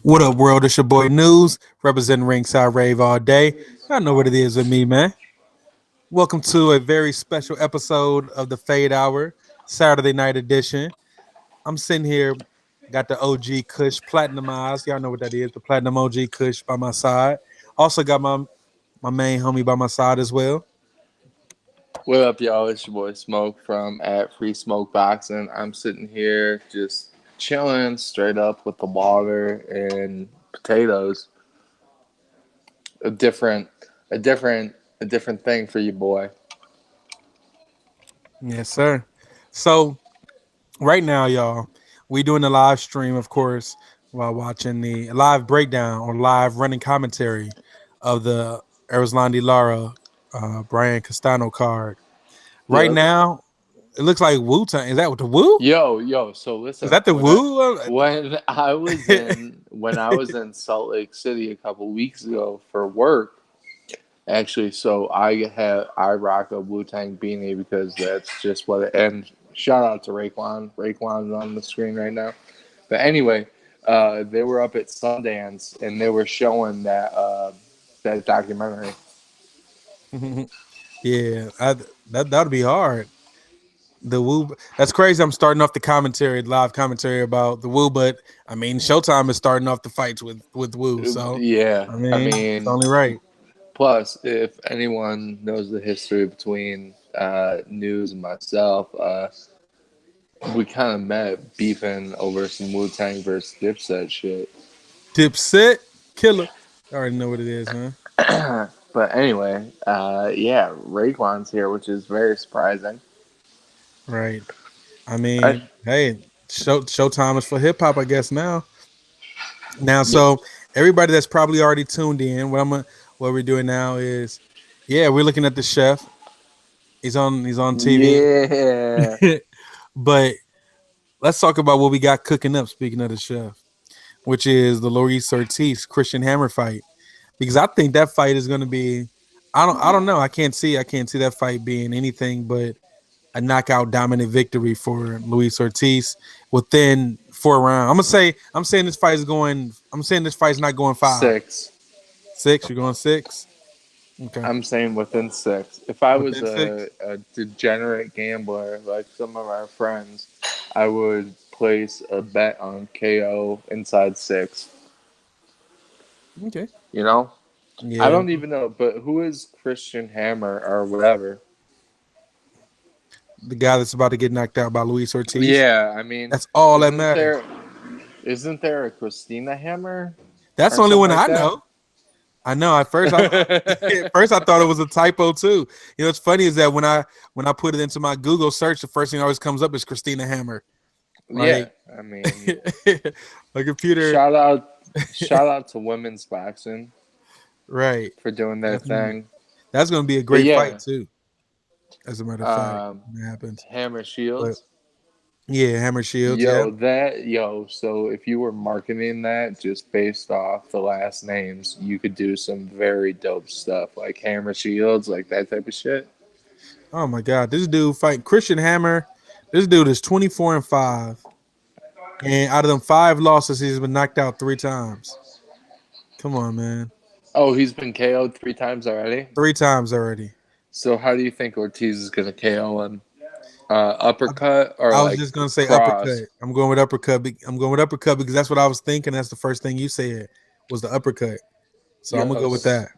What up, world? It's your boy News, representing Ringside Rave all day. Y'all know what it is with me, man. Welcome to a very special episode of the Fade Hour, Saturday night edition. I'm sitting here, got the OG Kush platinumized. Y'all know what that is, the platinum OG Kush by my side. Also got my main homie by my side as well. What up, y'all? It's your boy Smoke from at Free Smoke Boxing. I'm sitting here just chilling straight up with the water and potatoes. A different, a different thing for you, boy. Yes, sir. So right now, y'all, we doing the live stream, of course, while watching the live breakdown or live running commentary of the Erislandy Lara Brian Castano card. Right Yep. now, it looks like Wu Tang. Is that what the Wu? Yo. So Is listen, that the Wu? when I was in Salt Lake City a couple weeks ago for work. Actually, so I rock a Wu Tang beanie because that's just what it. And shout out to Raekwon. Raekwon's on the screen right now. But anyway, they were up at Sundance and they were showing that documentary. Yeah, that'd be hard. The Wu. That's crazy. I'm starting off the commentary, live commentary about the Wu, but I mean, Showtime is starting off the fights with Wu. So Yeah, I I mean, it's mean, only right. plus if anyone knows the history between News and myself, we kind of met beefing over some Wu Tang versus Dipset shit. Dipset killer. I already know what it is, man. But anyway, yeah, Raekwon's here, which is very surprising. Right. I I, mean, hey, Showtime is for hip hop, I guess now. yeah, So everybody that's probably already tuned in, what we're doing now is, yeah, we're looking at the chef. He's on TV. yeah, But let's talk about what we got cooking up. Speaking of the chef, which is the Luis Ortiz Christian Hammer fight, because I think that fight is going to be. I don't know. I can't see that fight being anything but a knockout dominant victory for Luis Ortiz within 4 rounds. I'm saying this fight is going. I'm saying this fight's not going five. six. 6. You're going 6. Okay, I'm saying within six. If I was within 6. a degenerate gambler like some of our friends, I would place a bet on KO inside six. Okay. You know, I Yeah, don't even know, but who is Christian Hammer or whatever? the guy that's about to get knocked out by Luis Ortiz. Yeah, I mean, That's all that isn't matters. there isn't there a Christina Hammer That's the or only something one like I that? know. I know. At first I thought it was a typo too. You know, what's funny is that when I put it into my Google search, the first thing that always comes up is Christina Hammer. Yeah, Like I mean, my computer, shout out, shout out to women's boxing right? for doing their Definitely. thing. That's gonna be a But great fight yeah, too. As a matter of fact, um, when it happens. Hammer But Shields. yeah, Hammer Shields. Yeah. So if you were marketing that just based off the last names, you could do some very dope stuff like Hammer Shields, like that type of shit. Oh my God, this dude fight Christian Hammer. This dude is 24-5, and out of them 5 losses, he's been knocked out 3 times. Come on, man. Oh, he's been KO'd 3 times already. 3 times already. So how do you think Ortiz is gonna KO him? I, Uppercut or I was like just gonna say cross? uppercut. I'm going with uppercut. I'm going with uppercut because that's what I was thinking. That's the first thing you said was the uppercut. So I'm gonna Yo, go with that.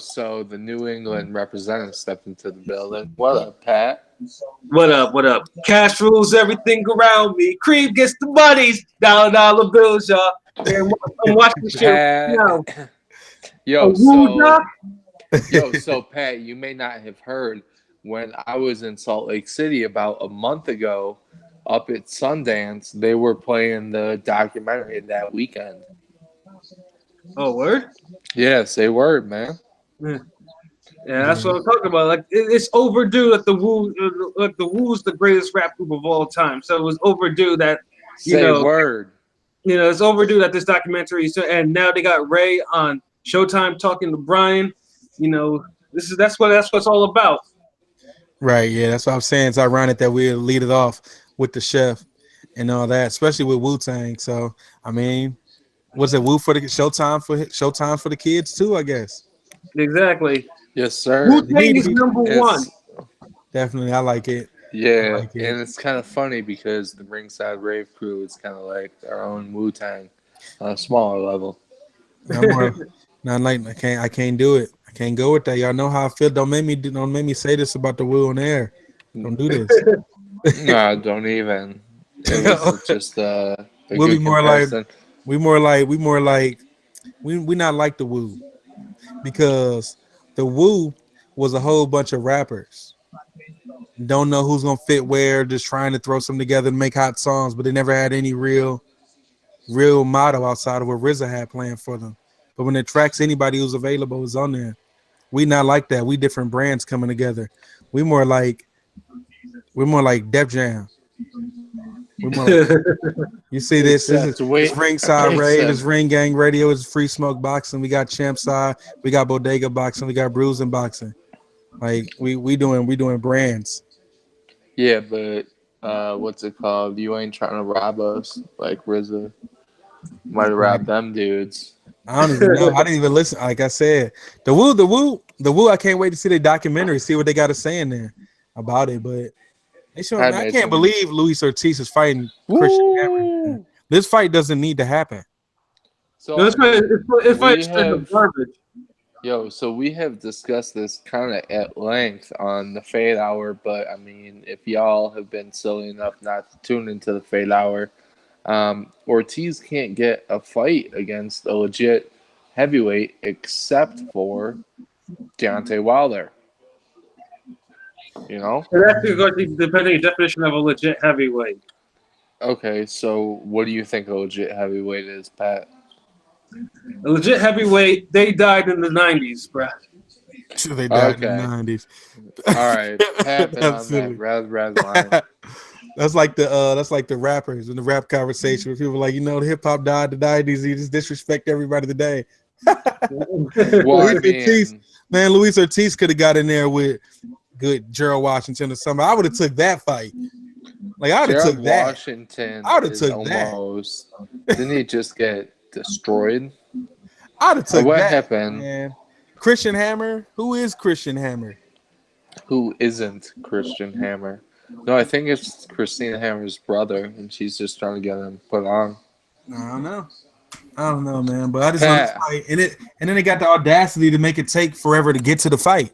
so the New England representative stepped into the building. What up, Pat? What up? What up? Cash rules everything around me. Cream gets the money's dollar bills, y'all. Man, I'm watching this shit right now. Pat. A Yo, woo so doc? so Pat, you may not have heard when I was in Salt Lake City about a month ago up at Sundance, they were playing the documentary that weekend. Oh, word? Yes, they were, man. Yeah, yeah, that's Yeah. what I'm talking about. Like it's overdue that the Wu's the greatest rap group of all time. So it was overdue that you Say know, word. it's overdue that this documentary. So and now they got Ray on Showtime talking to Brian. You know, that's what it's all about. Right. Yeah. That's what I'm saying. It's ironic that we lead it off with the chef and all that, especially with Wu Tang. So I mean, Was it Woo for the Showtime for the kids too? I guess. Exactly. Yes, sir. Wu Tang Need to is be number one. It's definitely. I like it. I yeah, like it. and it's kind of funny because the Ringside Rave crew is kind of like our own Wu Tang on a smaller level. I'm more not like I can't do it. I can't go with that. Y'all know how I feel. Don't make me say this about the Woo on air. Don't do this. Nah, don't even. It was just a We'll be good more like comparison. we not like the Woo because the Woo was a whole bunch of rappers. Don't know who's gonna fit where, just trying to throw something together and make hot songs, but they never had any real motto outside of what RZA had planned for them. But when it tracks anybody who's available is on there. We not like that. We different brands coming together. We more like Def Jam. We more like you see this. Except It's wait, Ringside Rave. It's except Ring Gang Radio. It's Free Smoke Boxing. We got Champ Side. We got Bodega Boxing. We got Bruising Boxing. Like we doing brands. yeah, but what's it called? You ain't trying to rob us like RZA might have Like robbed them dudes. I don't even know. I didn't even listen. Like I said, the Woo. I can't wait to see the documentary. See what they got to say in there about it. But they show. I I can't imagine. believe Luis Ortiz is fighting Christian Hammer. Man. Woo! This fight doesn't need to happen. So No, I it's fine. mean, It's fine. we It's kind of have garbage. so we have discussed this kind of at length on the Fade Hour, but I mean, if y'all have been silly enough not to tune into the Fade Hour, Ortiz can't get a fight against a legit heavyweight except for Deontay Wilder. You know? It actually goes depending on the definition of a legit heavyweight. Okay, so what do you think a legit heavyweight is, Pat? A legit heavyweight, they died in the 90s, bruh. They died in the Okay. 90s. All right, Pat been That's on that silly. red line. That's like the rappers in the rap conversation where people are like, the hip hop died in the 90s. You just disrespect everybody today. Well, I Luis Ortiz, mean, man, Luis Ortiz could have got in there with good Gerald Washington or something. I would have took that fight. Like I would have Gerald took that. Washington I would have is took that. almost. Didn't he just get destroyed? I'd have took What that. happened? Man. Christian Hammer. Who is Christian Hammer? Who isn't Christian Hammer? No, I think it's Christina Hammer's brother, and she's just trying to get him put on. I don't know, man. But I just know this Pat. fight, and then they got the audacity to make it take forever to get to the fight.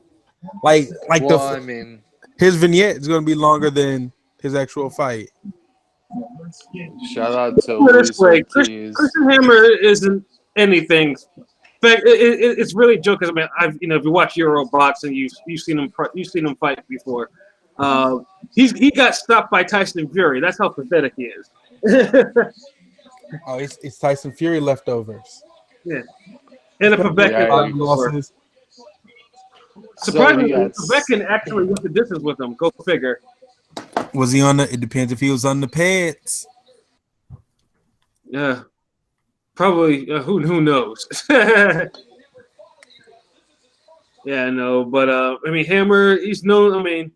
Like Well, I mean, his vignette is going to be longer than his actual fight. shout out to Put it Luis this way, Ortiz. Christian Hammer isn't anything. In fact, it's really a joke because I mean, if you watch Euro boxing, you've seen him fight before. He got stopped by Tyson Fury. That's how pathetic he is. Oh, it's Tyson Fury leftovers. Yeah, and a Quebecan. Yikes. Losses. Surprisingly, So he got- Quebecan actually went the distance with him. Go figure. Was he on the? It depends if he was on the pads. Yeah, probably. Who knows? Yeah, no, but I mean, Hammer. He's known. I mean,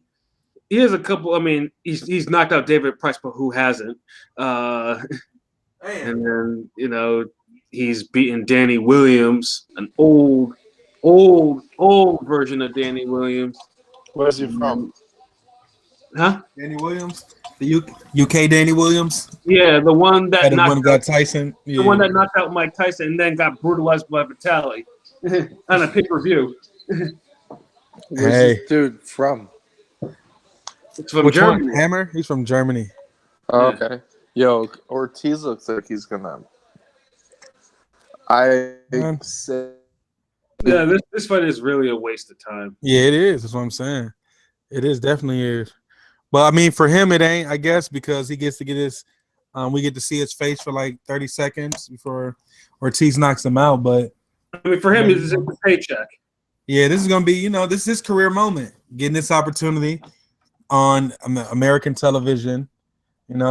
he has a couple. I mean, he's knocked out David Price, but who hasn't? And then he's beaten Danny Williams, an old version of Danny Williams. Where's he from? Huh? Danny Williams, the UK Danny Williams. Yeah, the one that got Tyson. Yeah. the one that knocked out Mike Tyson and then got brutalized by Vitaly on a pay-per-view. Where's Hey. this dude from? It's from Which Germany. one? Hammer? He's from Germany. Oh, okay. Yo, Ortiz looks like he's gonna. I Man. say Yeah, this fight is really a waste of time. Yeah, it is. That's what I'm saying. It is definitely is. But I mean, for him, it ain't. I guess because he gets to get his. We get to see his face for like 30 seconds before Ortiz knocks him out. But I mean, for him, it's a paycheck. yeah, this is gonna be. This is his career moment, getting this opportunity on American television.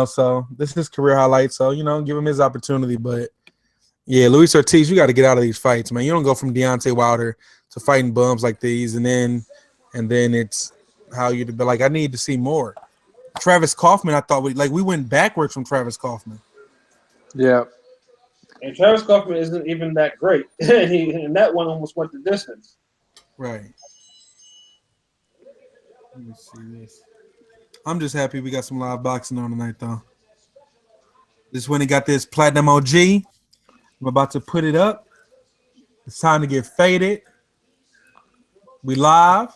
So this is his career highlight. So give him his opportunity. But yeah, Luis Ortiz, you got to get out of these fights, man. You don't go from Deontay Wilder to fighting bums like these, and then it's how you be like. I need to see more. Travis Kaufman, I thought we went backwards from Travis Kaufman. yeah. And Travis Kaufman isn't even that great. And that one almost went the distance. Right. Let me see this. I'm just happy we got some live boxing on tonight, though. This when he got this platinum OG. I'm about to put it up. It's time to get faded. We live.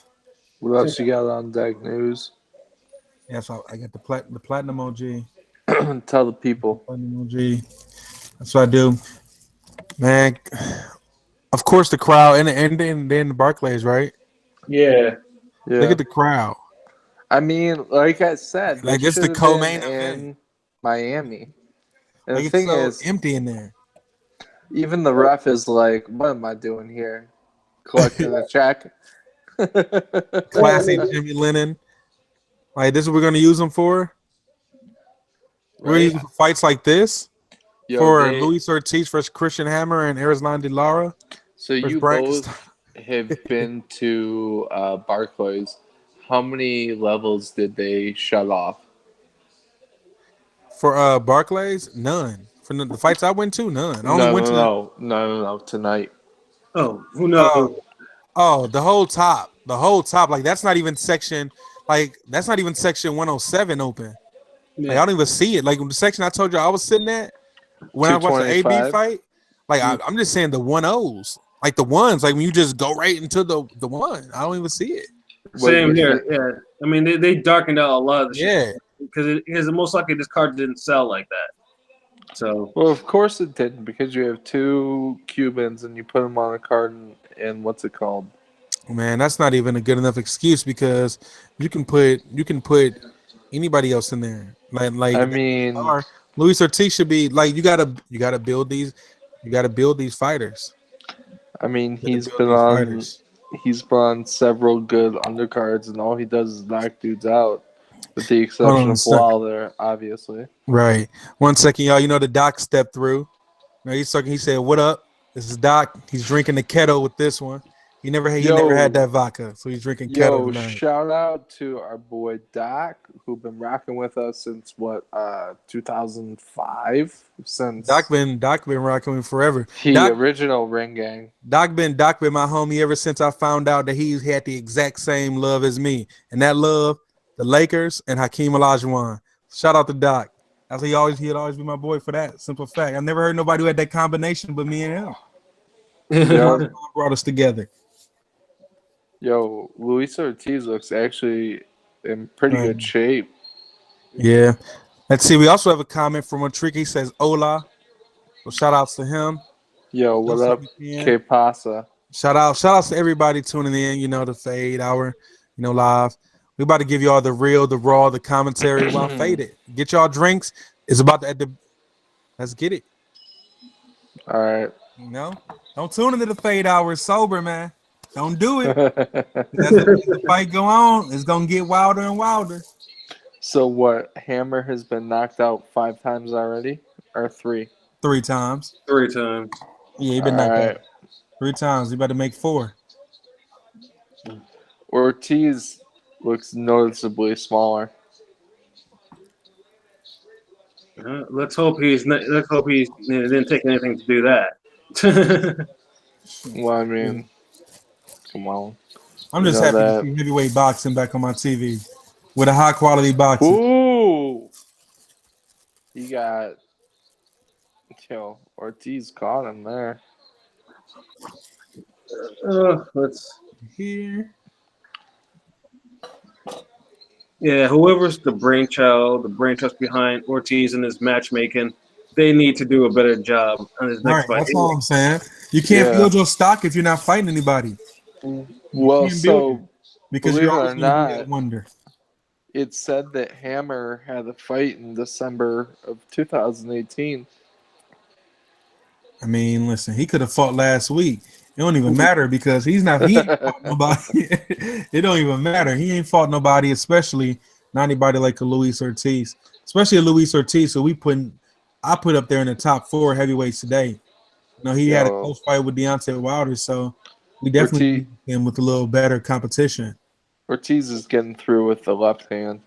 What else you got on deck news? Yeah, so I got the platinum OG. Tell the people. Platinum OG. That's what I do, man. Of course, the crowd and then the Barclays, right? Yeah. Look Yeah. at the crowd. I mean, like I said, Like that it's the should have been co-main event. in Miami. And Like the it's thing so is, empty in there. even the ref is like, "What am I doing here? Collecting a check?" Classy Jimmy Lennon. Like this is what we're gonna use them for. We're gonna use Right? them for fights like this. Yo, For they. Luis Ortiz versus Christian Hammer and Erislandy Lara So versus you Brian both Castano. have been to Barclays. How many levels did they shut off? For Barclays, none. For the fights I went to, none. I only No, went no, to no, no, no, no. Tonight. Oh, who knows? the whole top. The whole top. Like that's not even section 107 open. Like Yeah. I don't even see it. Like the section I told you I was sitting at when I watched the AB 225. fight, like I'm just saying the 1-0s. Like the ones, like when you just go right into the one. I don't even see it. What Same you here. think? Yeah. I mean, they darkened out a lot of the shit Yeah. because most likely this card didn't sell like that. So Well, of course it didn't because you have two Cubans and you put them on a card and what's it called? Man, that's not even a good enough excuse because you can put anybody else in there. I Like mean, or Luis Ortiz should be like you gotta build these fighters. You gotta build these fighters. he's been on several good undercards and all he does is knock dudes out, with the Hold exception on a of second. Wilder, obviously. Right. 1 second, y'all. You know the doc stepped through. No, he's talking. He said, "What up? This is Doc. He's drinking the kettle with this one. He never had Yo, that vodka, so he's drinking kettle Yo, tonight." shout out to our boy Doc, who been rocking with us since 2005? Since Doc been rocking with forever. the Doc original Ring Gang. Doc been my homie ever since I found out that he had the exact same love as me, and that love, the Lakers and Hakeem Olajuwon. Shout out to Doc. That's he'd always be my boy for that simple fact. I never heard nobody who had that combination but me and him. Yo, Brought us together. yo, Luis Ortiz looks actually in pretty Right. good shape. Yeah. Let's see. We also have a comment from Trick. He says, "Hola." So shout outs to him. Yo, what Those up, like you can. K Pasa? Shout outs to everybody tuning in, the Fade Hour, live. We about to give you all the real, the raw, the commentary while faded. Get y'all drinks. It's about to let's get it. All right. Don't tune into the Fade Hour sober, man. Don't do it. As the fight go on, it's gonna get wilder and wilder. So what? Hammer has been knocked out 5 times already, or 3? 3 times. 3 times. Yeah, he All been knocked right. out 3 times. He about to make 4. Ortiz looks noticeably smaller. Let's hope he's didn't take anything to do that. Well, I mean, come on. I'm You just know happy to that. see heavyweight boxing back on my TV with a high quality boxing. Ooh! He got. Ortiz caught him there. Let's. Here. Yeah, whoever's the brainchild behind Ortiz and his matchmaking, they need to do a better job on his All next right, fight. that's all I'm saying. You can't Yeah. build your stock if you're not fighting anybody. You Well, can't build it so because believe you're it always or going to be not, at wonder. it said that Hammer had a fight in December of 2018. I mean, listen, he could have fought last week. It don't even matter because he ain't fought nobody. It don't even matter. He ain't fought nobody, especially not anybody like a Luis Ortiz. Especially a Luis Ortiz. So I put up there in the top 4 heavyweights today. He had a Yo, close fight with Deontay Wilder, so we definitely Ortiz, need him with a little better competition. Ortiz is getting through with the left hand.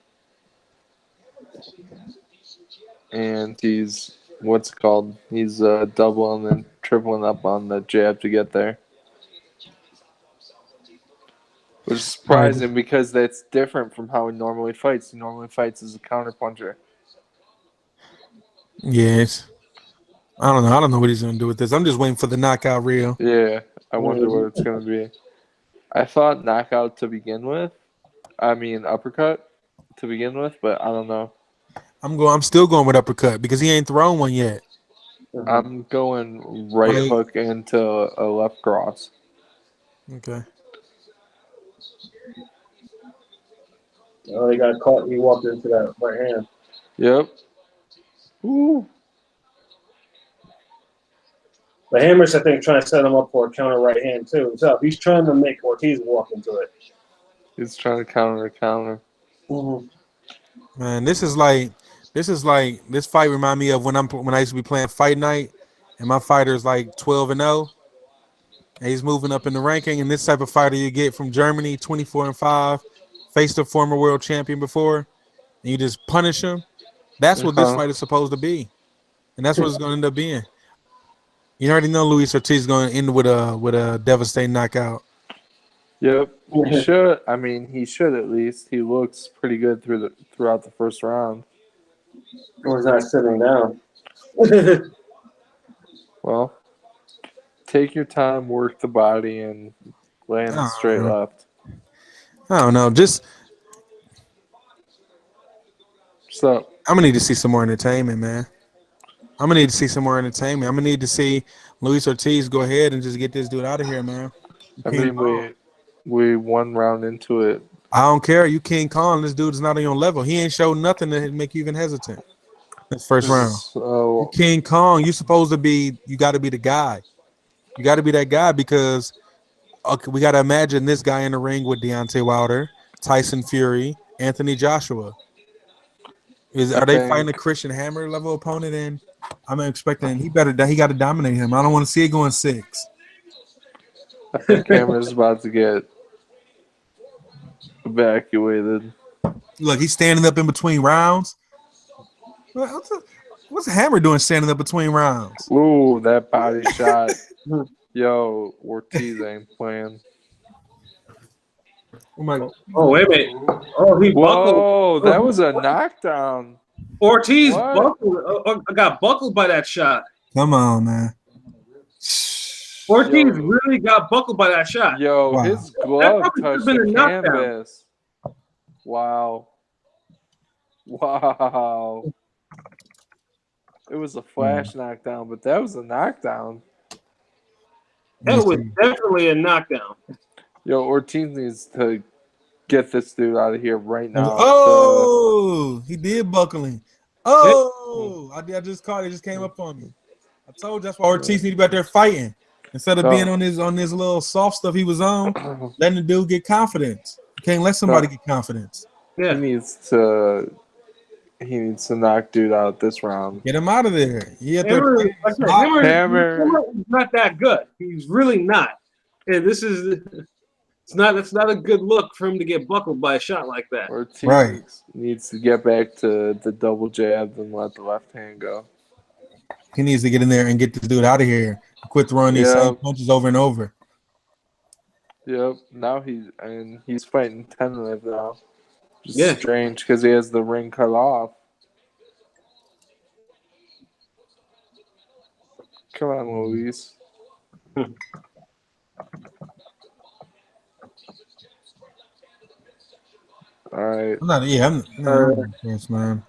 And he's what's it called? He's doubling and tripling up on the jab to get there. Which is All right. surprising because that's different from how he normally fights. He normally fights as a counterpuncher. Yes. I don't know. I don't know what he's gonna do with this. I'm just waiting for the knockout reel. Yeah, I wonder what it's going to be. I thought knockout to begin with. I mean uppercut to begin with, but I don't know. I'm still going with uppercut because he ain't thrown one yet. I'm going right hook into a left cross. Okay. Oh, he got caught. He walked into that right hand. Yep. Ooh. The Hammer's, I think, trying to set him up for a counter right hand too himself. He's trying to make Ortiz walk into it. He's trying to counter. Man, this fight remind me of when I used to be playing Fight Night, and my fighter's like 12-0, and he's moving up in the ranking. And this type of fighter you get from Germany, 24-5, faced a former world champion before, and you just punish him. That's what this fight is supposed to be, and that's what it's going to end up being. You already know Luis Ortiz is going to end with a devastating knockout. Yep, he should. I mean, he should at least. He looks pretty good throughout the first round. Or he's not sitting down. Well, take your time, work the body, and land straight left. I don't know. So I'm gonna need to see some more entertainment, man. I'm gonna need to see Luis Ortiz go ahead and just get this dude out of here, man. I mean, we one round into it. I don't care. You King Kong. This dude is not on your level. He ain't showed nothing to make you even hesitant. This first round. So, King Kong, you supposed to be. You got to be the guy. You got to be that guy because we got to imagine this guy in the ring with Deontay Wilder, Tyson Fury, Anthony Joshua. Are they fighting a Christian Hammer level opponent? And I'm expecting he got to dominate him. I don't want to see it going 6. I think Hammer's about to get evacuated. Look, he's standing up in between rounds. What's Hammer doing standing up between rounds? Ooh, that body shot. Yo, Ortiz ain't playing. Oh my God. Oh, wait a minute. Oh, he buckled. Whoa, that was a knockdown. Ortiz got buckled by that shot. Come on, man. Ortiz really got buckled by that shot. Yo, his glove touched the canvas. Wow. It was a flash knockdown, but that was a knockdown. That was definitely a knockdown. Yo, Ortiz needs to get this dude out of here right now. Oh, he did buckling. Oh, I just caught it. It just came up on me. I told you that's why Ortiz need to be out there fighting. Instead of being on his little soft stuff he was on, letting the dude get confidence. You can't let somebody get confidence. Yeah. He needs to knock dude out this round. Get him out of there. Hammer is not that good. He's really not. And it's not a good look for him to get buckled by a shot like that. Ortiz needs to get back to the double jab and let the left hand go. He needs to get in there and get this dude out of here. Quit throwing these same punches over and over. Yep. Now he's fighting tentative now. Just strange because he has the ring cut off. Come on, Luis. All right. I'm not impressed, man.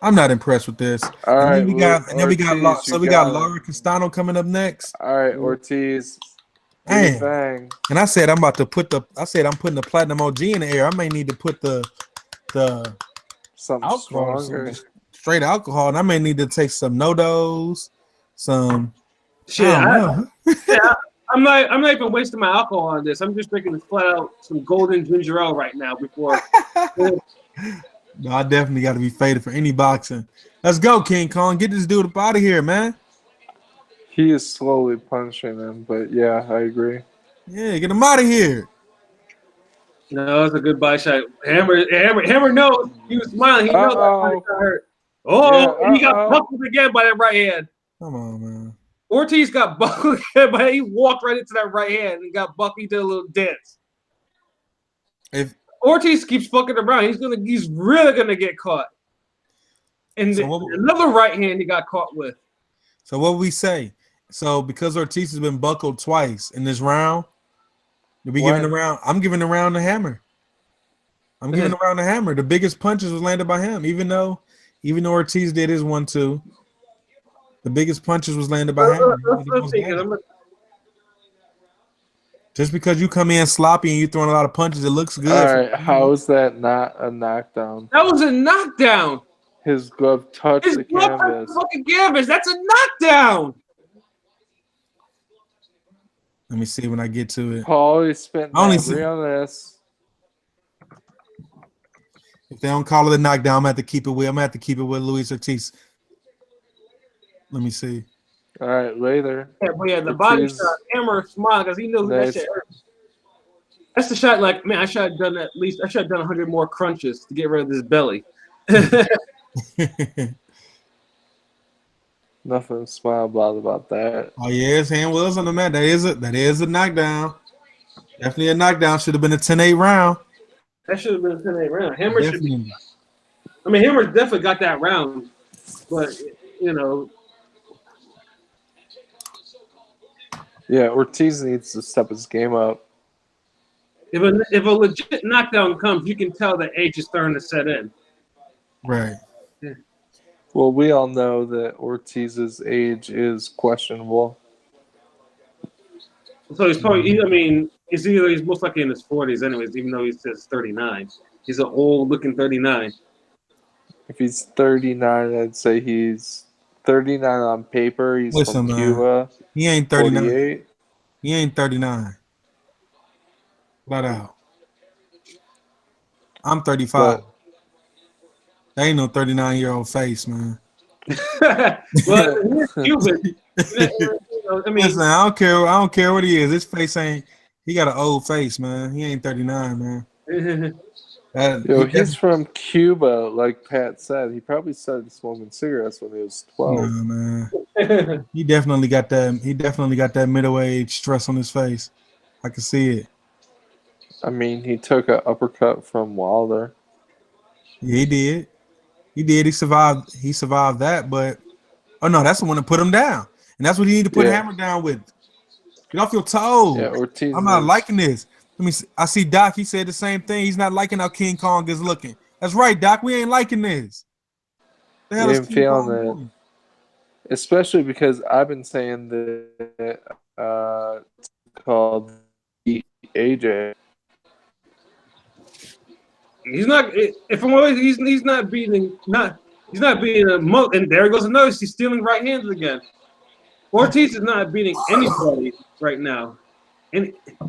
I'm not impressed with this. All right. We got Lara Castano coming up next. All right, Ortiz. Dang. And I said I'm putting the platinum OG in the air. I may need to put the something alcohol, stronger. Straight alcohol, and I may need to take some no-dos, some shit. I'm not even wasting my alcohol on this. I'm just drinking flat out some golden ginger ale right now before. No, I definitely got to be faded for any boxing. Let's go, King Kong. Get this dude up out of here, man. He is slowly punishing him, but yeah, I agree. Yeah, get him out of here. No, that's a good body shot. Hammer knows. He was smiling. He knows that body got hurt. Oh, Yeah, he got buckled again by that right hand. Come on, man. Ortiz got buckled again, but he walked right into that right hand and got buckled. He did a little dance. If Ortiz keeps fucking around, he's really gonna get caught. And another right hand he got caught with. So what we say? So because Ortiz has been buckled twice in this round, we giving the round. I'm giving the round to Hammer. I'm giving the round to Hammer. The biggest punches was landed by him, even though Ortiz did his 1-2. The biggest punches was landed by Hammer. Just because you come in sloppy and you throwing a lot of punches, it looks good. All right, how is that not a knockdown? That was a knockdown. His glove touched the canvas. Fucking canvas. That's a knockdown. Let me see when I get to it. Paul, he spent only on this. If they don't call it a knockdown, I'm gonna have to keep it with. I'm gonna have to keep it with Luis Ortiz. Let me see. All right, later. Yeah, but yeah, the body shot. Hammer smiled because he knew that shit hurt. That's the shot. Like, man, I should have done at least. I should have done 100 more crunches to get rid of this belly. Nothing to smile about that. Oh yeah, his hand was on the mat. That is a knockdown. Definitely a knockdown. Should have been a 10-8 round. That should have been a 10-8 round. Hammer should be. I mean, Hammer definitely got that round, but you know. Yeah, Ortiz needs to step his game up. If a legit knockdown comes, you can tell the age is starting to set in. Right. Yeah. Well, we all know that Ortiz's age is questionable. So he's probably, I mean, he's most likely in his 40s anyways, even though he says 39. He's an old-looking 39. If he's 39, I'd say he's 39 on paper. He's from Cuba. He ain't 39. 48. He ain't 39. Flat out. I'm 35. But, that ain't no 39-year-old face, man. Well, he's Cuban. I mean, listen, I don't care what he is. His face ain't. He got an old face, man. He ain't 39, man. He's from Cuba, like Pat said. He probably started smoking cigarettes when he was 12. Nah, man. He definitely got that. He definitely got that middle age stress on his face. I can see it. I mean, he took an uppercut from Wilder. Yeah, he did. He survived. He survived that, but no, that's the one that put him down, and that's what he need to put Hammer down with. Get off your toes. Yeah, Ortiz. I'm not liking this. Let me see. I see Doc. He said the same thing. He's not liking how King Kong is looking. That's right, Doc. We ain't liking this. The hell is King Kong doing? Especially because I've been saying that it's called AJ. He's not. If I'm always, he's not beating. He's not beating a monk. And there goes another. He's stealing right hands again. Ortiz is not beating anybody right now, and I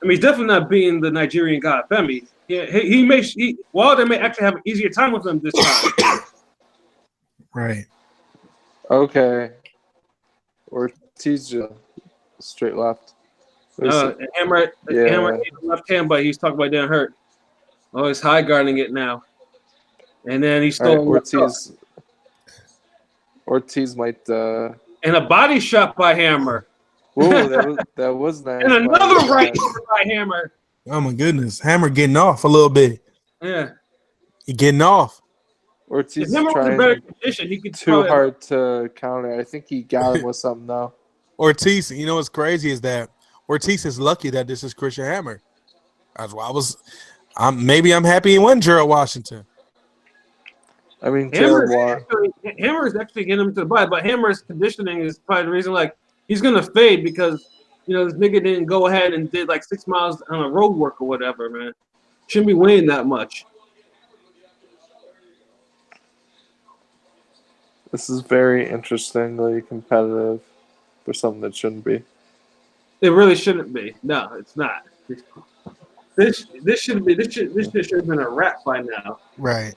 mean he's definitely not beating the Nigerian guy Femi. Yeah, Wilder may actually have an easier time with him this time. Right. Okay. Ortiz just straight left. Hammer left hand, but he's talking about getting hurt. Oh, he's high guarding it now. And then he's still Ortiz might and a body shot by Hammer. Whoa, that was nice. And another right by Hammer. Oh my goodness. Hammer getting off a little bit. Yeah. He getting off. Ortiz is trying better condition. He could too hard to counter. I think he got him with something though. Ortiz, you know what's crazy is that Ortiz is lucky that this is Christian Hammer. That's why I'm happy he won Gerald Washington. I mean, Hammer is actually getting him to the body, but Hammer's conditioning is probably the reason. Like he's gonna fade because this nigga didn't go ahead and did like 6 miles on a road work or whatever, man. Shouldn't be weighing that much. This is very interestingly competitive for something that shouldn't be. It really shouldn't be. No, it's not. This should have been a wrap by now. Right.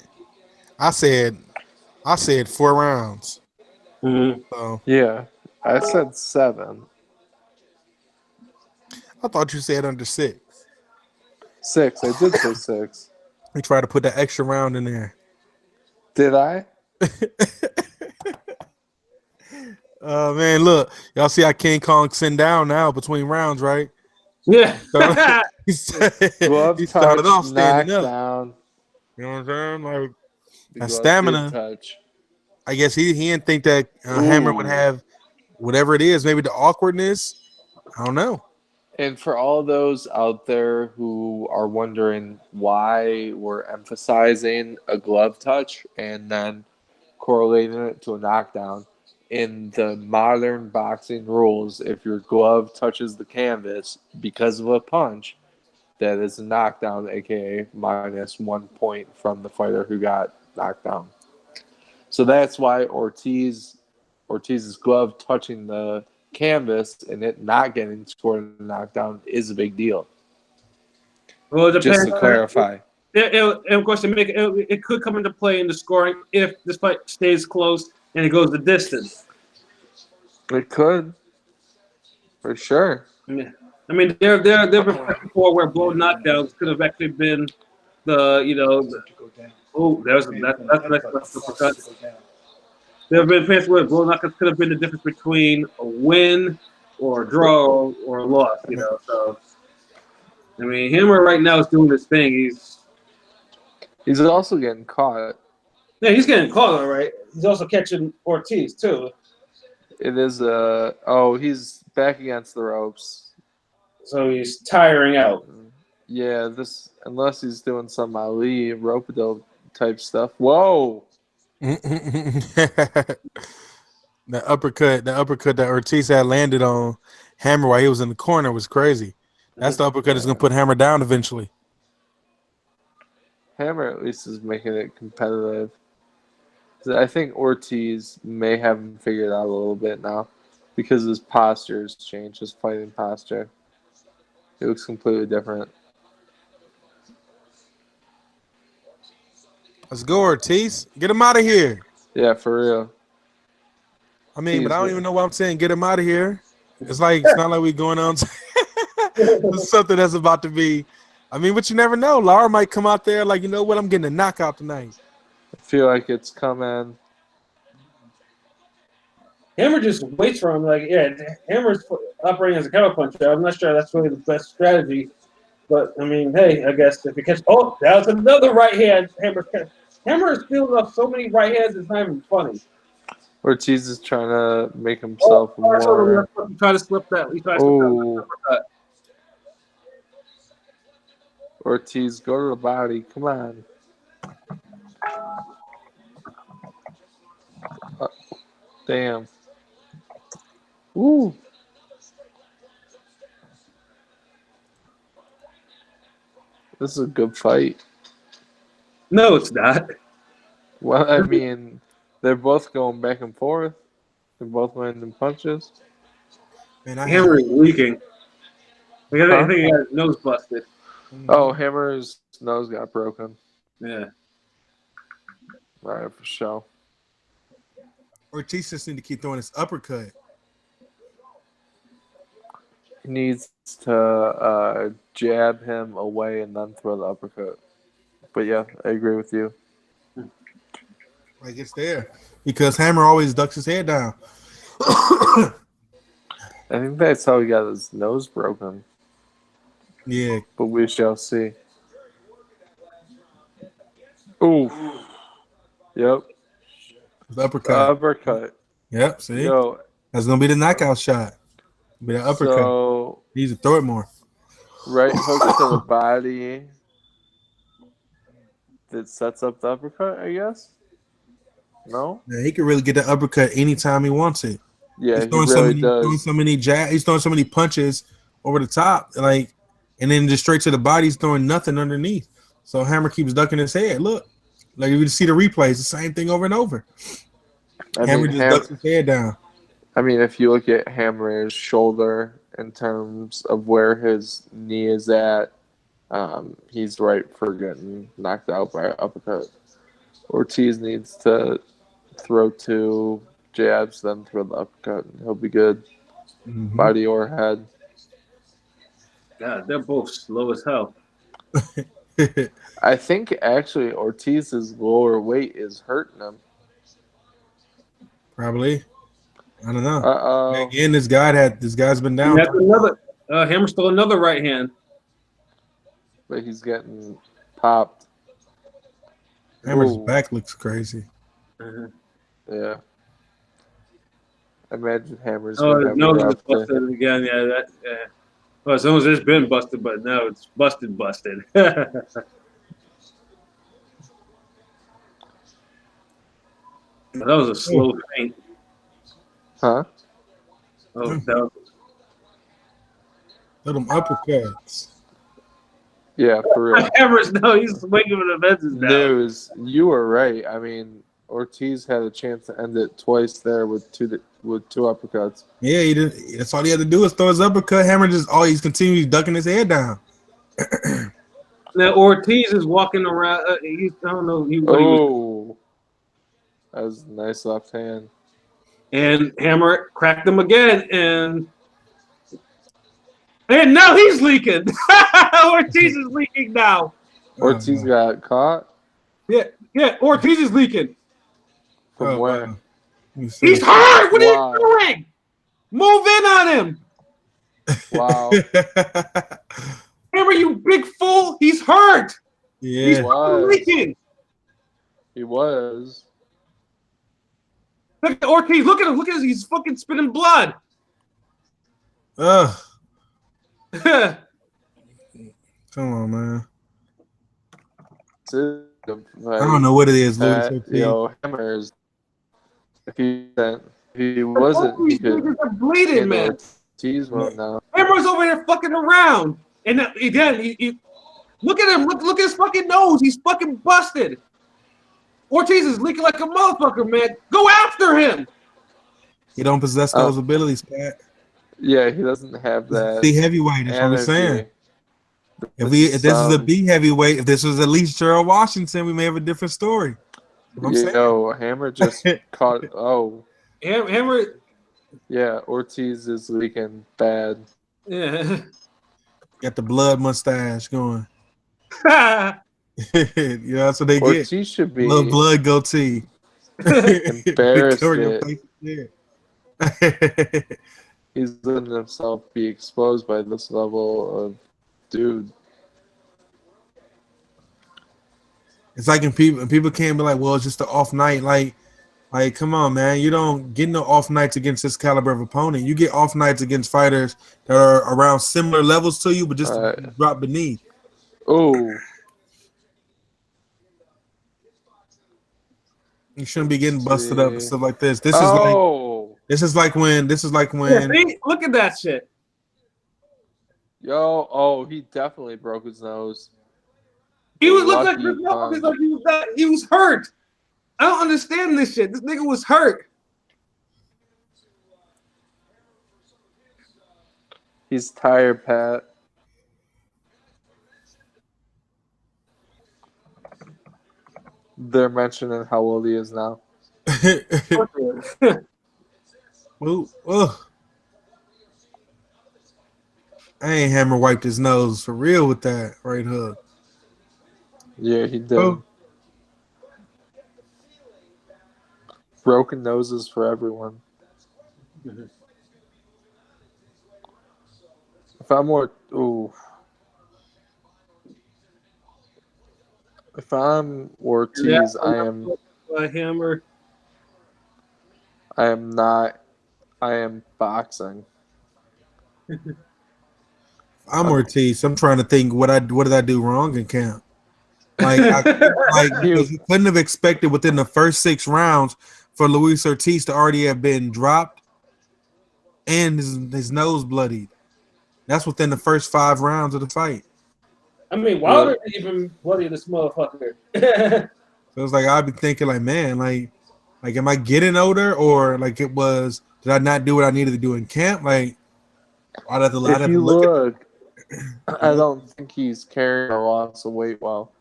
I said 4 rounds. Mm-hmm. So yeah, I said 7. I thought you said under 6. 6. I did say 6. We tried to put that extra round in there. Did I? Man, look, y'all see how King Kong sitting down now between rounds, right? Yeah. He Glove started touch, off standing up. knockdown. You know what I'm saying? Like The that glove did stamina. touch. I guess he didn't think that Hammer would Ooh. have whatever it is. Maybe the awkwardness. I don't know. And for all those out there who are wondering why we're emphasizing a glove touch and then correlating it to a knockdown, in the modern boxing rules, if your glove touches the canvas because of a punch, that is a knockdown, aka minus 1 point from the fighter who got knocked down. So that's why Ortiz's glove touching the canvas and it not getting scored a knockdown is a big deal. Well, it Just depends. to clarify. And of course, it could come into play in the scoring if this fight stays close and it goes the distance. It could, for sure. I mean, there have been fights before where blow knockdowns could have actually been there's that's nice uppercut. There have been fights where blow knockouts could have been the difference between a win or a draw or a loss. So I mean, Hammer right now is doing his thing. He's also getting caught. He's getting caught, all right. He's also catching Ortiz too. It is he's back against the ropes. So he's tiring out. Yeah, unless he's doing some Ali rope-a-dope type stuff. Whoa. The uppercut that Ortiz had landed on Hammer while he was in the corner was crazy. That's the uppercut that's gonna put Hammer down eventually. Hammer at least is making it competitive. I think Ortiz may have him figured out a little bit now because his posture has changed, his fighting posture. It looks completely different. Let's go, Ortiz. Get him out of here. Yeah, for real. I mean, but I don't even know why I'm saying get him out of here. It's not like we going on something that's about to be. I mean, but you never know. Lara might come out there like, you know what? I'm getting a knockout tonight. I feel like it's coming. Hammer just waits for him. Hammer's operating as a counterpuncher. I'm not sure that's really the best strategy. But, I mean, hey, I guess if you catch... Oh, that was another right hand. Hammer is feeling off so many right hands, it's not even funny. Ortiz is trying to make himself more... He tried to slip that. Ortiz, go to the body. Come on. Damn. Ooh. This is a good fight. No, it's not. Well, I mean, they're both going back and forth. They're both landing punches. Man, Hammer is leaking. I think he got his nose busted. Oh, Hammer's nose got broken. Yeah. All right, for sure. Ortiz just need to keep throwing his uppercut. He needs to jab him away and then throw the uppercut. But yeah, I agree with you. Like it's there. Because Hammer always ducks his head down. I think that's how he got his nose broken. Yeah. But we shall see. Ooh. Yep. The uppercut. Uppercut. Yep, see? Yo, that's going to be the knockout shot. Be the uppercut. So, he needs to throw it more. Right hook to the body. That sets up the uppercut, I guess? No? Yeah, he can really get the uppercut anytime he wants it. Yeah, he's throwing he's throwing so many punches over the top, and then just straight to the body. He's throwing nothing underneath. So Hammer keeps ducking his head. Look, like if you see the replays, the same thing over and over. Hammer ducks his head down. I mean, if you look at Hammer's shoulder in terms of where his knee is at, he's right for getting knocked out by an uppercut. Ortiz needs to throw 2 jabs, then throw the uppercut, and he'll be good. Mm-hmm. Body or head. God, they're both slow as hell. I think actually Ortiz's lower weight is hurting him. Probably. I don't know. Uh-oh. Again, this guy's been And down. that's another Hammer stole another right hand. But he's getting popped. Hammer's Ooh. back looks crazy. Yeah. Imagine Hammer's Oh, gonna his have nose a is rough day. busted again. Yeah, that. Yeah. Well, as long as it's been busted, but now it's busted. That was a slow feint. Huh? Oh, that was, Let them uppercuts. Yeah, for real. Hammer's no, he's swinging with the fences down. News. You were right. I mean, Ortiz had a chance to end it twice there with two uppercuts. Yeah, he did. That's all he had to do is throw his uppercut. Hammer just he's continuing ducking his head down. Now Ortiz is walking around. I don't know. What he was, Oh, that was a nice left hand. and Hammer cracked him again, and now he's leaking. Ortiz is leaking now. Ortiz got caught. Yeah, Ortiz is leaking. From where? He's hurt. What Wow. are you doing? Move in on him. Wow. Hammer, you big fool. He's hurt. He's Yeah. was. leaking. He was. Look at Ortiz. Look at him. Look at him. He's fucking spitting blood. Ugh. Yeah, Come on, man. Like, I don't know what it is, Louis. Hammer's. If he wasn't, he could are bleeding, man. Ortiz one now. Hammer's over there fucking around, and again, he look at him. Look at his fucking nose. He's fucking busted. Ortiz is leaking like a motherfucker, man. Go after him. He don't possess those abilities, Pat. Yeah, he doesn't have that. The heavyweight. That's what I'm saying. energy. If this is a B heavyweight, if this was at least Gerald Washington, we may have a different story. What I'm saying. Yo, Hammer just caught. Oh, Hammer. yeah, Ortiz is leaking bad. Yeah. Got the blood mustache going. Yeah, that's what they Ortiz get. should be Little blood goatee. embarrassed. Victoria It. Place, yeah. He's letting himself be exposed by this level of dude. It's like when people can't be like, well, it's just an off night. Like, come on, man. You don't get no off nights against this caliber of opponent. You get off nights against fighters that are around similar levels to you, but just drop beneath. Oh, You shouldn't be getting busted up and stuff like this. This is like when Yeah, see? Look at that shit. yo, oh, he definitely broke his nose. He was look like Lucky he was hurt. I don't understand this shit. This nigga was hurt. He's tired, Pat. They're mentioning how old he is now. Whoa. I ain't Hammer wiped his nose for real with that right hook. Yeah, he did. Oh. Broken noses for everyone. If I'm Ortiz, I am Hammer. I am not. I am boxing. I'm Ortiz. I'm trying to think what did I do wrong in camp? Because you couldn't have expected within the first 6 rounds for Luis Ortiz to already have been dropped and his nose bloodied. That's within the first 5 rounds of the fight. I mean, Wilder didn't even bloody this motherfucker. So it's like I'd be thinking, like, man, like, am I getting older, or like did I not do what I needed to do in camp? Like, I'd have to look. I don't think he's carrying a loss of weight well.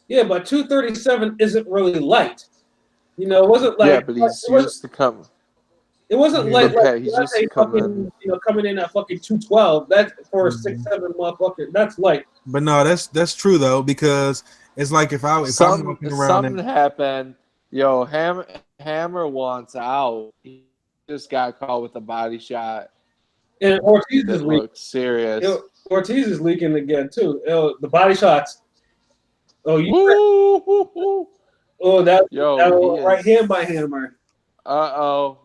Yeah, but 237 isn't really light. You know, it wasn't like but he's used to come. It wasn't light. He's just coming in at fucking 212. That's for a 6'7" motherfucker. That's light. But no, that's true though, because It's like if I'm walking around Something and happened. Yo, Hammer wants out. He just got caught with a body shot And Ortiz is that leaking. looks serious. Ortiz is leaking again too. The body shots. Oh, that Yo, he right is. hand by Hammer. Uh-oh.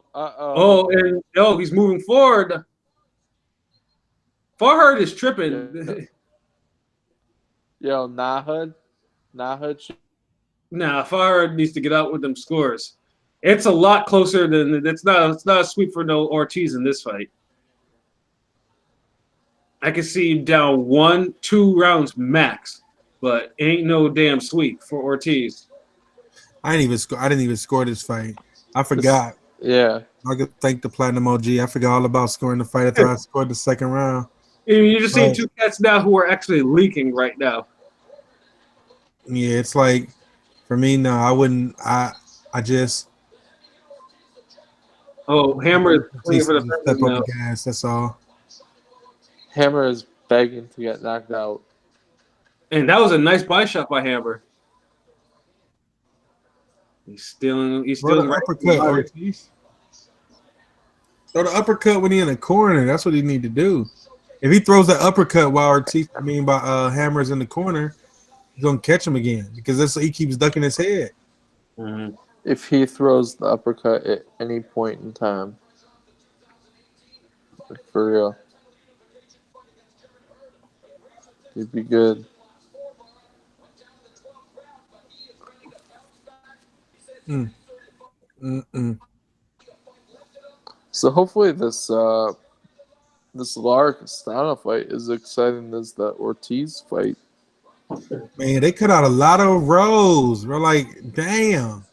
And he's moving forward. Farhad is tripping. Yo, Nahud. Nah, Farhad needs to get out with them scores. It's a lot closer than it's not a sweep for no Ortiz in this fight. I can see him down 1-2 rounds max, but ain't no damn sweep for Ortiz. I didn't even score this fight. I forgot. Yeah. I could thank the Platinum OG. I forgot all about scoring the fight after I scored the second round. You're just seeing two cats now who are actually leaking right now. Yeah, it's like for me, no, I wouldn't. I just. Oh, Hammer is swinging for the step fences on now. the gas. That's all. Hammer is begging to get knocked out. And that was a nice body shot by Hammer. He's stealing Throw the uppercut, Ortiz. Throw the uppercut when he's in the corner. That's what he need to do. If he throws the uppercut while Hammer's in the corner, he's gonna catch him again because he keeps ducking his head. Mm-hmm. If he throws the uppercut at any point in time, like for real, he'd be good. So hopefully this Lara Castano fight is exciting as the Ortiz fight. Man, they cut out a lot of rows. We're like, damn.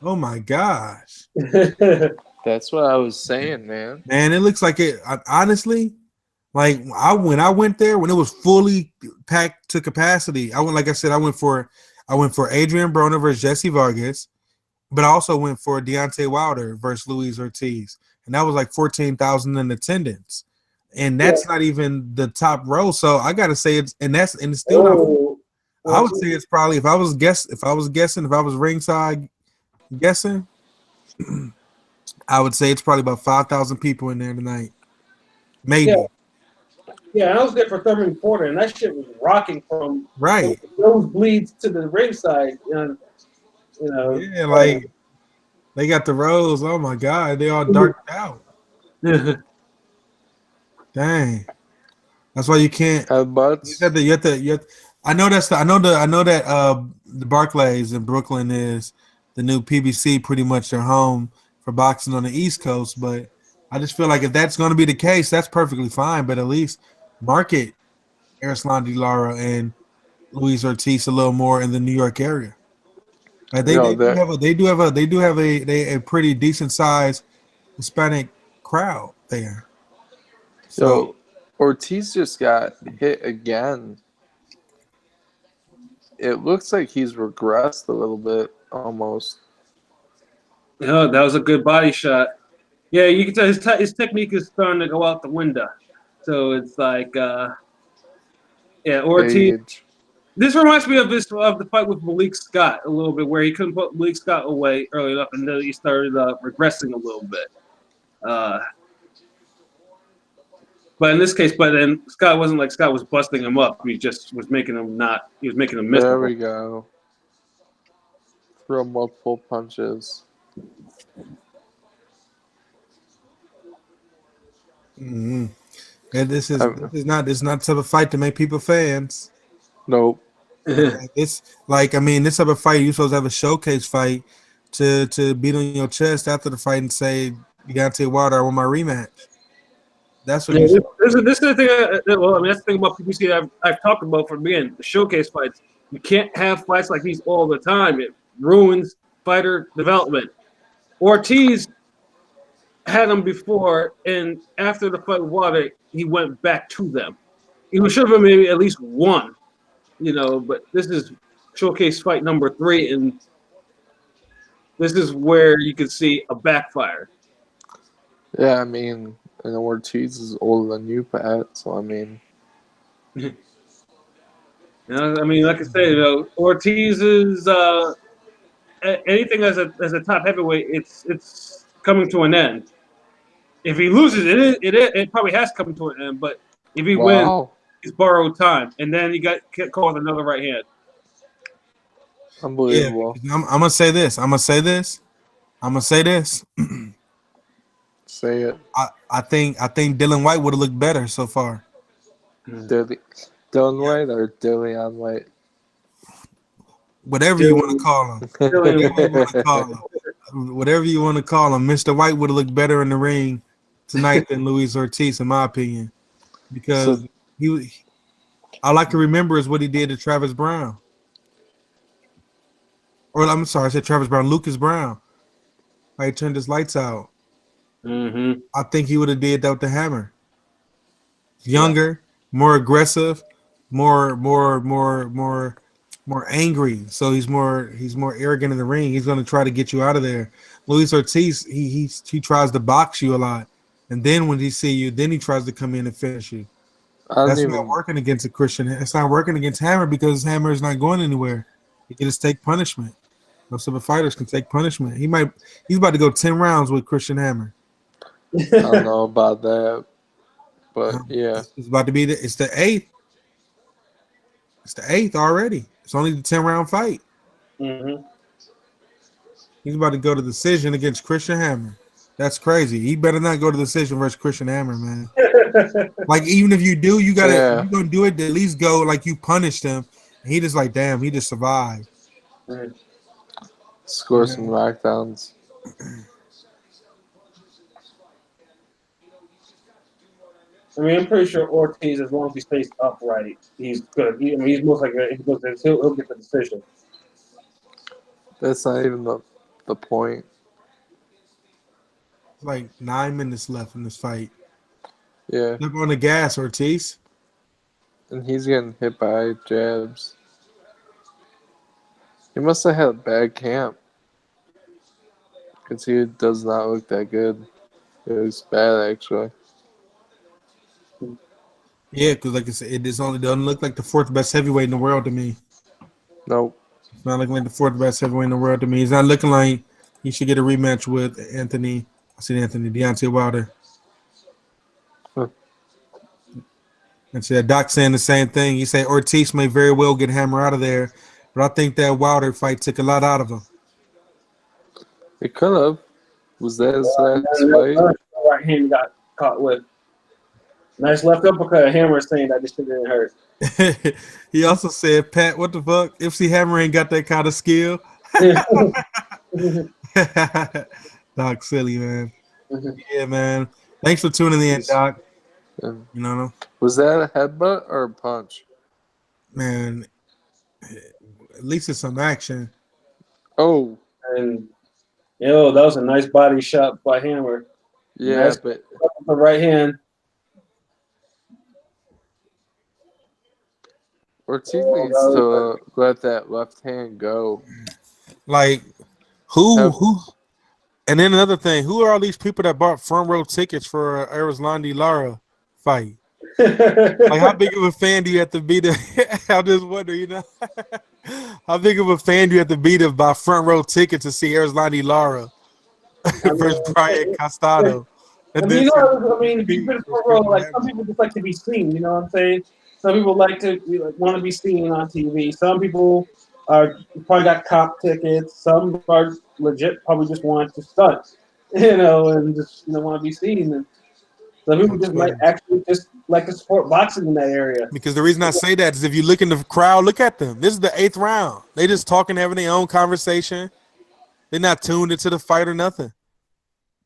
Oh my gosh. That's what I was saying, man. Man, it looks like it. Honestly, like when I went there when it was fully packed to capacity. I went for Adrian Broner versus Jesse Vargas, but I also went for Deontay Wilder versus Luis Ortiz, and that was like 14,000 in attendance, and that's not even the top row. So I gotta say it's still not. I would say it's probably if I was ringside guessing, I would say it's probably about 5,000 people in there tonight, maybe. Yeah, I was there for Thurman Porter, and that shit was rocking from right those bleeds to the ringside. Yeah, like they got the rows. Oh my god, they all darked out. Dang, that's why you can't. You have to. I know that the Barclays in Brooklyn is the new PBC, pretty much their home for boxing on the East Coast. But I just feel like if that's going to be the case, that's perfectly fine. But at least market Erislandy Lara and Luis Ortiz a little more in the New York area. Like they do have a pretty decent sized Hispanic crowd there. So Ortiz just got hit again. It looks like he's regressed a little bit, almost. Yeah, that was a good body shot. Yeah, you can tell his technique is starting to go out the window. So it's like, Ortiz. Age. This reminds me of the fight with Malik Scott a little bit, where he couldn't put Malik Scott away early enough, and then he started regressing a little bit. But in this case, then Scott wasn't like Scott was busting him up. He just was making him miss. There we go. Throw multiple punches. Mm-hmm. And this is not the type of fight to make people fans. Nope. This type of fight you're supposed to have a showcase fight to beat on your chest after the fight and say you gotta take Wilder, I want my rematch. That's what. This is the thing. That's the thing about PBC that I've talked about from the beginning. The showcase fights. You can't have fights like these all the time. It ruins fighter development. Ortiz had them before, and after the fight with Wilder, he went back to them. He should have maybe at least one, But this is showcase fight number 3, and this is where you can see a backfire. Yeah, I mean, and Ortiz is older than you, Pat. So I mean, You know, I mean, like I said, Ortiz is anything as a top heavyweight. It's coming to an end. If he loses, it probably has come to an end. But if he wins, Wow. he's borrowed time, and then he get called another right hand. Yeah, Unbelievable. because I'm gonna say this. I'm gonna say this. I'm gonna say this. Say it. I think Dylan White would have looked better so far. Dilly. Dylan White or Dillion White? Whatever you want to Dylan, call him, Dylan, whatever you want to call him, whatever you want to call him, Mr. White would have looked better in the ring tonight than Luis Ortiz, in my opinion, So because he. All I can remember is what he did to Travis Brown. Or I'm sorry, I said Travis Brown, Lucas Brown. How he turned his lights out. mm-hmm. I think he would have did that with the Hammer. Yeah. Younger, more aggressive, more angry. So he's more arrogant in the ring. He's going to try to get you out of there. Luis Ortiz, he tries to box you a lot, and then when he see you, then he tries to come in and finish you. I don't That's not even. working against a Christian. It's not working against Hammer because Hammer is not going anywhere. He can just take punishment. Most of the fighters can take punishment. He's about to go 10 rounds with Christian Hammer. I don't know about that, but yeah. It's about to be it's the eighth. It's the eighth already. It's only the 10-round fight. Mm-hmm. He's about to go to decision against Christian Hammer. That's crazy. He better not go to decision versus Christian Hammer, man. Like, even if you do, you gotta Yeah. if you're gonna do it, at least go like you punished him. And he just like, damn, he just survived. Score some knockdowns. I mean, I'm pretty sure Ortiz, as long as he stays upright, he's good. He's most likely if he goes there, he'll get the decision. That's not even the point. Like 9 minutes left in this fight. Yeah. Step on the gas, Ortiz. And he's getting hit by jabs. He must have had a bad camp. Because he does not look that good. It looks bad, actually. Yeah, because like I said, it doesn't look like the fourth best heavyweight in the world to me. Nope. It's not looking like the fourth best heavyweight in the world to me. He's not looking like he should get a rematch with Deontay Wilder. Huh. And see, Doc saying the same thing. He said Ortiz may very well get Hammer out of there, but I think that Wilder fight took a lot out of him. It could have. Was that his last fight? Right hand got caught with. Nice left uppercut. Hammer saying that this shit didn't hurt. He also said, Pat, what the fuck? FC Hammer ain't got that kind of skill. Doc, silly, man. Yeah, man. Thanks for tuning in, Doc. You know, Was that a headbutt or a punch? man, at least it's some action. Oh, And that was a nice body shot by Hammer. yeah, Nice. but The right hand. Ortiz needs to let that left hand go. Like, who? And then another thing, who are all these people that bought front row tickets for Erislandy Lara fight? Like, how big of a fan do you have to be to? I just wonder, how big of a fan do you have to be to buy front row tickets to see Erislandy Lara versus Brian Castano? You've been for real. Like, some people just like to be seen. You know what I'm saying? Some people like to want to be seen on TV. Some people are probably got cop tickets. Some are legit, probably just want to stunt, and just want to be seen. And some people just might actually just like to support boxing in that area. Because the reason I say that is if you look in the crowd, look at them. This is the 8th round. They just talking, having their own conversation. They're not tuned into the fight or nothing.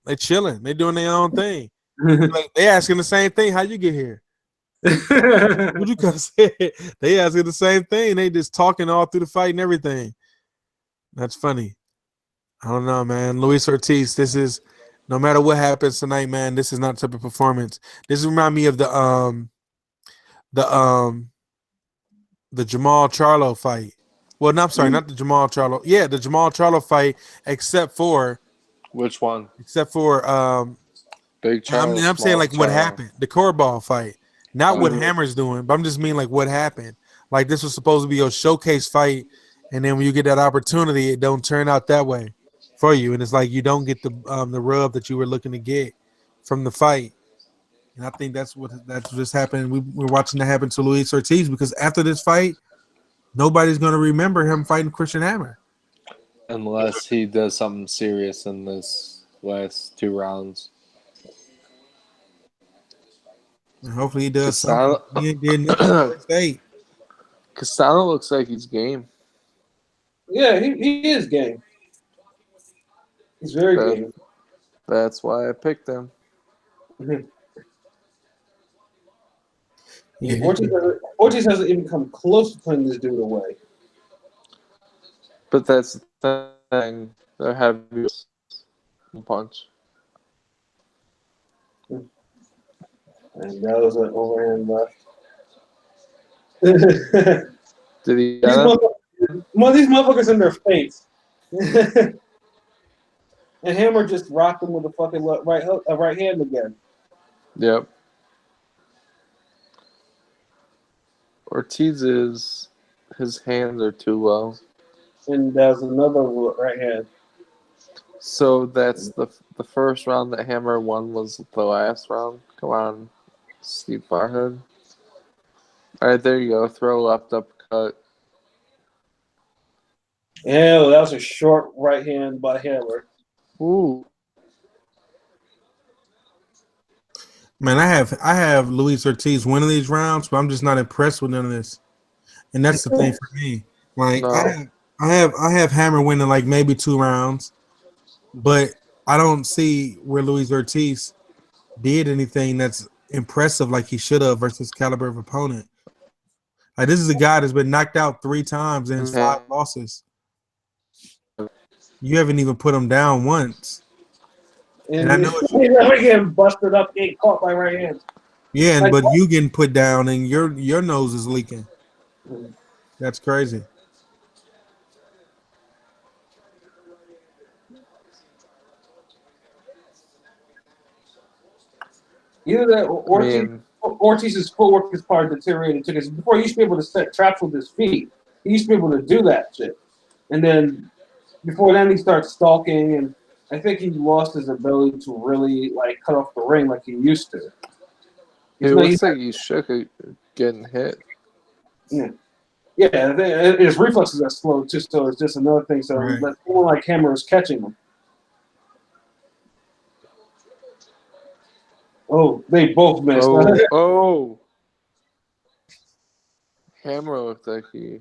They chilling. They doing their own thing. Like, they asking the same thing. How you get here? What you gonna say? They asking the same thing. They just talking all through the fight and everything. That's funny. I don't know, man. Luis Ortiz, this is no matter what happens tonight, man. This is not a type of performance. This remind me of the Jamal Charlo fight. Well, no, I'm sorry, not the Jamal Charlo. Yeah, the Jamal Charlo fight, except for Which one? I'm Big Charles. saying like what Charles. happened, the Corball fight, not what Hammer's doing, but I'm just mean like what happened. Like this was supposed to be your showcase fight, and then when you get that opportunity, it don't turn out that way for you, and it's like you don't get the rub that you were looking to get from the fight. And I think that's just happened. We're watching that happen to Luis Ortiz because after this fight, nobody's going to remember him fighting Christian Hammer. Unless he does something serious in this last 2 rounds. And hopefully he does Castano, something. He ain't did nothing in the first 8. Castano looks like he's game. Yeah, he is game. He's very game. That's why I picked him. Yeah, Ortiz hasn't even come close to putting this dude away. But that's the thing. They're heavy punch. And that was an overhand left. Did he get it? These motherfuckers in their face. And Hammer just rocked him with a fucking right hand again. Yep. Ortiz's his hands are too low. And there's another right hand. So that's the first round that Hammer won was the last round. Come on, Steve Farhood. All right, there you go. Throw left uppercut. Yeah, that was a short right hand by Hammer. Ooh. Man, I have Luis Ortiz winning these rounds, but I'm just not impressed with none of this. And that's the thing for me. Like No. I have Hammer winning like maybe 2 rounds, but I don't see where Luis Ortiz did anything that's impressive like he should have versus caliber of opponent. Like this is a guy that's been knocked out 3 times in his 5 losses. You haven't even put him down once. And I know he's never getting busted up, getting caught by right hands. Yeah, Like, but you getting put down and your nose is leaking. That's crazy. Either that Ortiz's footwork is part of deteriorating too. Because before he used to be able to set traps with his feet. He used to be able to do that shit. And then before then he starts stalking, and I think he lost his ability to really like cut off the ring like he used to. It looks like he's shook at getting hit. Yeah, his reflexes are slow too, so it's just another thing. So Right. but someone like Hammer is catching him. Oh, they both missed. Oh. Hammer looked like he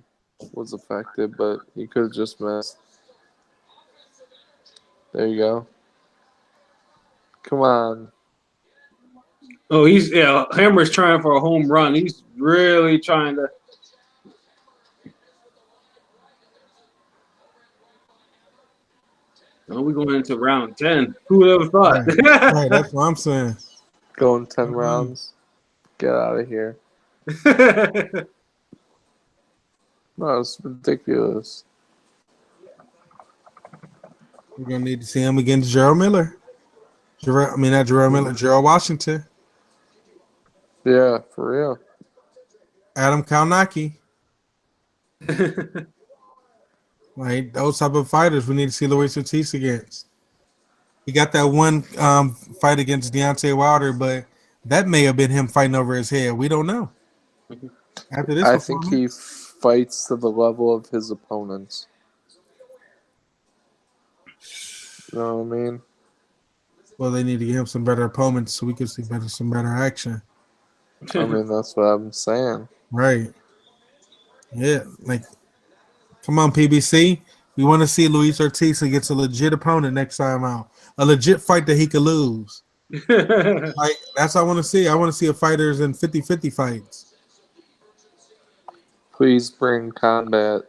was affected, but he could have just missed. There you go. Come on. Oh, Hammer's trying for a home run. He's really trying to. Oh, we're going into round 10. Who would ever thought? Right, that's what I'm saying. Going 10 rounds. Get out of here. No, it's ridiculous. We're gonna need to see him against Gerald Miller. Not Gerald Miller, Gerald Washington, Yeah, for real. Adam Kalnaki. Like those type of fighters, we need to see Luis Ortiz against. He got that one fight against Deontay Wilder, but that may have been him fighting over his head. We don't know. After this, I think he fights to the level of his opponents. You know what I mean? Well, they need to give him some better opponents so we can see some better action. I mean, that's what I'm saying. Right. Yeah. Like, come on, PBC. We want to see Luis Ortiz against a legit opponent next time out. A legit fight that he could lose. Like, that's what I want to see. I want to see a fighters in 50-50 fights. Please bring combat.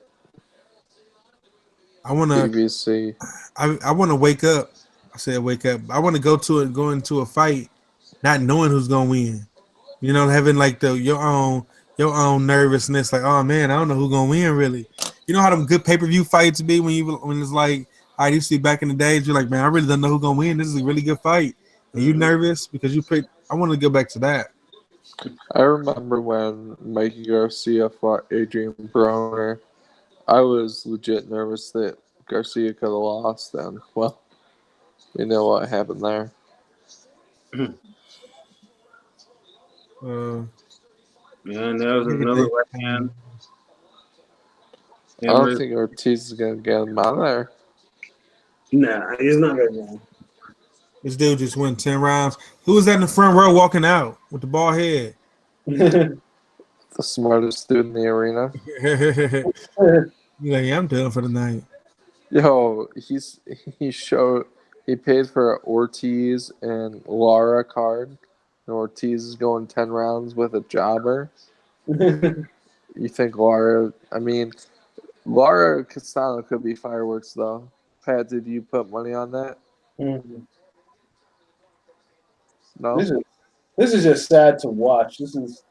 I want to. PBC. I want to wake up. I said wake up. I want to go into a fight, not knowing who's gonna win. You know, having like your own nervousness. Like, oh man, I don't know who's gonna win really. You know how them good pay-per-view fights be when it's like I used to see back in the days. You're like, man, I really don't know who's gonna win. This is a really good fight. And you nervous because you picked. I want to go back to that. I remember when Mikey Garcia fought Adrian Broner. I was legit nervous that Garcia could have lost. Then, well, we know what happened there. Uh, Yeah, and there was another everything. right hand. I don't Hammer. think Ortiz is gonna get him out of there. Nah, he's not gonna This dude just went 10 rounds. Who was that in the front row walking out with the bald head? win. The smartest dude in the arena. He's like, yeah, I'm done for the night. Yo, he paid for an Ortiz and Lara card. And Ortiz is going 10 rounds with a jobber. You think Lara? I mean, Lara Castano could be fireworks though. Pat, did you put money on that? No. This is just sad to watch. This is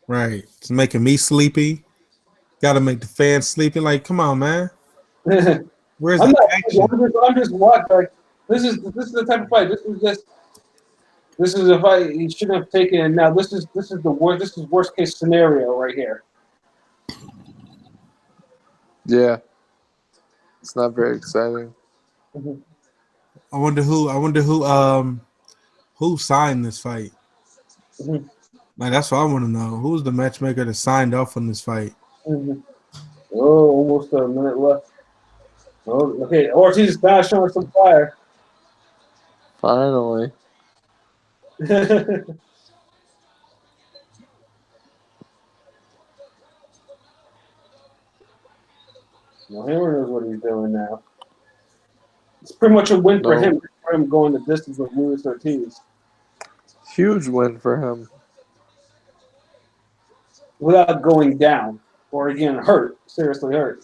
Right. It's making me sleepy. Got to make the fans sleepy. Like, come on, man. Where's I'm the not. action? I'm just watching. Like this is the type of fight. This is a fight he shouldn't have taken. And now this is the worst. This is worst case scenario right here. Yeah. It's not very exciting. I wonder who signed this fight. Like, that's what I want to know. Who's the matchmaker that signed off on this fight? Oh, almost a minute left. Oh, okay, Ortiz is now showing some fire. Finally. Well, Hammer knows what he's doing now. It's pretty much a win for him going the distance with Luis Ortiz Huge win for him. without going down or getting hurt, seriously hurt.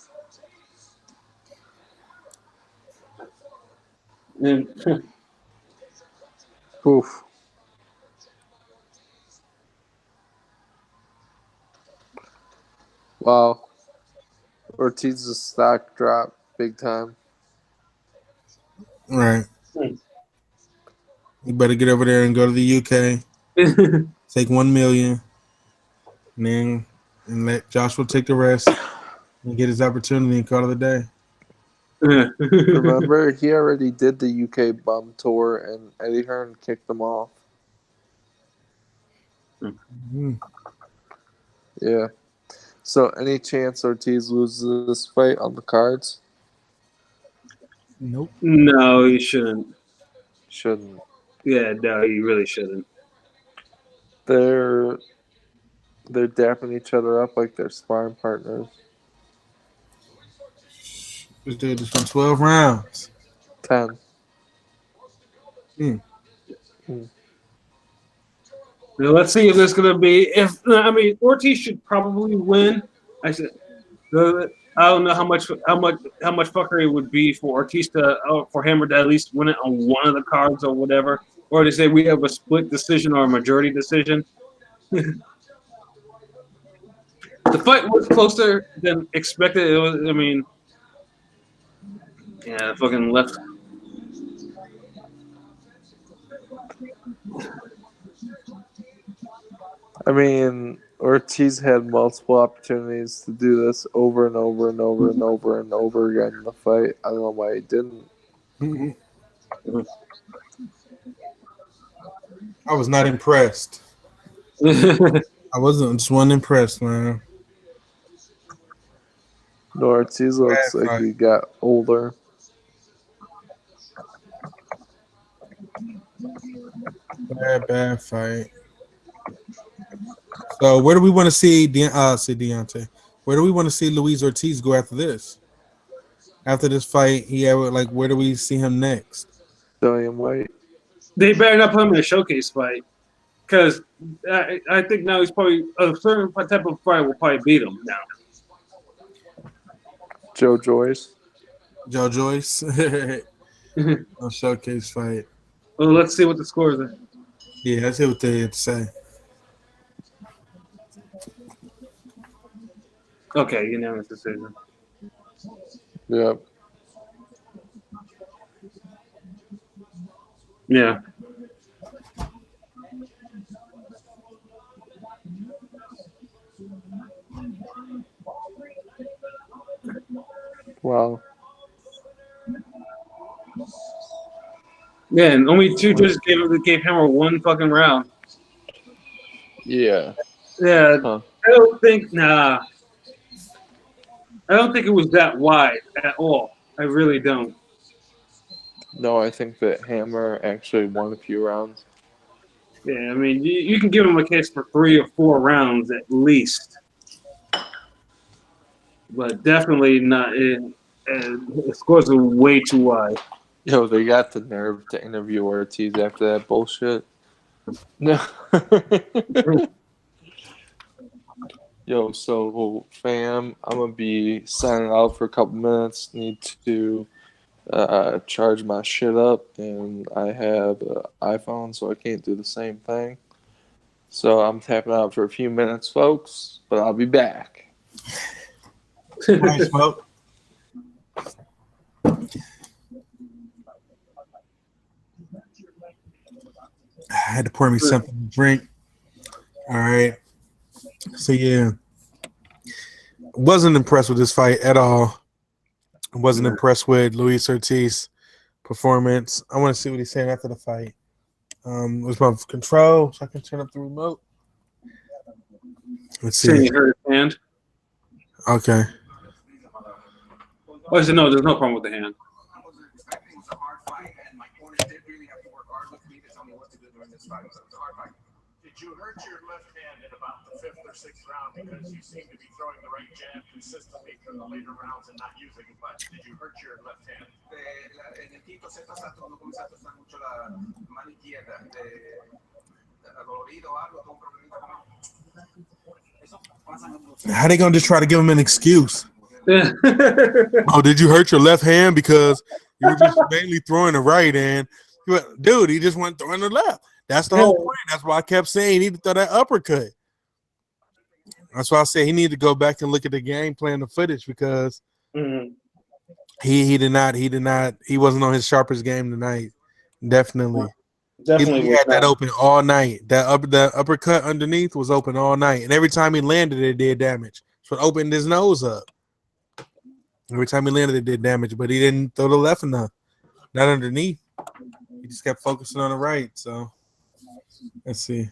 And, Oof. Wow. Ortiz's stock dropped big time. Right. You better get over there and go to the UK. Take 1 million. And let Joshua take the rest and get his opportunity and call it a day. Remember, he already did the UK bum tour, and Eddie Hearn kicked him off. Yeah. So, any chance Ortiz loses this fight on the cards? Nope. no, he shouldn't. Shouldn't. Yeah, no, he really shouldn't. They're dapping each other up like they're sparring partners. This dude just went 12 rounds. 10. Now, let's see if there's going to be. Ortiz should probably win. I don't know how much fuckery it would be for Ortiz for Hammer to at least win it on one of the cards or whatever, or to say we have a split decision or a majority decision. The fight was closer than expected. It was. I mean, yeah, fucking left. I mean, Ortiz had multiple opportunities to do this over and over and over and over and over again in the fight. I don't know why he didn't. I was not impressed. I just wasn't impressed, man. No, Ortiz looks Bad like fight. he got older. Bad fight. So where do we want to see Deontay? Where do we want to see Luis Ortiz go after this? After this fight, where do we see him next? Dillian White. They better not put him in a showcase fight, because I think now he's probably a certain type of fight will probably beat him now. Joe Joyce. Joe Joyce. No showcase fight. Well, let's see what the scores are. Yeah, let's hear what they have to say. Okay, unanimous decision. Yep. Yeah. Wow. Yeah, and only two judges gave Hammer one fucking round. Yeah. Yeah, Huh. I don't think it was that wide at all. I really don't. No, I think that Hammer actually won a few rounds. Yeah, I mean, you can give him a case for 3 or 4 rounds at least, but definitely not. The scores are way too wide. Yo, they got the nerve to interview Ortiz after that bullshit. No. Yo, so fam, I'm gonna be signing out for a couple minutes. Need to charge my shit up, and I have an iPhone, so I can't do the same thing. So I'm tapping out for a few minutes, folks, but I'll be back. Nice, smoke. I had to pour me something to drink. All right. So yeah, wasn't impressed with this fight at all. Wasn't impressed with Luis Ortiz performance. I want to see what he's saying after the fight. It was my control, so I can turn up the remote. Let's Saying see. he hurt his hand. Okay. Oh, I said no. There's no problem with the hand. Did you hurt your left hand in about the 5th or 6th round because you seem to be throwing the right jab consistently through the later rounds and not using it much? Did you hurt your left hand? En el quinto set pasaste cuando comenzaste a usar mucho la mano izquierda, dolorido o algo, tuvo un problemita con How they gonna just try to give him an excuse? Yeah. Oh, did you hurt your left hand because you were just mainly throwing the right hand? Dude, he just went throwing the left. That's the whole point. That's why I kept saying he need to throw that uppercut. That's why I said he needed to go back and look at the game plan, the footage, because he wasn't on his sharpest game tonight. Definitely he had that open all night. That uppercut underneath was open all night, and every time he landed, it did damage. So it opened his nose up. Every time he landed, it did damage, but he didn't throw the left enough. Not underneath. He just kept focusing on the right. So let's see.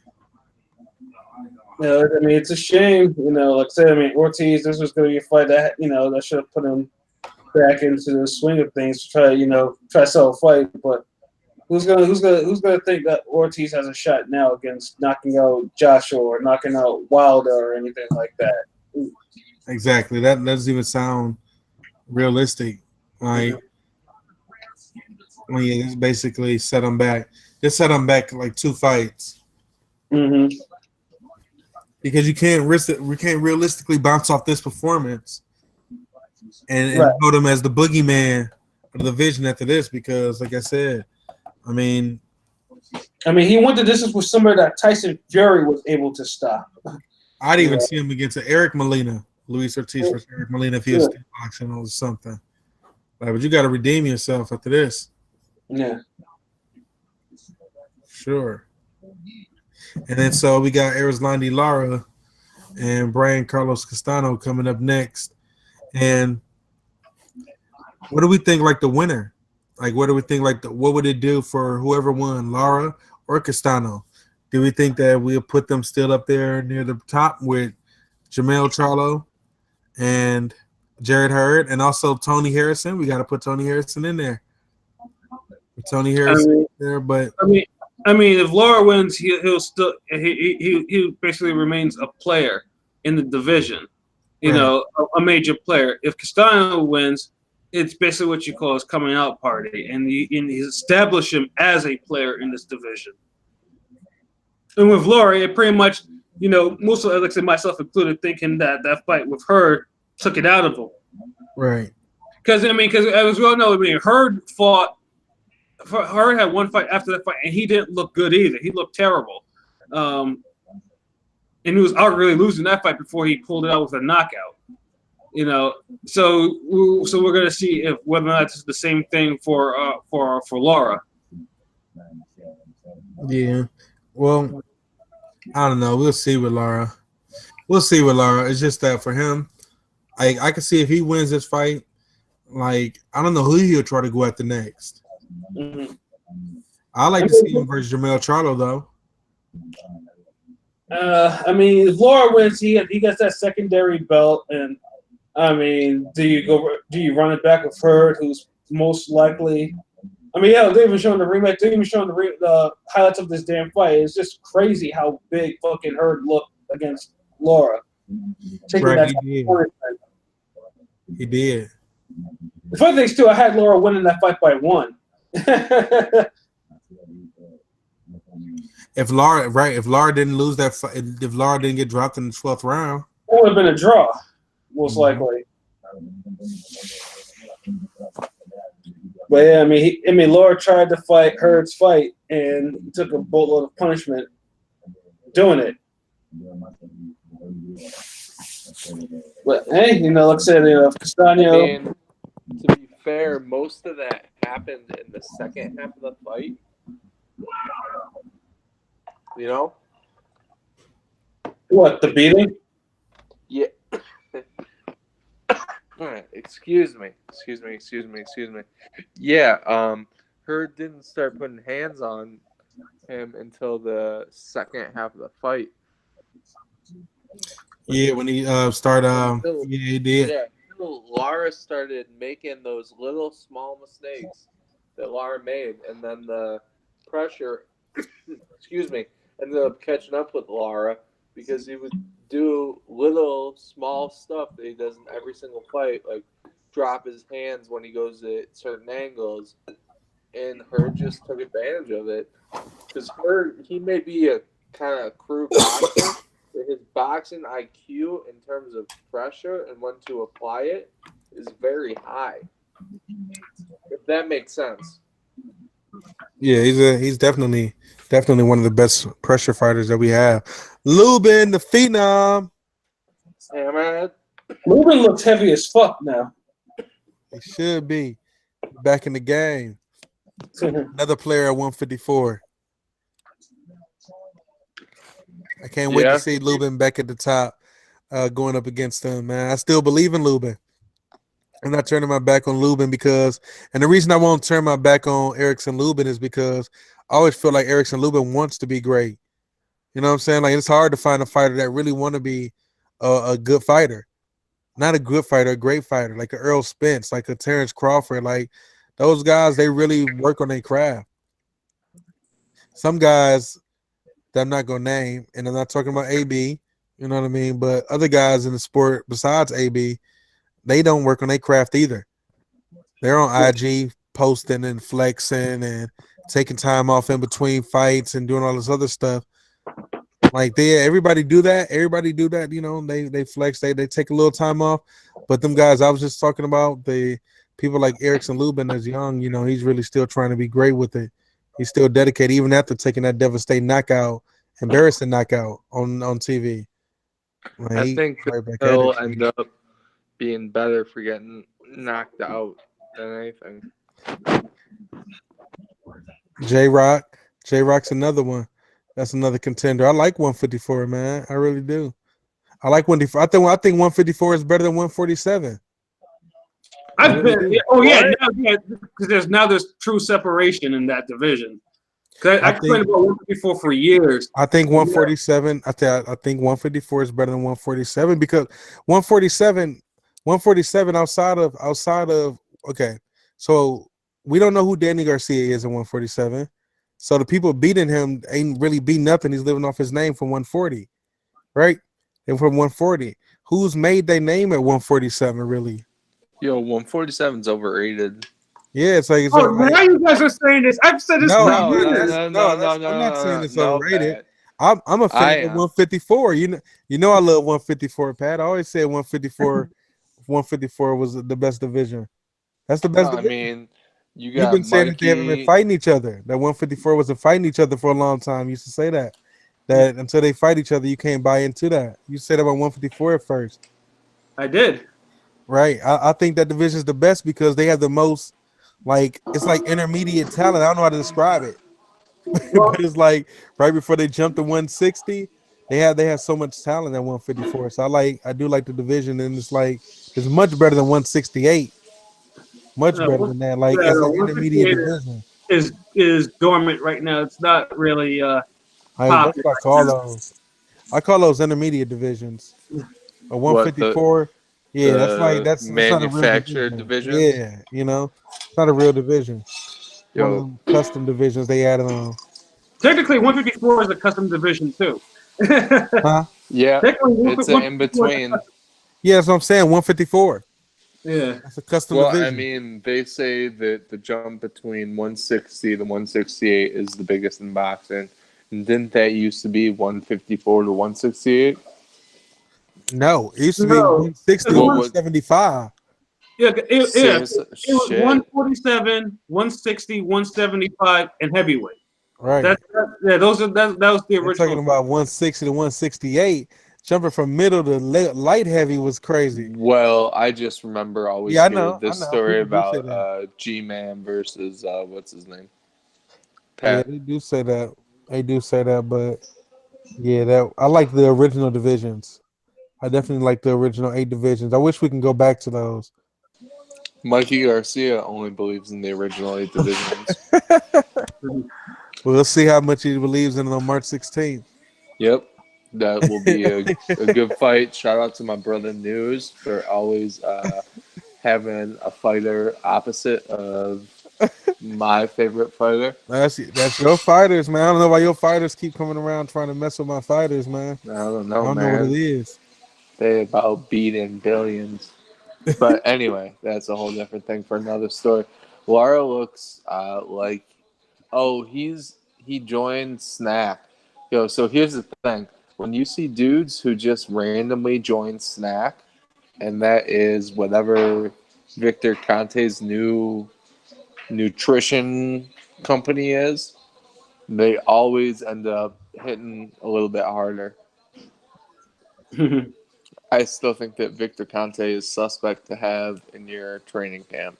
Yeah, I mean, it's a shame. Like I said, I mean, Ortiz, this was going to be a fight that that should have put him back into the swing of things to try to sell a fight. But who's gonna think that Ortiz has a shot now against knocking out Joshua or knocking out Wilder or anything like that? Exactly. That doesn't even sound realistic. Like, it's basically set him back. Just set him back like 2 fights. Mm-hmm. Because we can't realistically bounce off this performance and put him as the boogeyman of the division after this. Because, like I said, I mean, he went the distance with somebody that Tyson Fury was able to stop. I'd even see him against Eric Molina, Luis Ortiz versus Eric Molina if he was still boxing or something. But you got to redeem yourself after this. Yeah. Sure. And then so we got Erislandy Lara and Brian Carlos Castano coming up next. And what do we think like the winner? Like what do we think what would it do for whoever won, Lara or Castano? Do we think that we'll put them still up there near the top with Jamel Charlo and Jared Hurd and also Tony Harrison? We got to put Tony Harrison in there. Tony Harrison there, but I mean, if Lara wins, he'll still he basically remains a player in the division, a major player. If Castano wins, it's basically what you call his coming out party, and he's established him as a player in this division. And with Lara, it pretty much, most of like I said, myself included, thinking that fight with Hurd took it out of him, right? Because as we all know, Hurd fought. Hurd had one fight after that fight, and he didn't look good either. He looked terrible, and he was arguably losing that fight before he pulled it out with a knockout. So we're gonna see whether or not it's the same thing for Lara. Yeah, well, I don't know. We'll see with Lara. It's just that for him, I can see if he wins this fight, Like, I don't know who he'll try to go after next. Mhm. I like to see him versus Jamel Charlo though. I mean, if Laura wins, he gets that secondary belt, and I mean, do you run it back with Hurd, who's most likely? I mean, yeah, they're even showing the rematch. They're even showing the highlights of this damn fight. It's just crazy how big fucking Hurd looked against Laura. Taking Right, that he did. punishment. He did. The funny thing is, too, I had Laura winning that fight by 1. If Lara didn't lose that fight, if Lara didn't get dropped in the 12th round, It would have been a draw, most likely. But yeah, I mean, Laura tried to fight Hurd's fight and took a boatload of punishment doing it. But hey, like I said, Castano. I mean, to be fair, most of that happened in the second half of the fight. You know? What, the beating? Yeah. Excuse me. Yeah, Hurd didn't start putting hands on him until the second half of the fight. yeah, when he started, Until- yeah, he did. Yeah, until Lara started making those little small mistakes that Lara made, and then the pressure, excuse me, ended up catching up with Lara because he would do little small stuff that he does in every single fight, like drop his hands when he goes at certain angles, and Hurd just took advantage of it. Because Hurd, he may be a kind of crude boxer, but his boxing IQ in terms of pressure and when to apply it is very high. If that makes sense. Yeah, he's definitely one of the best pressure fighters that we have. Lubin, the phenom. Hammerhead. Ruben looks heavy as fuck now. He should be back in the game. Another player at 154. I can't wait to see Lubin back at the top, going up against him, man. I still believe in Lubin. I'm not turning my back on Lubin because, and the reason I won't turn my back on Erickson Lubin is because I always feel like Erickson Lubin wants to be great. You know what I'm saying? Like, it's hard to find a fighter that really want to be a good fighter. Not a good fighter, a great fighter, like a Earl Spence, like a Terrence Crawford. Like, those guys, they really work on their craft. Some guys that I'm not going to name, and I'm not talking about AB, you know what I mean? But other guys in the sport besides AB, they don't work on their craft either. They're on IG posting and flexing and taking time off in between fights and doing all this other stuff. Like, everybody do that. You know, they flex, they take a little time off. But them guys I was just talking about, the people like Erickson Lubin is young, you know, he's really still trying to be great with it. He's still dedicated, even after taking that devastating knockout, embarrassing knockout on TV. Like, I think he'll end up being better for getting knocked out than anything. J-Rock's another one. That's another contender. I like 154, man. I really do. I like 154. I think 154 is better than 147. I've been, because there's true separation in that division. I complained about 154 for years. I think 147. I think 154 is better than 147 because 147 outside of okay. So we don't know who Danny Garcia is in 147. So the people beating him ain't really beat nothing. He's living off his name from 140, right? And from 140, who's made their name at 147 really? Yo, 147's overrated. Yeah, it's like. Now you guys are saying this. I've said this. No, I'm not saying it's overrated. I'm a fan of 154. You know I love 154, Pat. I always said 154 was the best division. That's the best division. I mean, you've been saying that they haven't been fighting each other. That 154 wasn't fighting each other for a long time. You used to say that until they fight each other, you can't buy into that. You said about 154 at first. I did. Right. I think that division is the best because they have the most, like, it's like intermediate talent. I don't know how to describe it. But it's like right before they jump to 160, they have so much talent at 154. So I do like the division, and it's much better than 168. Much No, better than that. Like yeah, as no, an intermediate 158 division. is dormant right now. It's not really That's popular what I right call those. I call those intermediate divisions. A What the 154. Yeah, the that's not a real manufactured division. divisions? Yeah, it's not a real division. One of Yo, them custom divisions they added on. now. Technically, 154 is a custom division too. Technically, Huh? yeah, it's an in 154 is a between. custom. Yeah, that's what I'm saying. 154. Yeah. That's a custom Well, I division. mean, they say that the jump between 160 to 168 is the biggest in boxing. And didn't that used to be 154 to 168? No, it used to be No, 160 to it's What one. would 175. Yeah, it was shit? 147, 160, 175, and heavyweight. Right. Yeah, that was the They're talking original. about 160 to 168. Jumping from middle to light heavy was crazy. Well, I just remember always Yeah, I hearing know. I this know. story People do say about that. G-Man versus what's his name? Yeah, Pat. they do say that. They do say that, but yeah, that I like the original divisions. I definitely like the original 8 divisions. I wish we can go back to those. Mikey Garcia only believes in the original 8 divisions. We'll see how much he believes in it on March 16th. Yep. That will be a good fight. Shout out to my brother News for always having a fighter opposite of my favorite fighter. That's your fighters, man. I don't know why your fighters keep coming around trying to mess with my fighters, man. I don't I know, don't know what it man. is. They about beating billions. But anyway, that's a whole different thing for another story. Lara looks like, oh, he joined Snack. Yo, so here's the thing. When you see dudes who just randomly join Snack, and that is whatever Victor Conte's new nutrition company is, they always end up hitting a little bit harder. I still think that Victor Conte is suspect to have in your training camp.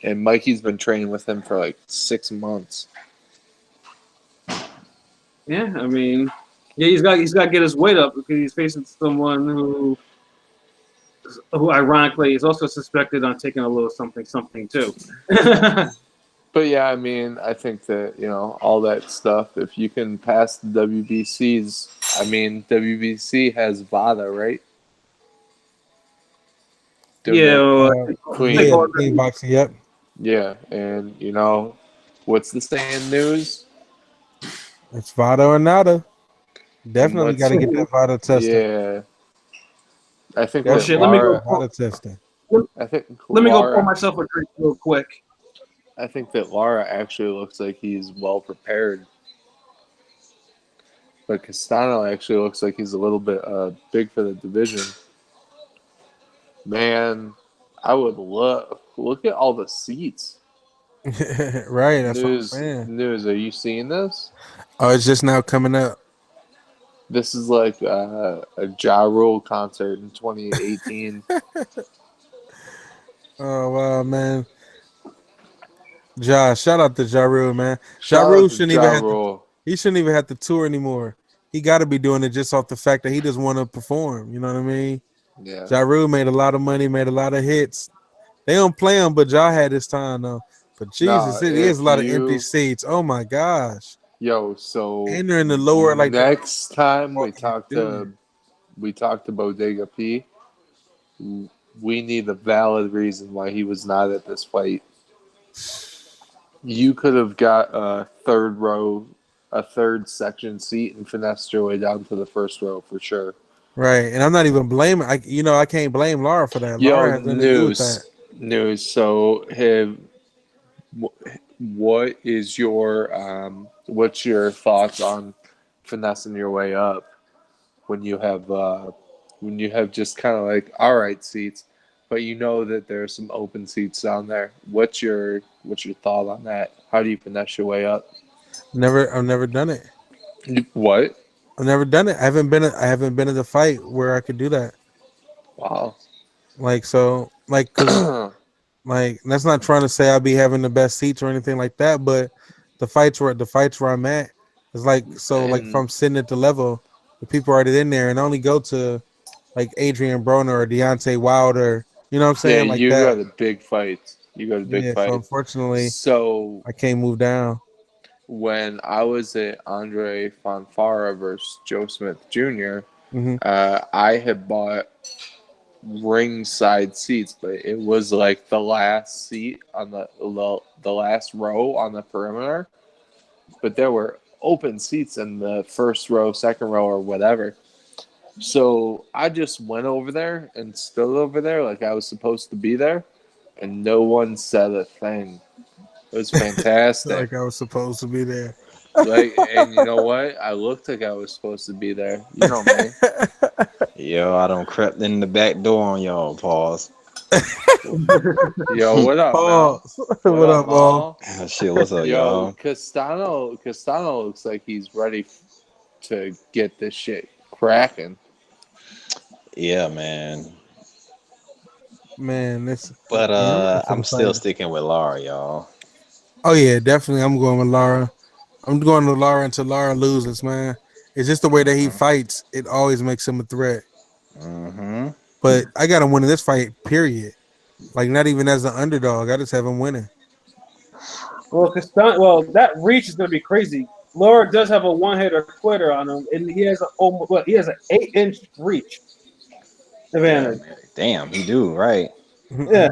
And Mikey's been training with him for like 6 months. Yeah, I mean, yeah, he's got to get his weight up because he's facing someone who ironically is also suspected on taking a little something too. But yeah, I mean, I think that, all that stuff, if you can pass the WBCs, I mean, WBC has VADA, right? Doing Yeah, that well, clean. Yeah, all the clean boxing. Yep. Yeah, and what's the saying, News? It's Vada or nada. And Definitely got what's to get that Vada testing. yeah, I think well, that shit. Lara. Vada testing. I think Let me go pour Lara. myself a drink real quick. I think that Lara actually looks like he's well prepared. But Castano actually looks like he's a little bit big for the division. Man, I would look at all the seats. Right, that's what I'm saying. News. Are you seeing this? Oh, it's just now coming up. This is like a Ja Rule concert in 2018. Oh wow, man. Shout out to Ja Rule, man. Ja Shout Rule out to shouldn't Ja even have to. Rule. He shouldn't even have to tour anymore. He got to be doing it just off the fact that he just want to perform. You know what I mean? Yeah. Ja Rule made a lot of money, made a lot of hits. They don't play him, but Ja had his time though. But Nah, Jesus, it is a if lot of empty you seats. Oh my gosh. so And they're in the lower like that. next time What are you doing? we talk to Bodega P, we need a valid reason why he was not at this fight. You could have got a third section seat and finessed your way down to the first row for sure. Right. And I'm not even blaming I can't blame Laura for that. Yo, Laura has nothing to do with that. news. So, what is what's your thoughts on finessing your way up when you have just kind of like all right seats, but you know that there's some open seats down there. What's your thought on that? How do you finesse your way up? I've never done it. What? I've never done it. I haven't been at the fight where I could do that. Wow. Cause that's not trying to say I'll be having the best seats or anything like that, but the fights where I'm at is like if I'm sitting at the level, the people are already in there and I only go to like Adrian Broner or Deontay Wilder, you know what I'm Yeah, saying? Like you got that. a big fight. You go to big Yeah, so fight. unfortunately, So I can't move down. when I was at Andre Fonfara versus Joe Smith Jr., Hmm. I had bought ringside seats, but it was like the last seat on the last row on the perimeter. But there were open seats in the first row, second row, or whatever. So I just went over there and stood over there like I was supposed to be there, and no one said a thing. It was Feel fantastic. like I was supposed to be there. Like, and you know what? I looked like I was supposed to be there. You know me. Yo, I don't crept in the back door on y'all. Pause. Yo, what up, Mal? Pause. What What up, up, Paul? Mal? Ah, shit, what's up, Yo, y'all? Castano looks like he's ready to get this shit cracking. Yeah, man. Man, this. But Yeah, I'm ready for I'm the still fight. sticking with Lara, y'all. Oh yeah, definitely. I'm going with Lara. I'm going to Lara until Lara loses, man. It's just the way that he Mm-hmm. fights. It always makes him a threat. Mm-hmm. But I got him winning this fight. Period. Like not even as an underdog. I just have him winning. Well, that reach is going to be crazy. Laura does have a one-hitter quitter on him, and he has he has an 8-inch reach Yeah, advantage. man. Damn, he do right. Yeah,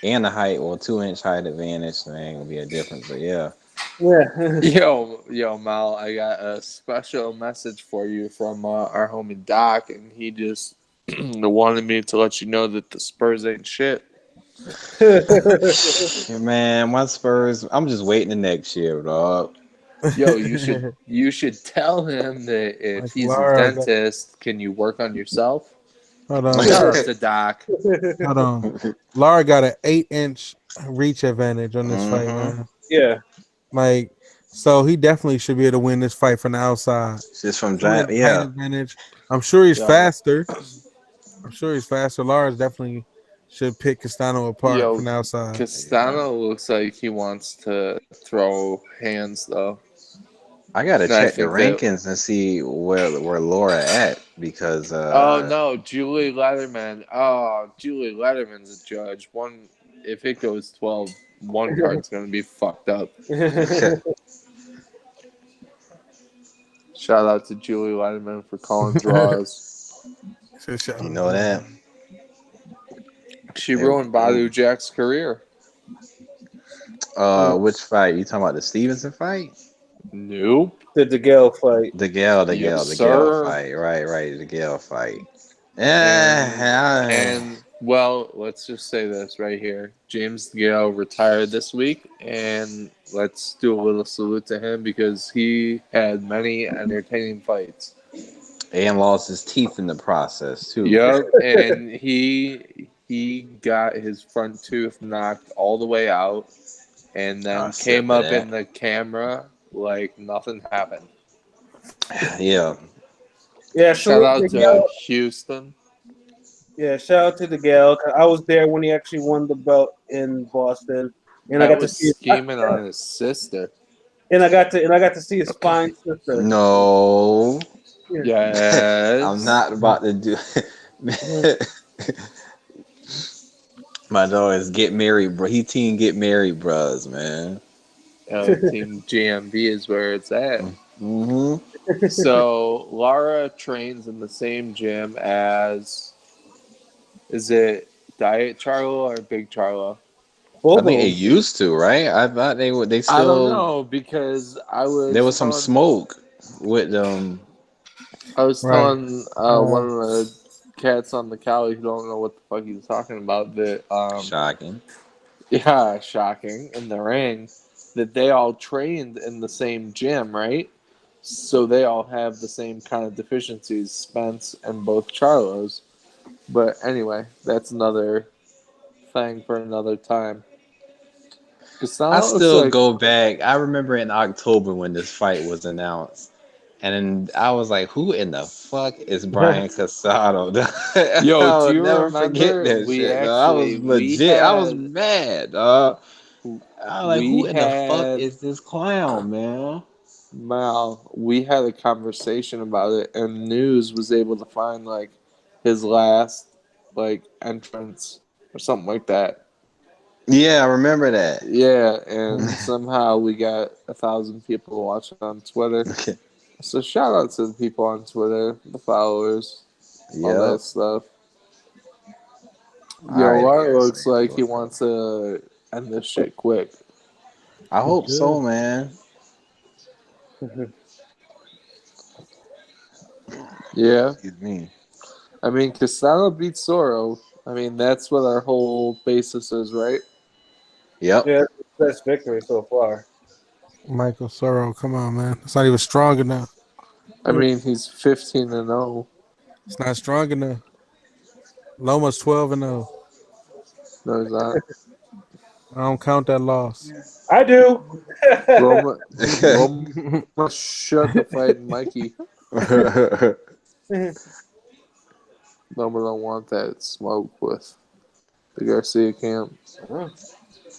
And the height, well, 2 inch height advantage, so ain't gonna be a difference. But yeah. yeah. Yo, Mal, I got a special message for you from our homie Doc, and he just wanted me to let you know that the Spurs ain't shit. Man, my Spurs, I'm just waiting the next year, dog. Yo, you should tell him that if Like he's a Lara got. dentist, can you work on yourself? Hold on. Shout out to Doc. Hold on. Lara got an 8-inch reach advantage on this fight, Mm-hmm. man. Yeah. Like, so he definitely should be able to win this fight from the outside. Just from So he has draft, a height yeah. advantage. I'm sure he's Yo, faster. I'm sure he's faster. Lars definitely should pick Castano apart yo, from the outside. Yeah. Castano looks like he wants to throw hands though. I gotta And I check the think that. rankings and see where Laura at because Oh no, Julie Letterman's a judge. One, if it goes 12, one card's gonna be fucked up. Shout out to Julie Letterman for calling draws. you know that. She Hey, ruined Badu Jack's career. which fight? You talking about the Stevenson fight? Nope. The DeGale fight. Yes, The Gale sir. fight. Right, the Gale fight. And Yeah. and well, let's just say this right here. James Gale retired this week, and let's do a little salute to him because he had many entertaining fights. And lost his teeth in the process too. Yep, and he got his front tooth knocked all the way out, and then Except came for up that. in the camera like nothing happened. Yeah. Yeah, Shout salute out to DeGale. Houston. Yeah, shout out to DeGale. 'Cause I was there when he actually won the belt in Boston, and I That got to was see. scheming on his sister. And I got to see his fine sister. No. Yeah. I'm Yes. not about to do My dog is get married, bro. He team get married, bros, man. Team GMB is where it's at. Mm-hmm. So Lara trains in the same gym as, is it Diet Charlo or Big Charlo? I Both think of they them. used to, right? I thought they would. They I don't still. know because There was some smoke with them. I was Right. telling one of the cats on the cow who don't know what the fuck he's talking about that Shocking. yeah, shocking, in the ring, that they all trained in the same gym, right? So they all have the same kind of deficiencies, Spence and both Charlos. But anyway, that's another thing for another time. I Castano looks still like, go back. I remember in October when this fight was announced, and then I was like, "Who in the fuck is Brian Casado?" yo, I do will you never forget remember that shit. Dog. I was legit. I was mad. I was like, "Who we in the fuck had is this clown, man?" Mal, we had a conversation about it, and news was able to find his last entrance or something like that. Yeah, I remember that. Yeah, and somehow we got 1,000 people watching on Twitter. So shout out to the people on Twitter, the followers, all Yep. that stuff. All Yo, right, Lar looks Erislandy like he Lara. wants to end this shit quick. I He hope so, should. man. Yeah, Excuse me. I mean, Castano beat Soro. I mean, that's what our whole basis is, right? Yep. Yeah, that's victory so far. Michael Sorrow, come on, man. It's not even strong enough. I mean, he's 15-0. It's not strong enough. Loma's 12-0. No, he's not. I don't count that loss. I do. Roma shook a fighting Mikey. Roma don't want that smoke with the Garcia camp. All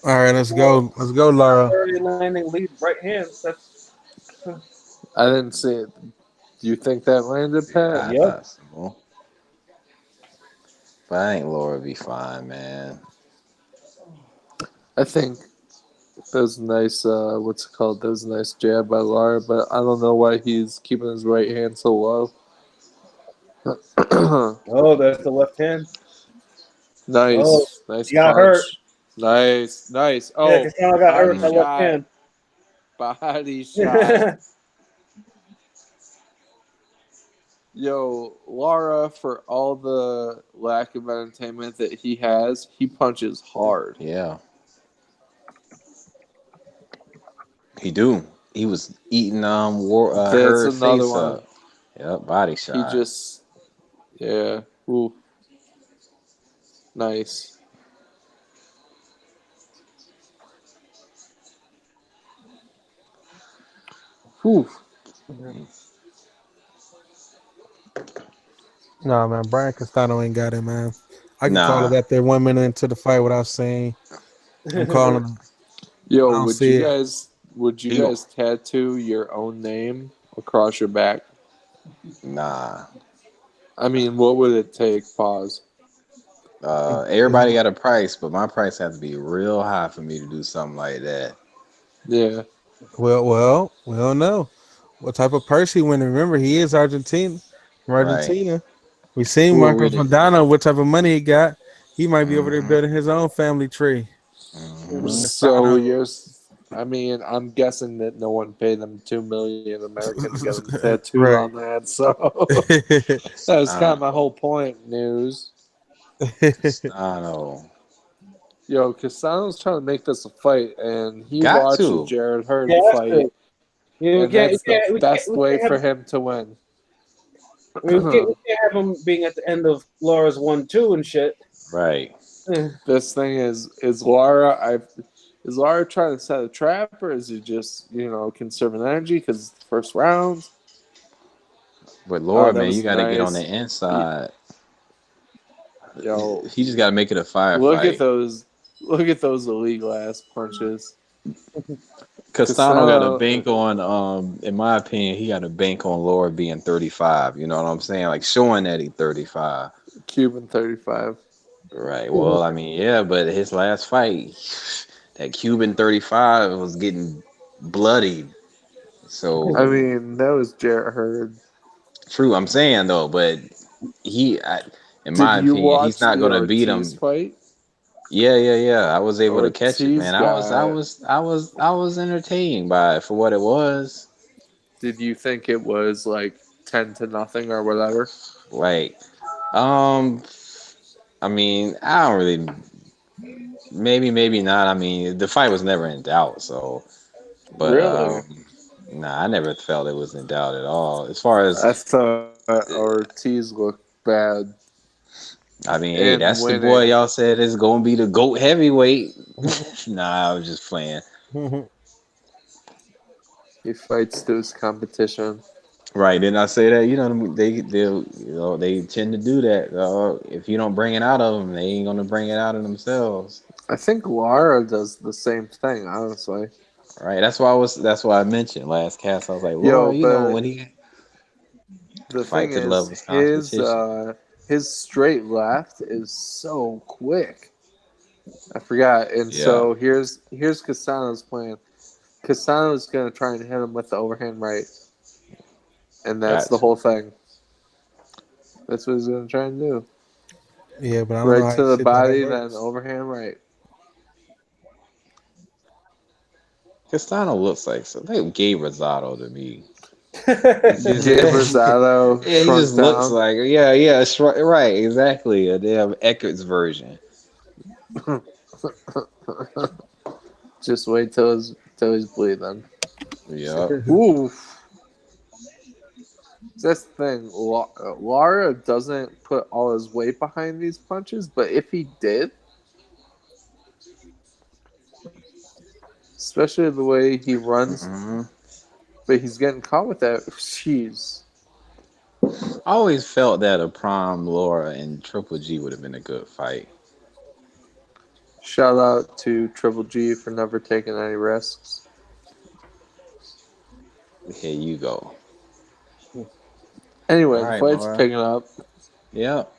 right, let's go. Let's go, Lara. Early landing lead right hands. That's I didn't see it. Do you think that landed, Pat? I Yep. thought so. But I think Laura be fine, man. I think that was a nice, what's it called? That was a nice jab by Lara, but I don't know why he's keeping his right hand so low. oh, that's the left hand. Oh, Nice he got punch. hurt. Nice. Yeah, Oh, Castano got hurt body with that left hand. Body shot. Yo, Lara, for all the lack of entertainment that he has, he punches hard. Yeah. He do. He was eating That's her another face one. up. Yep, body He shot. just, yeah. Ooh. Nice. Whew. No, man. Brian Castano ain't got it, man. I can call it Nah. that there 1 minute into the fight without saying I'm calling it. I Yo, don't see it. would you He go- guys tattoo your own name across your back? Nah. I mean, what would it take? Pause. Everybody got a price, but my price has to be real high for me to do something like that. Yeah. Well, we don't know what type of purse he win. Remember, he is from Right. Argentina. We seen Who are Marco we to, Fontana, what type of money he got. He might be over there Mm-hmm. building his own family tree. Mm-hmm. so Castano. you're? I mean, I'm guessing that no one paid them 2 million American to get them tattooed Right. on that. So that was kind of my whole point. News. Castano. Yo, Castano's trying to make this a fight, and he Got watched to. Jared Hurd Yeah, that's fight, true. We and can't, that's we the can't, we best can't, way we can't for have, him to win. we can't have him being at the end of Laura's 1-2 and shit. Right. This thing is Lara. Is Lara trying to set a trap, or is he just conserving energy because first round? But Oh, Laura, that man, you was got to get on nice. the inside. Yo, He just got to make it a look at firefight. those! Look at those illegal ass punches. Castano got a Castano, bank on, in my opinion, he got a bank on Laura being 35. You know what I'm saying? Like showing that he's 35. Cuban 35. Right. Well, I mean, yeah, but his last fight, that Cuban 35 was getting bloodied. I So mean, that was Jared Hurd. true, I'm saying though, but in Did my you opinion, he's watch not the gonna beat Ortiz him. fight? Yeah. I was able to catch it, Ortiz man. got. I was entertained by it for what it was. Did you think it was like 10-0 or whatever? Like, um, I mean, I don't really. Maybe not. I mean, the fight was never in doubt. So, but Really? nah, I never felt it was in doubt at all. As far as, I thought Ortiz looked bad I mean, hey, and that's the boy winning. y'all said is gonna be the GOAT heavyweight. Nah, I was just playing. He fights those competition. Right? Didn't I say that? You know, they tend to do that. If you don't bring it out of them, they ain't gonna bring it out of themselves. I think Lara does the same thing, honestly. Right? That's why I mentioned last cast. I was like, Yo, Laura, you know, but when he the fight thing to the is, level of competition. his straight left is so quick. I forgot. And Yeah, so here's Castano's plan. Castano's gonna try and hit him with the overhand right, and that's got the to. whole thing. That's what he's gonna try and do. Yeah, but I don't know Right how to the shit that body, then works. overhand right. Castano looks like Gabe Rosado to me. Gabe Rosado Yeah, he shrunk just looks down. like right, exactly. A damn Eckert's version. Just wait till he's bleeding. Yep. Oof. That's the thing. Lara doesn't put all his weight behind these punches, but if he did, especially the way he runs, hmm but he's getting caught with that. Jeez. I always felt that a Prime Laura and Triple G would have been a good fight. Shout out to Triple G for never taking any risks. Here you go. All Anyway, the right, fight's Laura. picking up. Yep.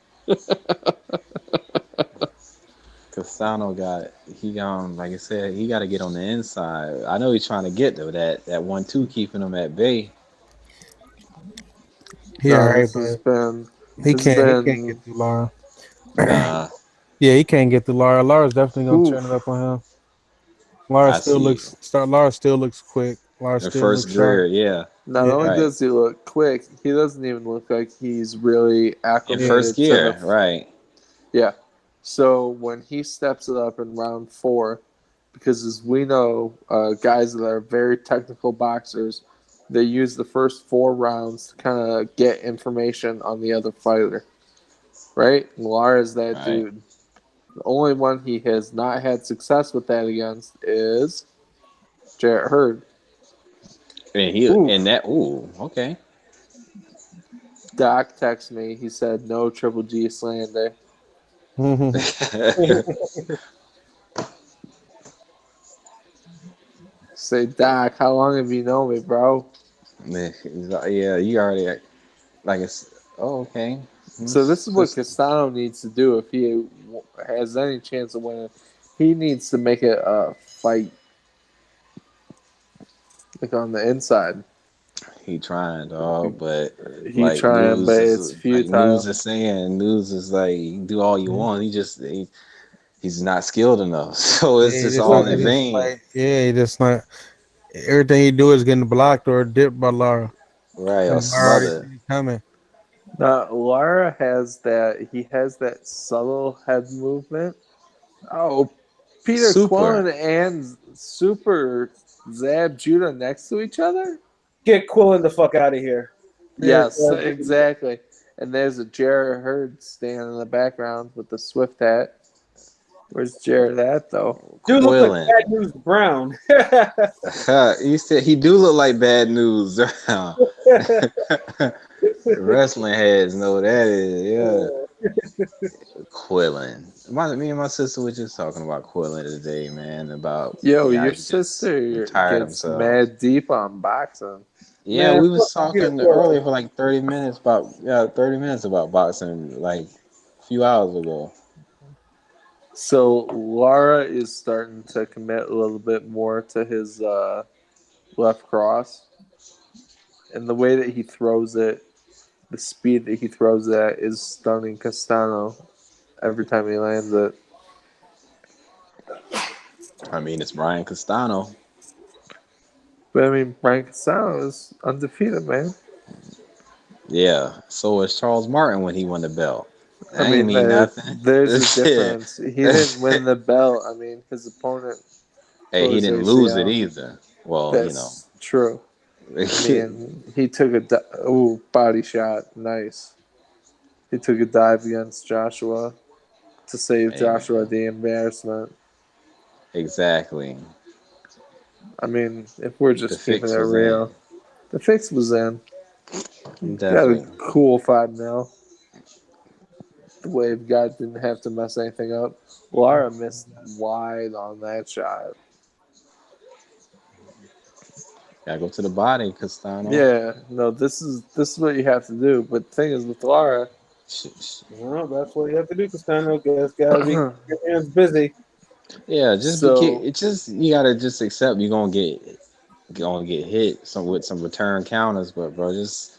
Castano like I said, he got to get on the inside. I know he's trying to get though that 1-2 keeping him at bay. He No, alright, but he this has can't get been through Lara. Nah, Yeah, he can't get through Lara. Lara's definitely gonna turn it up oof. on him. I see. Lara still looks quick. Lara The still first looks sharp. Greer, yeah, Not only Yeah, right. does he look quick, he doesn't even look like he's really In yeah. first acclimated to the. gear, right. Yeah. So when he steps it up in round 4, because as we know, guys that are very technical boxers, they use the first 4 rounds to kind of get information on the other fighter, right? Lara is that Right. dude. The only one he has not had success with that against is Jarrett Hurd. And he and Oof. that okay. Doc texted me. He said no Triple G slander. Say, Doc, how long have you known me, bro? Yeah, you already like it's okay. So this is what Just Castano needs to do if he has any chance of winning. He needs to make it a fight, like on the inside. he trying, dog, but He trying, but it's News futile. is saying news is like you can do all you want. He's not skilled enough, so it's Yeah, just all he in just vain. like he just not everything he do is getting blocked or dipped by Lara. Right, or And Lara already smother. see it coming. Now Lara has that. He has that subtle head movement. Oh, Peter Super. Quillen and Super Zab Judah next to each other. Get Quillen the fuck out of here. Yes, exactly. And there's a Jared Hurd standing in the background with the Swift hat. Where's Jared at though? Dude looks like Quillen. Bad News Brown. You said he do look like bad news. Wrestling heads know what that is. Yeah. Quillen. Me and my sister were just talking about Quillen today, man. About Yo, how your he just sister retired gets himself. mad deep on boxing. Yeah, Man, we fuck was Peter talking Quillen. earlier for like 30 minutes about boxing like a few hours ago. So Lara is starting to commit a little bit more to his left cross, and the way that he throws it, the speed that he throws it at is stunning Castano every time he lands it. I mean, it's Brian Castano. But I mean, Brian Castano is undefeated, man. Yeah, so was Charles Martin when he won the belt. I That ain't mean, mean nothing. there's a Yeah. difference. He didn't win the belt. I mean, his opponent Hey, tore he his didn't lose it ACL. either. Well, That's true. I mean, he took a body shot. Nice. He took a dive against Joshua to save hey Joshua man, the embarrassment. exactly. I mean, if we're The just keeping it fix was in. real, the fix was in. Got a Definitely. cool 5-0. The Wave God didn't have to mess anything up. Lara missed wide on that shot. Gotta go to the body, Castano. Yeah, no, this is what you have to do. But the thing is with Lara, Sh- sh- Well, that's what you have to do, Castano. Guess gotta be your hands busy. Yeah, So, it just you gotta just accept you're gonna get hit with some return counters, but bro, just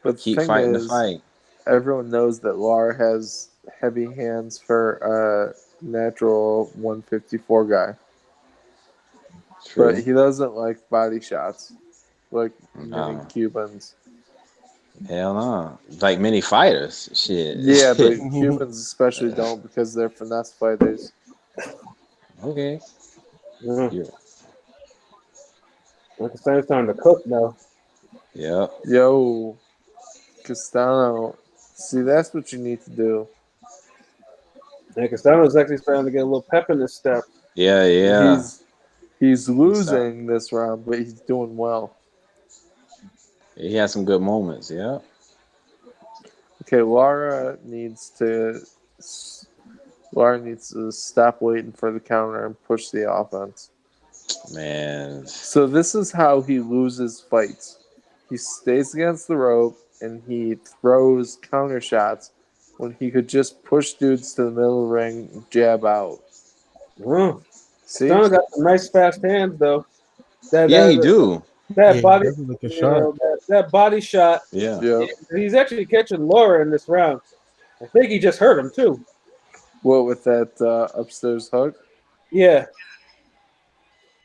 but the keep thing fighting the is, fight. everyone knows that Lara has heavy hands for a natural 154 guy, but True. he doesn't like body shots like many No, Cubans. hell no. Like many fighters, Yeah, shit. but Cubans especially don't because they're finesse fighters. Okay. Mm. Yeah. Like I said, it's time to cook now. Yep. Yo, Castano, see, that's what you need to do. And Castano's actually starting to get a little pep in his step. Yeah, yeah. He's He start. losing this round, but he's doing well. He had some good moments. Yeah. Okay, Lara needs to stop waiting for the counter and push the offense. Man. So this is how he loses fights. He stays against the rope and he throws counter shots when he could just push dudes to the middle of the ring, jab out. Mm. See? Castano got some nice fast hands though. That Yeah, he that do. that Yeah, body, definitely looking you sharp. know, that body shot. Yeah. Yep. He's actually catching Laura in this round. I think he just hurt him too. What with that upstairs hook? Yeah.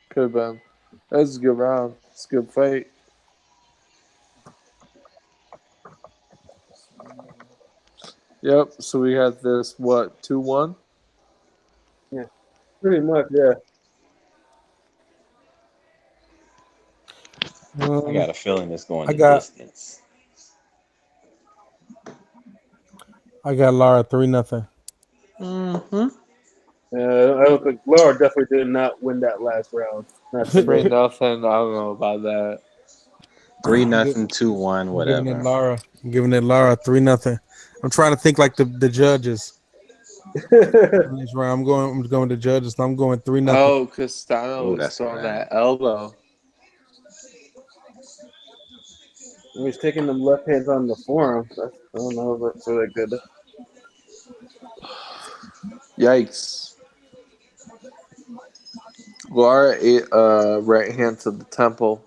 Could have been. That was a good round. It's a good fight. Yep. So we got this, what, 2-1? Yeah. Pretty much, yeah. I got a feeling it's going I the got distance. I got Lara 3-0. Mm-hmm. I don't think Laura definitely did not win that last round. Not Three today. nothing. I don't know about that. 3-0, 2-1, I'm giving it whatever. Lara. I'm giving it Lara 3-0. I'm trying to think like the judges in this round. I'm going to judges. I'm going 3-0. Oh, Castano Oh, was that's throwing bad. that elbow. He's taking them left hands on the forearm. I don't know if that's really good. Yikes. Lara ate right hand to the temple.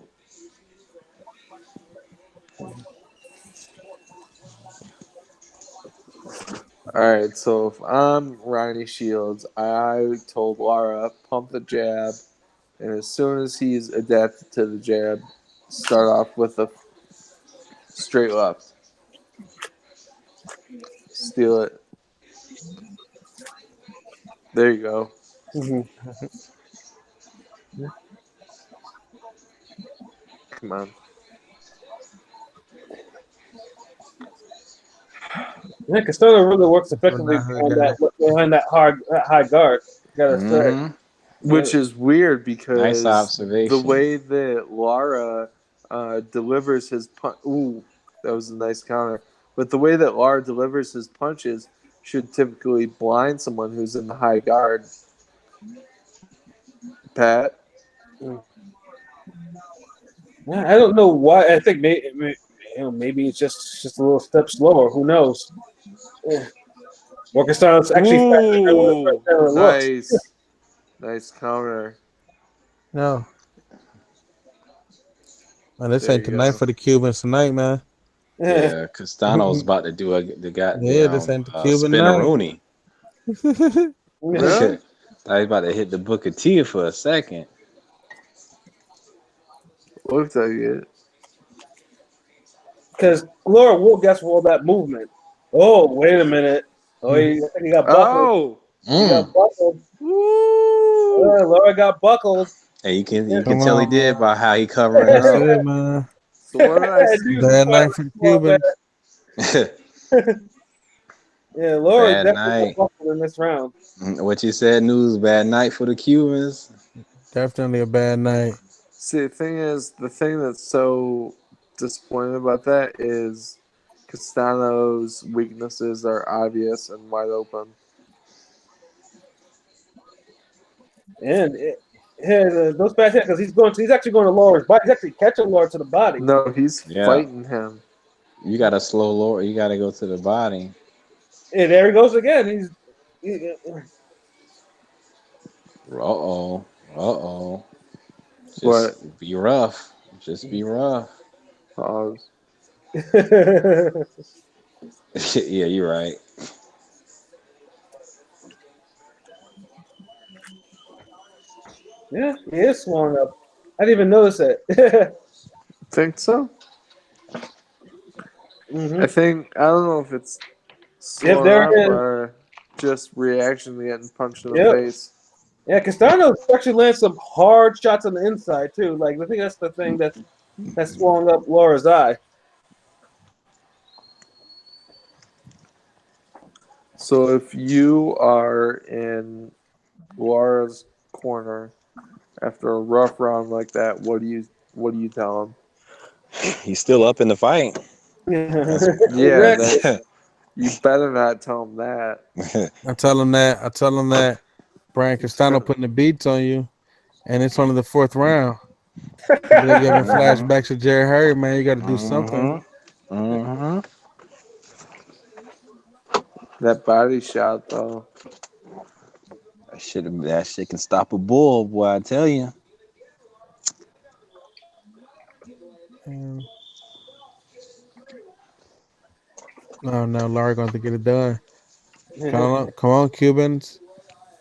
Alright, so if I'm Ronnie Shields, I told Lara, pump the jab, and as soon as he's adapted to the jab, start off with a straight left. Steal it. There you go. Mm-hmm. Come on. Yeah, Castano really works effectively Not her guy. behind that high guard. Gotta say. Mm-hmm. Which is weird Nice because the observation. way that Lara delivers his punch. Ooh, that was a nice counter. But the way that Lara delivers his punches should typically blind someone who's in the high guard. Pat? Yeah, I don't know why. I think maybe it's just a little step slower. Who knows? Yeah. Castano's actually faster Ooh, than it looks. nice. Nice counter. No. Man, this There ain't you the night go. for the Cubans tonight, man. Yeah. Yeah, Castano's about to do the Yeah, this goddamn ain't the Cuban night. spinneroonie. Really? I was about to hit the Booker T for a second. Looked like it. Because Laura will guess all that movement. Oh, wait a minute. Oh, I think he got buckled. Oh! He got Mm. buckled. Woo! Laura got buckled. Hey, you Yeah. can Come tell he on, did man. by how he covering That's up. it, man. So what did I see? Dude, Bad night for the Cubans. yeah, Laura Bad definitely got night. buckled in this round. What you said, news? Bad night for the Cubans. Definitely a bad night. See, the thing is, the thing that's so disappointing about that is Castano's weaknesses are obvious and wide open. And those fast hits because he's actually going to Laura's body. He's actually catching Laura to the body. No, he's Yeah, fighting him. you got to slow lower. You got to go to the body. And there he goes again. Uh-oh. Uh-oh. What? Just be rough. Just be rough. Pause. Yeah, you're right. Yeah, he is swollen up. I didn't even notice that. Think so? hmm I think I don't know if it's Yep, swollen there up it is. or just reaction to getting punched in the Yep. face. Yeah, Castano actually lands some hard shots on the inside too. Like I think that's the thing that's swollen up Laura's eye. So if you are in Laura's corner after a rough round like that, what do you tell him? He's still up in the fight. That's Yeah, Exactly. you better not tell him that. I tell him that. I tell him that Brian Castano putting the beats on you, and it's only the fourth round. They're giving Mhm. flashbacks to Jerry Harry, man. You got to do something. Mhm. Mhm. That body shot though. That shit can stop a bull, boy. I tell you. And no, no, Larry going to get it done. Come on, Cubans.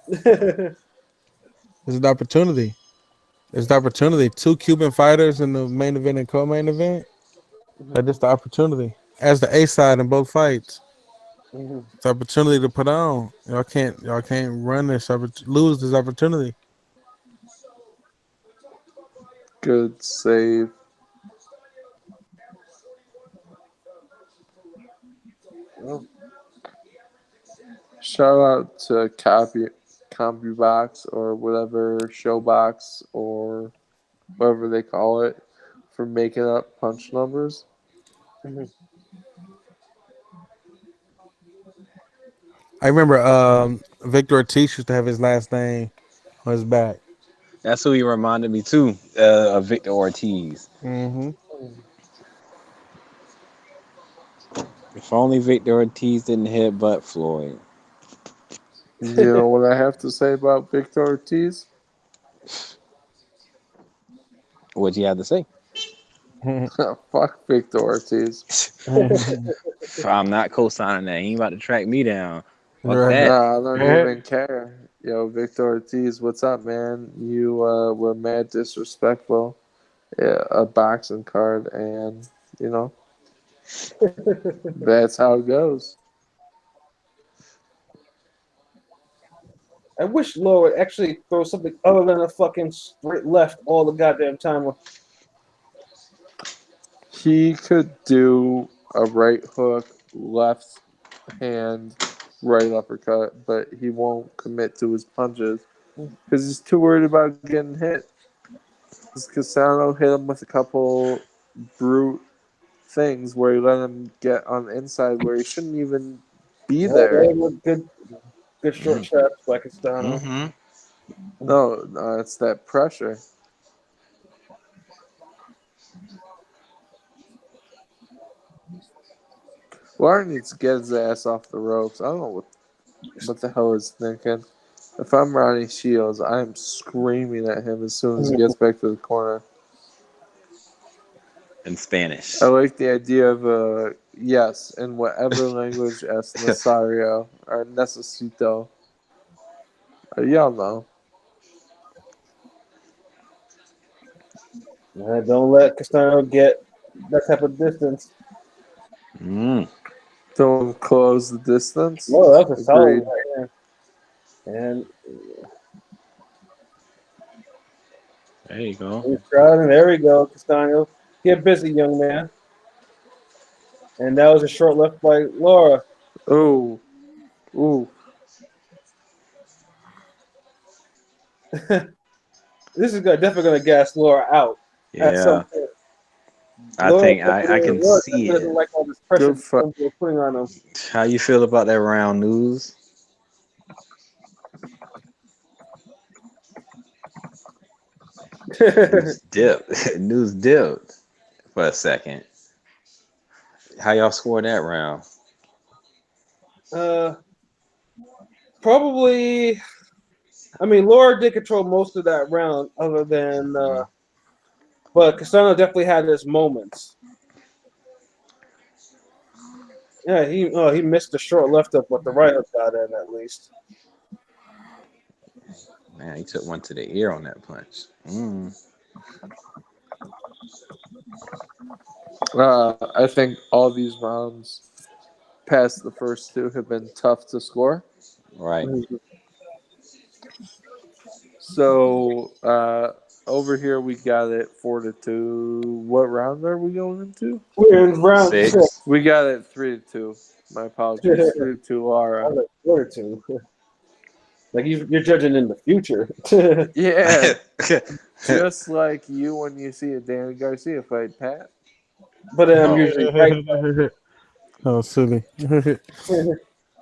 This is the opportunity. It's the opportunity. Two Cuban fighters in the main event and co-main event. Like this the opportunity. As the A side in both fights. It's the opportunity to put on. Y'all can't run lose this opportunity. Good save. Shout out to CompuBox or whatever Showbox or whatever they call it for making up punch numbers. I remember Victor Ortiz used to have his last name on his back. That's who he reminded me too of Victor Ortiz. Mm-hmm. If only Victor Ortiz didn't headbutt Floyd. You know what I have to say about Victor Ortiz? What'd you have to say? Fuck Victor Ortiz. I'm not co-signing that. He ain't about to track me down. Fuck Right. that. Nah, I don't even care. Yo, Victor Ortiz, what's up, man? You were mad disrespectful. Yeah, a boxing card, and you know that's how it goes. I wish Laura would actually throw something other than a fucking straight left all the goddamn time. He could do a right hook, left hand, right uppercut, but he won't commit to his punches because he's too worried about getting hit. Because Castano hit him with a couple brute things where he let him get on the inside where he shouldn't even be Yeah, there. they were good short shots by Castano. Mm-hmm. No, it's that pressure. Lar needs to get his ass off the ropes. I don't know what the hell he's thinking. If I'm Ronnie Shields, I'm screaming at him as soon as he gets back to the corner. In Spanish. I like the idea of yes, in whatever language es necesario or necesito. Y'all know. Don't let Castano get that type of distance. Mm. Don't close the distance. Whoa, that was a solid Agreed. right there. And There you go. he's crowding. There we go, Castano. Get busy, young man. And that was a short left by Laura. Oh, ooh. This is definitely going to gas Laura out at some Yeah. point. I think I can Laura see definitely doesn't it. like all this pressure Good fight. they're putting on him. How you feel about that round, News? News dipped. News dipped for a second. How y'all score that round? uh, probably I mean, Laura did control most of that round, other than, but Castano definitely had his moments. Yeah, he missed the short left up, but the right hook got in at least. Man, he took one to the ear on that punch. I think all these rounds past the first two have been tough to score. Right. So over here we got it 4-2. What round are we going into? We're in round 6. 6. We got it 3-2. My apologies, 3-2 Lara. 4-2. Like you're judging in the future. Yeah, just like you when you see a Danny Garcia fight, Pat. But I'm usually right. Oh, silly.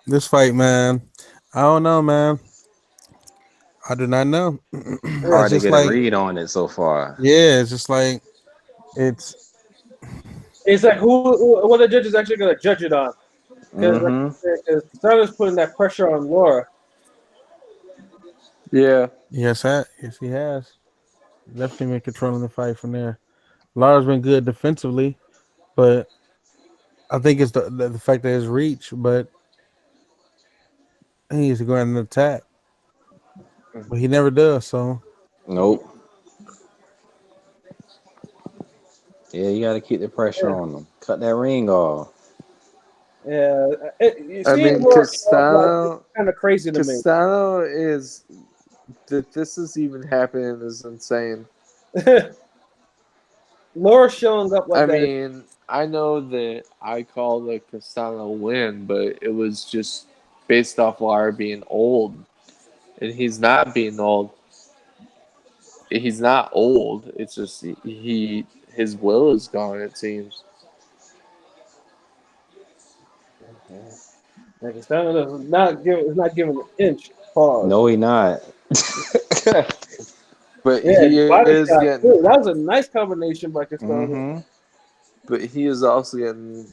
This fight, man. I don't know, man. I do not know. It's Hard to just get like, a read on it so far. yeah, it's just like it's It's like what the judge is actually going to judge it on. Because Castano's putting that pressure on Laura. Yeah. yes, he has. Definitely been controlling the fight from there. Lara's been good defensively, but I think it's the fact that his reach, but he needs to go ahead and attack. But he never does, so Nope. Yeah, you got to keep the pressure on them. Cut that ring off. Yeah, I mean, Castano kind of crazy to me. Castano is that this is even happening is insane. Laura showing up like I that. mean, I know that I called the Castano win, but it was just based off Lara being old, and he's not being old. He's not old. It's just his will is gone. It seems. Like Castano is not giving an inch. Pause. No, he not. But Yeah, he is getting. Dude, that was a nice combination by Castano. But he is also getting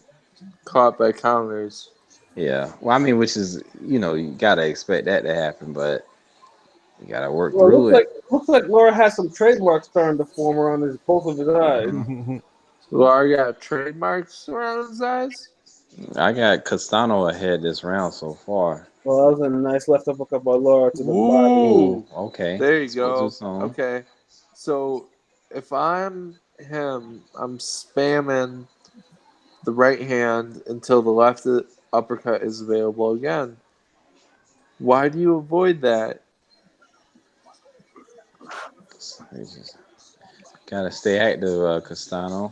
caught by counters. Yeah. Well, I mean, which is, you got to expect that to happen, but you got to work through it. Looks like Laura has some trademarks starting to form around both of his eyes. Lara got trademarks around his eyes. I got Castano ahead this round so far. Well, that was a nice left uppercut by Laura to the body. Ooh, okay. There you go. Too soon. Okay. So if I'm him, I'm spamming the right hand until the left uppercut is available again. Why do you avoid that? Gotta stay active, Castano.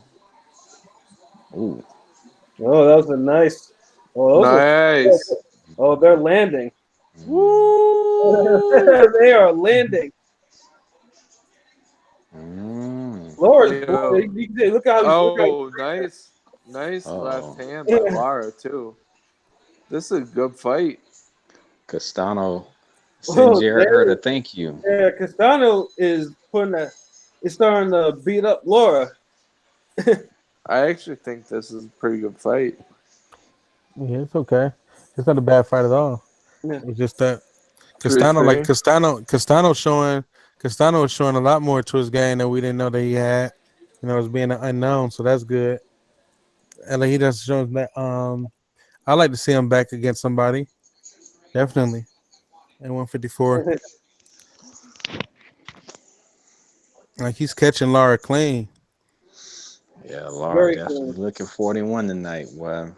Ooh. Oh, that was a nice. Oh, Nice. Oh, they're landing. Woo! They are landing. Laura's look how nice left hand by Lara too. This is a good fight. Castano send Jared her to thank you. Yeah, Castano is starting to beat up Laura. I actually think this is a pretty good fight. Yeah, it's okay. It's not a bad fight at all. Yeah. It's just that Castano is showing a lot more to his game that we didn't know that he had. It's being an unknown, so that's good. And like he does show that. I like to see him back against somebody. Definitely. At 154. Like he's catching Lara clean. Yeah, Lara definitely looking 41 tonight. Wow.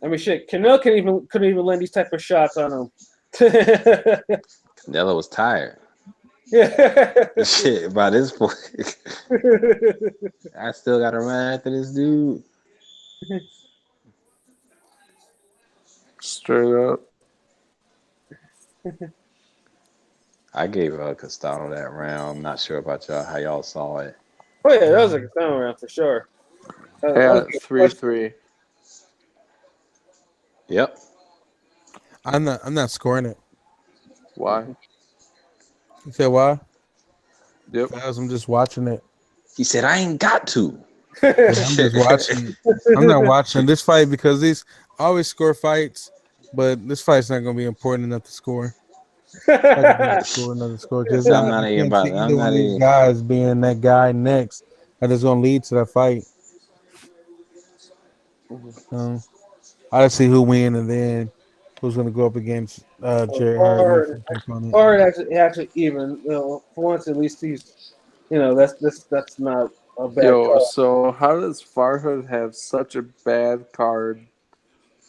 I mean, shit. Canelo couldn't even land these type of shots on him. Canelo was tired. Yeah. Shit, by this point, I still got to run after this dude. Straight up. I gave Castano that round. I'm not sure about y'all, how y'all saw it. Oh yeah, that was a Castano round for sure. Yeah, 3-3. Yep. I'm not scoring it. Why? You said why? Yep. Because I'm just watching it. He said, I ain't got to. I'm just watching. I'm not watching this fight because these always score fights, but this fight's not going to be important enough to score. Another score. Because I'm I not even can't see about. either I'm one not of these even. guys being that guy next that is going to lead to that fight. I just see who win and then who's going to go up against Jared Hart and Or his opponent. or actually even for once at least he's that's not a bad Yo, call. so how does Farhood have such a bad card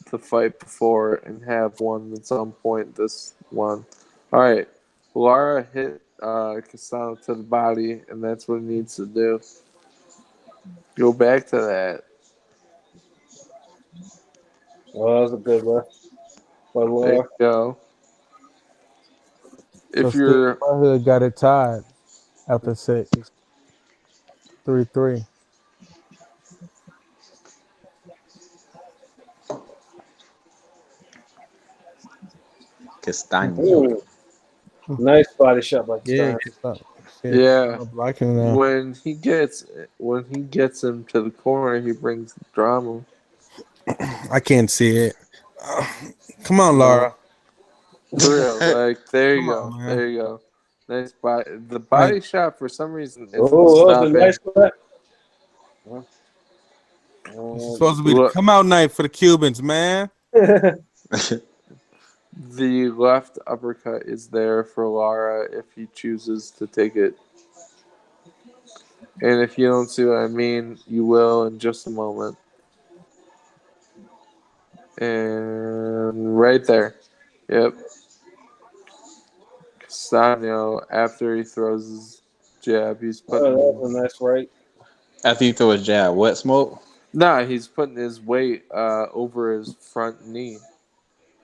to fight before and have won at some point this one? All right, Lara hit Castano to the body, and that's what he needs to do. Go back to that. Well, that was a good one. But There you Laura, go. So If still, you're my hood got it tied after 6, 3-3. Castano. ooh, nice body shot by Yeah, Stein. shit, yeah, I'm liking it now. when he gets him to the corner, he brings the drama. I can't see it. Come on, No, Laura. for real. Like there Come you go, on, man. there you go. Nice body. The Like body shot for some reason isn't Oh, that was a stopping. nice shot. this is Uh, supposed to be the Look, come out night for the Cubans, man. the left uppercut is there for Lara if he chooses to take it. And if you don't see what I mean, you will in just a moment. And right there. Yep. Castano, after he throws his jab, he's oh, that putting. was a nice right. After you throw a jab, what smoke? Nah, he's putting his weight over his front knee.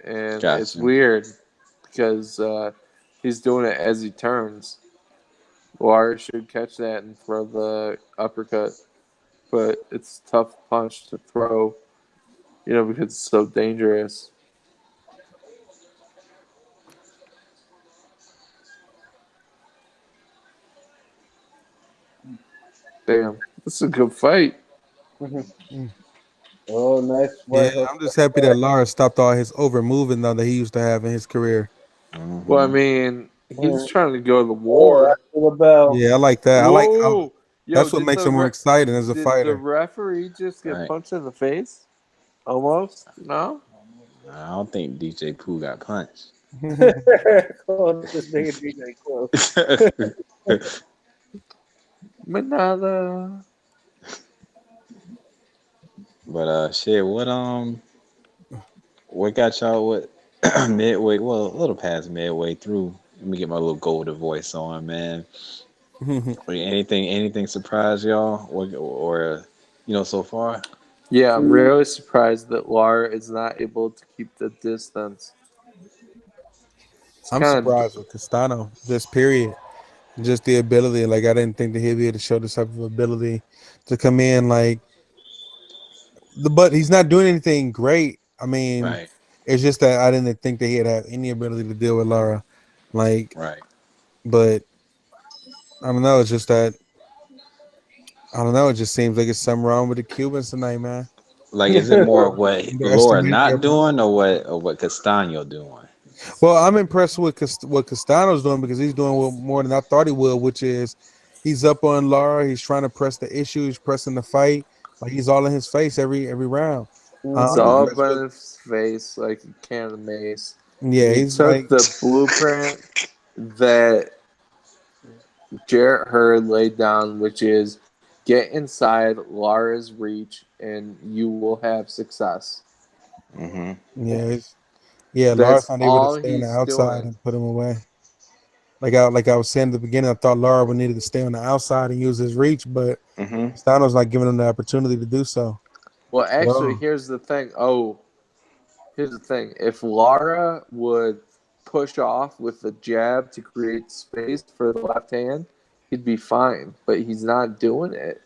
And it's Gotcha. weird because he's doing it as he turns. Lara should catch that and throw the uppercut. But it's a tough punch to throw, because it's so dangerous. Damn, this is a good fight. Mm. Oh, nice Yeah, right hook. I'm just happy that Laura stopped all his over moving though that he used to have in his career. Well, I Hmm. mean, he's Mm. trying to go to Oh, war. after the bell. Yeah, I like that. Whoa, yo, That's what did makes the him more exciting as a did the fighter. referee just get Right. punched in the face? Almost, no. I don't think DJ Pooh got punched. Oh, this nigga DJ close. Manada. But shit, what got y'all what midway? Well, a little past midway through. Let me get my little golden voice on, man. Anything surprise y'all, or so far? Yeah, I'm really surprised that Lara is not able to keep the distance. It's I'm kind of surprised with Castano. Just period. Just the ability. Like I didn't think that he'd be able to show this type of ability to come in. Like but he's not doing anything great. I mean, Right, it's just that I didn't think that he'd have any ability to deal with Lara. Like, right. but I don't know. It's just that I don't know. It just seems like it's something wrong with the Cubans tonight, man. Like, is it more of what Laura Underestimated their not opponent. doing, or what Castano doing? Well, I'm impressed with what Castano's doing because he's doing more than I thought he would, which is he's up on Lara. He's trying to press the issue. He's pressing the fight. Like he's all in his face every round. it's I'm all Hmm. up impressed with. in his face like a can of mace. Yeah, He he's took like. the blueprint that Jarrett Hurd laid down, which is get inside Lara's reach and you will have success. Hmm. Yeah, yeah. Lara's That's not able to all stay on the he's outside doing. and put him away. Like I was saying at the beginning, I thought Lara would need to stay on the outside and use his reach, but Hmm. Castano's not giving him the opportunity to do so. Well, actually, So here's the thing. Oh, here's the thing. If Lara would push off with the jab to create space for the left hand, he'd be fine. But he's not doing it.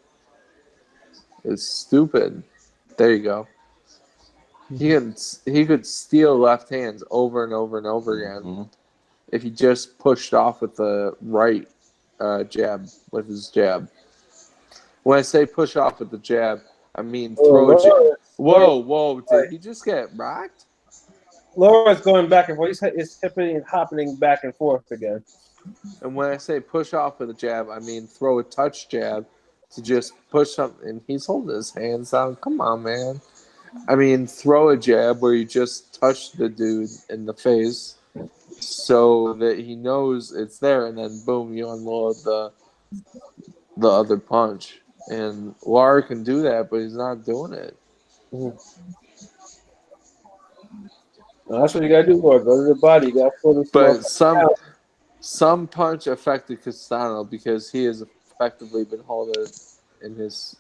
It's stupid. There you go. He could steal left hands over and over and over again Hmm. if he just pushed off with the right jab with his jab. When I say push off with the jab, I mean Oh, throw a jab. Lord. Whoa, whoa! Did he just get rocked? Laura's going back and forth. He's hipping and hopping back and forth again. And when I say push off with a jab, I mean throw a touch jab to just push something. And he's holding his hands down. Come on, man. I mean, throw a jab where you just touch the dude in the face so that he knows it's there, and then boom, you unload the other punch. And Lara can do that, but he's not doing it. Mm-hmm. Well, that's what you gotta do, Laura. Go to the body. You gotta pull this But motherfucker out. some punch affected Castano because he has effectively been halted in his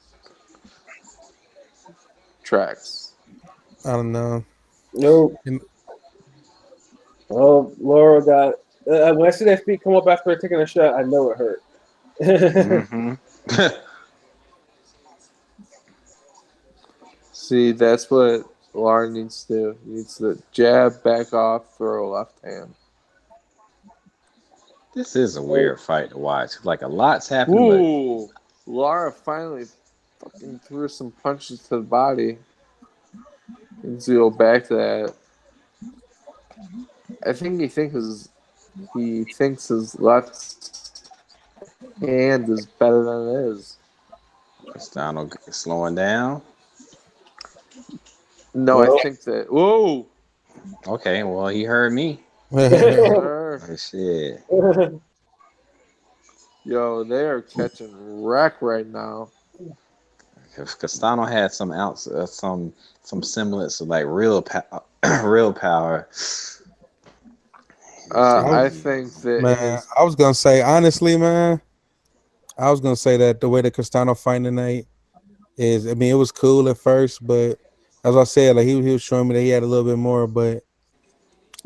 tracks. I don't know. Nope. And- Oh, Laura got. When I see that feet come up after taking a shot, I know it hurt. Mm-hmm. See, that's what Lara needs to do. He needs to jab, back off, throw left hand. This is a weird fight to watch. Like a lot's happening, Ooh, Lara finally fucking threw some punches to the body. Needs to go back to that. I think he thinks his left hand is better than it is. but Castano slowing down. No, I think that. Whoa! Okay, well he heard me. Sir. Oh, shit. Yo, they are catching wreck right now. If Castano had some ounce, some semblance of like real real power. I think that Man, I was gonna say honestly, man. I was gonna say that the way that Castano fight tonight is, I mean, it was cool at first, but as I said, like he was showing me that he had a little bit more, but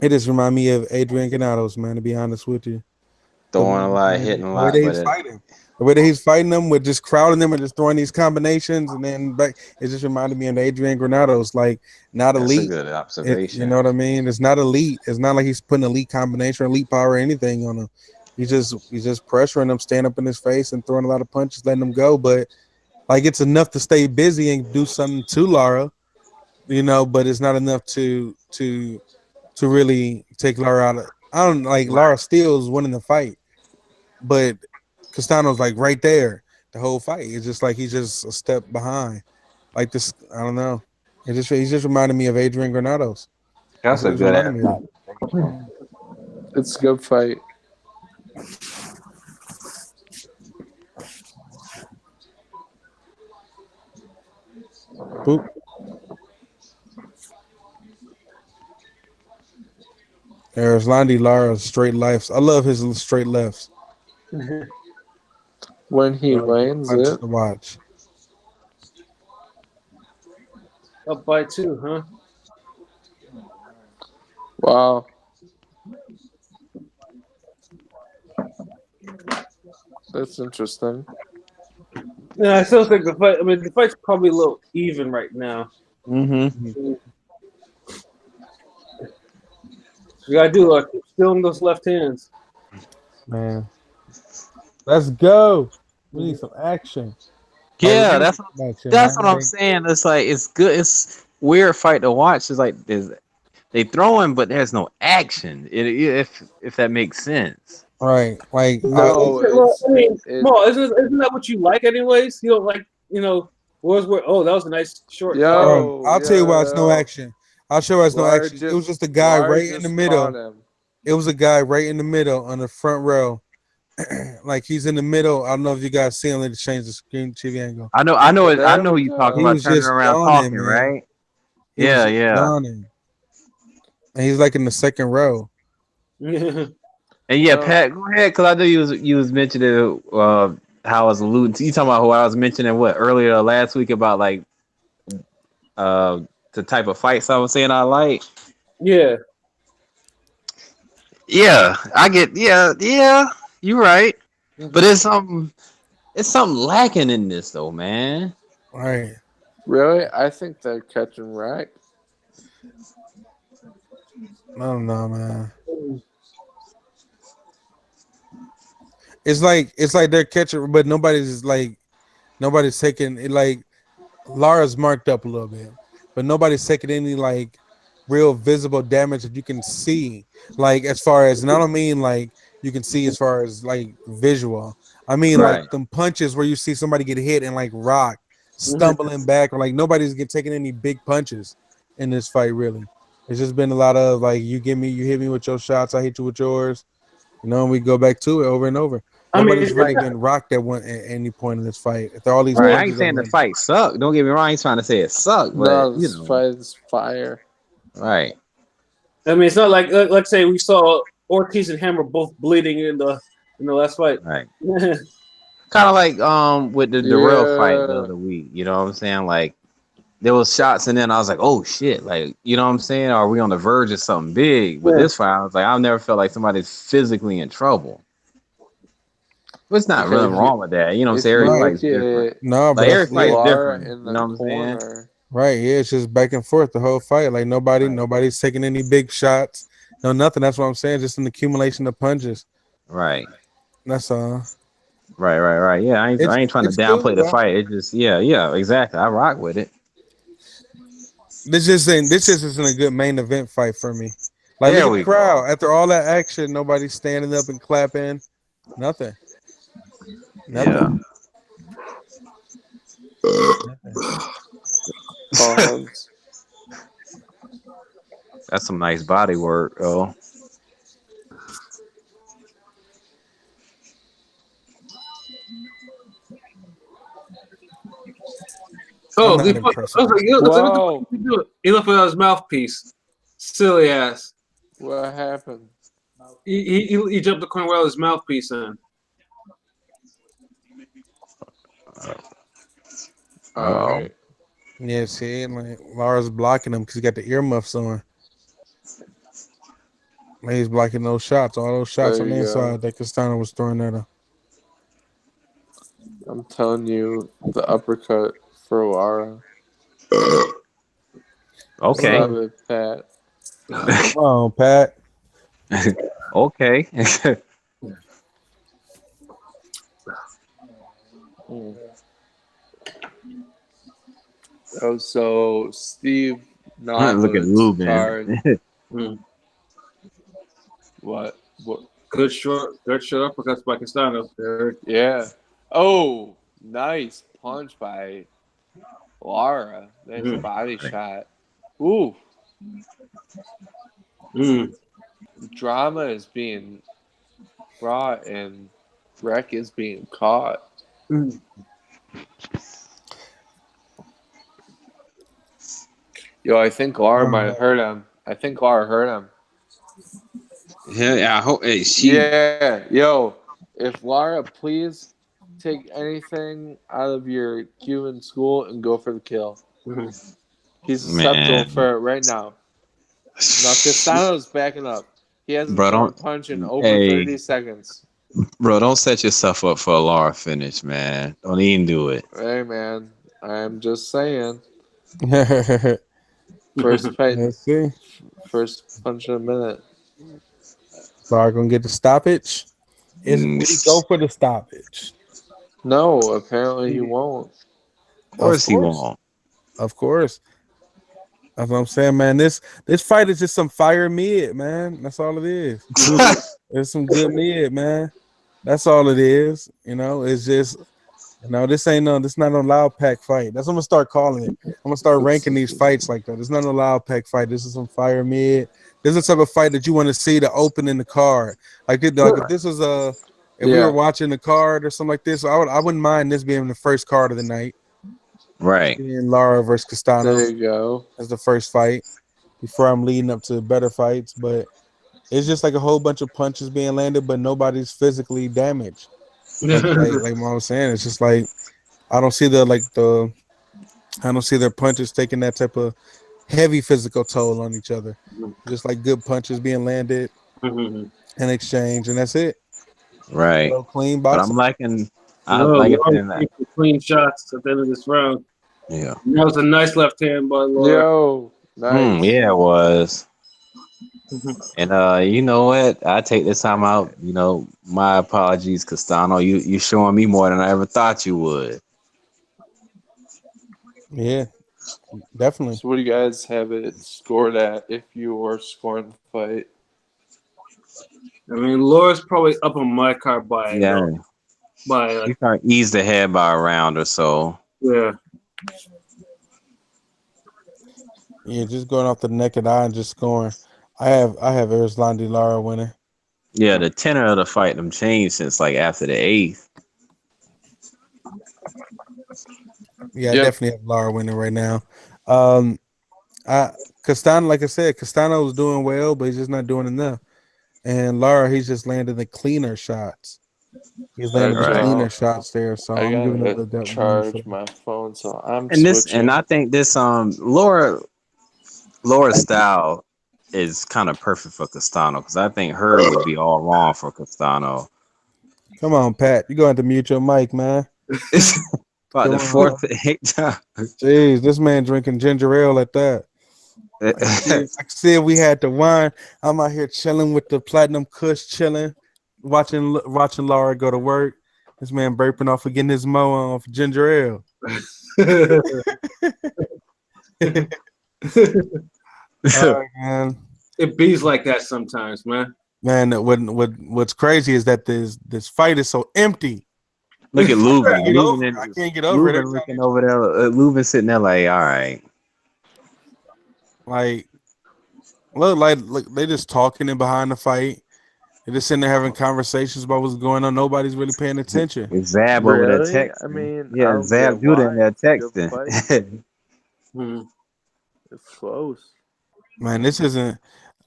it just reminded me of Adrian Granados, man. To be honest with you, Throwing a lot, hitting a the way lot, that but he's fighting, the way that he's fighting them with just crowding them and just throwing these combinations, and then back, it just reminded me of Adrian Granados, like not that's a elite. good You observation. know what I mean? It's not elite. It's not like he's putting elite combination or elite power or anything on him. He's just pressuring them, stand up in his face and throwing a lot of punches, letting them go. But like it's enough to stay busy and do something to Lara, but it's not enough to really take Lara out of. I don't like Lara Steele's winning the fight, but Castano's like right there the whole fight. It's just like he's just a step behind. Like this, I don't know. He's just reminding me of Adrian Granados. That's That's what a he's good reminding me of. observation. it's a good fight. Boop. Erislandy Lara straight lefts. I love his straight lefts. When he lands Fun it, to watch. Up by 2, huh? wow. That's interesting. Yeah, I still think the fight. I mean, the fight's probably a little even right now. Mm-hmm. You gotta do like stealing those left hands. Man. Let's go. We need some action. Yeah, Like, that's what I'm saying. It's like it's good. It's weird fight to watch. It's like they throwing, but there's no action. If that makes sense. Right. Like No, Well, I mean, it- Mo, isn't that what you like, anyways? You don't like, where's where? Oh, that was a nice short. Yo, I'll tell you why it's no yo. action. I'll show you why it's no Lara action. It was just a guy Lara right in just the middle. caught him. It was a guy right in the middle on the front row. Like he's in the middle. I don't know if you guys see him. They just changed the screen TV angle. I know There who we you go. talking He about was turning just around yawning, talking, man. right? He was Yeah, just yeah. yawning. And he's like in the second row. And yeah, Pat, go ahead, because I know you was mentioning how I was alluding to. You talking about who I was mentioning earlier last week about like the type of fights I was saying I like. Yeah. Yeah, I get. Yeah, you're right. But it's something lacking in this though, man. Right. Really? I think they're catching wreck. I don't know, man. It's like they're catching, but nobody's taking it. Like Lara's marked up a little bit, but nobody's taking any like real visible damage that you can see. Like as far as, and I don't mean like you can see as far as like visual. I mean like Right. them punches where you see somebody get hit and like rock Mhm. stumbling back, or like nobody's taking any big punches in this fight. Really, it's just been a lot of like you hit me with your shots, I hit you with yours. And we go back to it over and over. I mean, Nobody's really been rocked at one at any point in this fight. After all these Right. I well, ain't punches are saying the landed. fight sucked. Don't get me wrong. I ain't trying to say it sucked, but No, this fight is fire. right. I mean, it's not like let's say we saw Ortiz and Hammer both bleeding in the last fight. Right. Kind of like with the real fight the Yeah. other week. You know what I'm saying? Like there was shots, and then I was like, oh shit, like you know what I'm saying? Are we on the verge of something big? With Yeah. this fight, I was like, I've never felt like somebody's physically in trouble. But it's not really Because wrong with that. You know what I'm if saying? Every you Right. fight's look different. at No, but Like every that's fight's yeah. Lara different. in You the know what I'm saying? corner, Right, yeah, it's just back and forth the whole fight. Like nobody's taking any big shots. No, nothing. That's what I'm saying. Just an accumulation of punches. Right. That's all. Right. Yeah, I ain't trying to It's cool downplay the though. fight. It's just yeah, exactly. I rock with it. This just isn't a good main event fight for me. Like look There at the we go. crowd. After all that action, nobody's standing up and clapping. Nothing. Yeah. Nothing. pause. That's some nice body work, oh. I'm Oh, not impressed I with was like, this. look at Whoa, what he doing. He left without his mouthpiece. Silly ass. what happened? He jumped the corner without his mouthpiece in. All Uh-oh. right. Yeah, see, like Lara's blocking him because he got the earmuffs on. Like, he's blocking those shots, all those shots There on the you go. inside that Castano was throwing at him. I'm telling you, the uppercut for Lara. Okay. Stop it, Pat. Come on, Pat. Okay. Mm. Oh, so Steve Look at Nodwood's Ruben. card. Mm. What? Good short uppercuts by Castano. Yeah. Oh, nice punch by Lara. Nice Mm. body shot. Ooh, Mm. drama is being brought and wreck is being caught. Mm. Yo, I think Lara might have hurt him. I think Lara hurt him. Yeah, I hope Yeah, yo, if Lara, please take anything out of your Cuban school and go for the kill. Mm. He's man, susceptible for it right now. Now, Castano's backing up. He hasn't bro, thrown a don't punch in over hey 30 seconds. bro, don't set yourself up for a Lara finish, man. Don't even do it. Hey, man, I'm just saying. Let's First fight, see. first punch in a minute. Lara gonna get the stoppage. Did he go for the stoppage? No, apparently he won't. Of Of course he course. won't. Of course. That's what I'm saying, man. This fight is just some fire mid, man. That's all it is. It's some good mid, man. That's all it is. It's just this not a loud pack fight. That's what I'm gonna start calling it. I'm gonna start ranking these fights like that. It's not a loud pack fight. This is some fire mid. This is the type of fight that you want to see to open in the card. Like if this was if we were Yeah, watching the card or something like this, I wouldn't mind this being the first card of the night. Right. Being Lara versus Castano there you go. as the first fight before I'm leading up to better fights. But it's just like a whole bunch of punches being landed, but nobody's physically damaged. Like Mom was saying, it's just like I don't see I don't see their punches taking that type of heavy physical toll on each other. Just like good punches being landed Mhm. in exchange, and that's it. Right. So clean But I'm boxing. liking No, like I Lawrence said that. came for clean shots at the end of this round. Yeah. That was a nice left hand by Laura. Yo, nice. Yeah, it was. Mhm. And you know what? I take this time out. My apologies, Castano. You showing me more than I ever thought you would. Yeah, Definitely. So what do you guys have it scored at if you were scoring the fight? I mean, Laura's probably up on my card Yeah, by you kind of eased ahead by a round or so. yeah. Yeah, just going off the naked eye and just scoring. I have Erislandy Lara winning. Yeah, the tenor of the fight them changed since like after the eighth. Yeah, I Yep. definitely have Lara winning right now. Um, I Castano, like I said, Castano's doing well, but he's just not doing enough. And Lara, he's just landing the cleaner shots. He's landing the Actually, cleaner shots there, so I I'm giving him gotta the win for charge my phone, so I'm And this, switching. and I think this Laura's style is kind of perfect for Castano because I think her would be all wrong for Castano. Come on, Pat. You're going to mute your mic, man. It's about Come the on. fourth, eighth time. Jeez, this man drinking ginger ale at that. I can see if we had the wine. I'm out here chilling with the platinum kush, chilling, watching Laura go to work. This man burping off of getting his mo on for ginger ale. All right, man. It bees like that sometimes, man. Man, what's crazy is that this fight is so empty. Look at Lubin. I can't get over it. Lubin looking over there. Lubin sitting there like, all right. Like, look, they just talking in behind the fight. They're just sitting there having conversations about what's going on. Nobody's really paying attention. It's Zab over there Really? texting. I mean, I yeah, don't Zab get Judah why. in there It's a good texting. Mhm. It's close. Man, this isn't.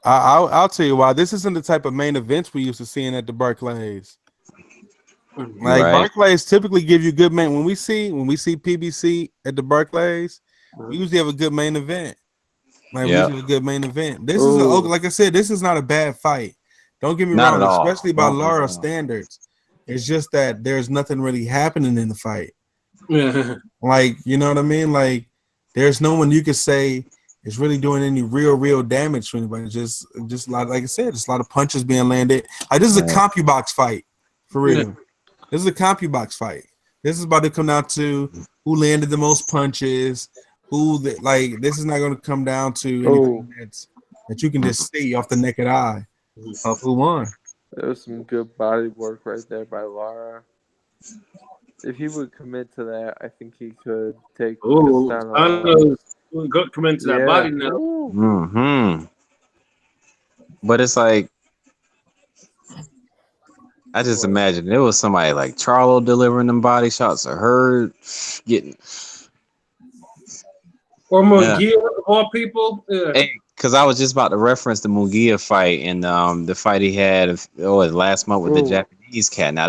I'll tell you why. This isn't the type of main events we used to seeing at the Barclays. Like Right. Barclays typically give you good main. When we see PBC at the Barclays, we usually have a good main event. Like we Yep. usually have a good main event. This is like I said, this is not a bad fight. Don't get me Not wrong, at all. especially by Not at Lara all. standards. It's just that there's nothing really happening in the fight. Yeah. Like, you know what I mean? Like, there's no one you could say is really doing any real damage to anybody. Just a lot, like I said, just a lot of punches being landed. Like, this is a Right. CompuBox fight for real. This is a CompuBox fight. This is about to come down to who landed the most punches. This is not going to come down to anything that you can just see off the naked eye of who won. There was some good body work right there by Lara. If he would commit to that, I think he could take Oh, Castano. come into that body now. Ooh. Mm-hmm. But it's like, I just imagine there was somebody like Charlo delivering them body shots or her getting. Or Munguia, of all people. Yeah. Hey, because I was just about to reference the Munguia fight and the fight he had last month with the Japanese cat. Now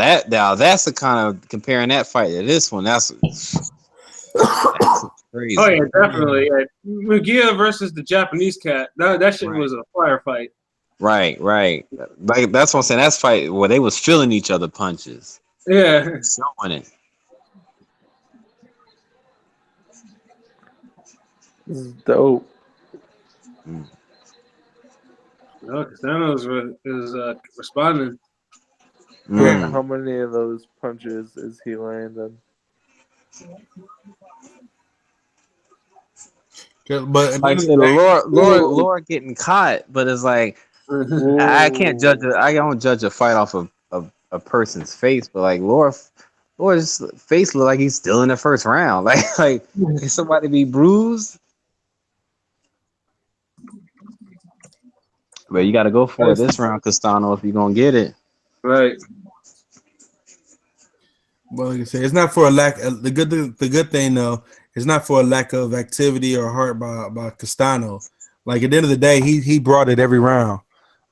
that's the kind of comparing that fight to this one. That's crazy. Oh yeah, definitely. Yeah. Munguia versus the Japanese cat. That shit was a fire fight. Right. Like that's what I'm saying. That's fight where they was feeling each other punches. Yeah. Showing it. This is dope. No, Castano is responding. Yeah, how many of those punches is he landing? But like I said, Laura getting caught, but it's like I can't judge it. I don't judge a fight off of a person's face, but like Laura's face look like he's still in the first round. Like is somebody be bruised? But you got to go for it this round, Castano, if you're gonna get it. Right. Well, like I said, it's not for a lack. The good thing though, it's not for a lack of activity or heart by Castano. Like at the end of the day, he brought it every round.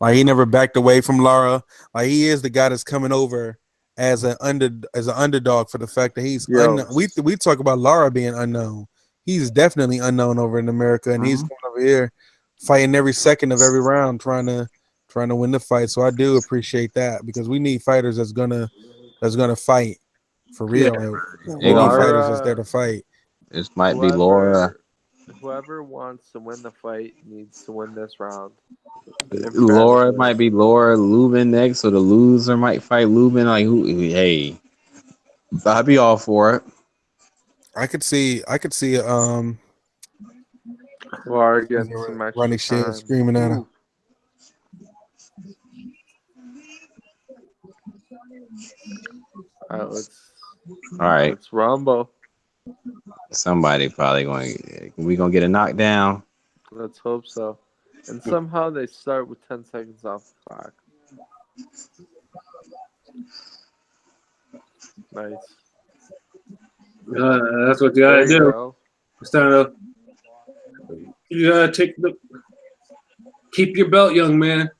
Like he never backed away from Lara. Like he is the guy that's coming over as an underdog for the fact that he's we talk about Lara being unknown. He's definitely unknown over in America, and he's coming over here fighting every second of every round, trying to win the fight. So I do appreciate that because we need fighters that's gonna fight for real. Yeah. We need fighters that's there to fight. This might be Laura. Whoever wants to win the fight needs to win this round. Laura might be Laura Lubin next, or the loser might fight Lubin. Like who? Hey, I'd be all for it. I could see Lara getting some extra running shit, time. screaming at her. Ooh. All right, All right, let's rumble. somebody probably we gonna get a knockdown. Let's hope so. And somehow they start with 10 seconds off the clock. Nice. That's what you gotta There you do. go. Castano, you gotta keep your belt, young man.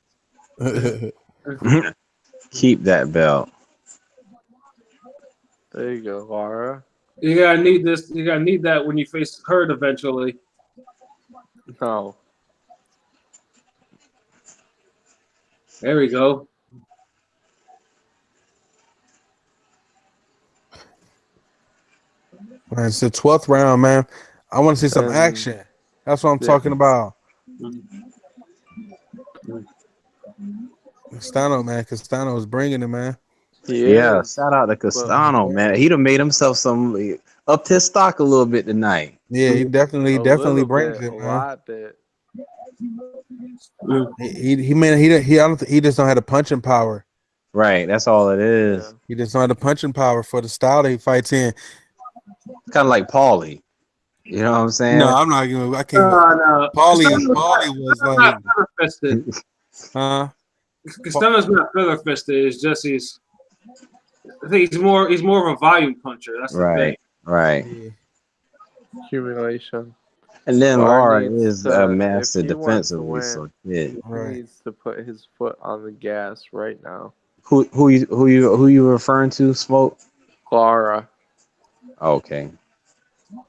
Keep that belt. There you go, Lara. You gotta need this. You gotta need that when you face Hurt eventually. No. There we go. Man, it's the 12th round, man. I want to see some And- action. That's what I'm Yeah. talking about. Castano, man. Castano is bringing it, man. He Yeah, is. shout out to Castano, man. He'd have made himself some upped his stock a little bit tonight. Yeah, he definitely little brings bit, it, a man. lot bit. He I don't he just don't have the punching power. Right, that's all it is. Yeah. He just don't have the punching power for the style that he fights in. Kind of like Paulie. You know what I'm saying? No, I'm not gonna. I can't. No. Paulie Castano's was not like, feather fisted. huh? Castano's not feather fisted. It's just I think he's more of a volume puncher. That's the thing. Right. Yeah. Accumulation. And then Lara Lara needs is to- a master if he wants to defensively, win, so yeah. He Right. needs to put his foot on the gas right now. Who you referring to? Smoke? Lara. Okay.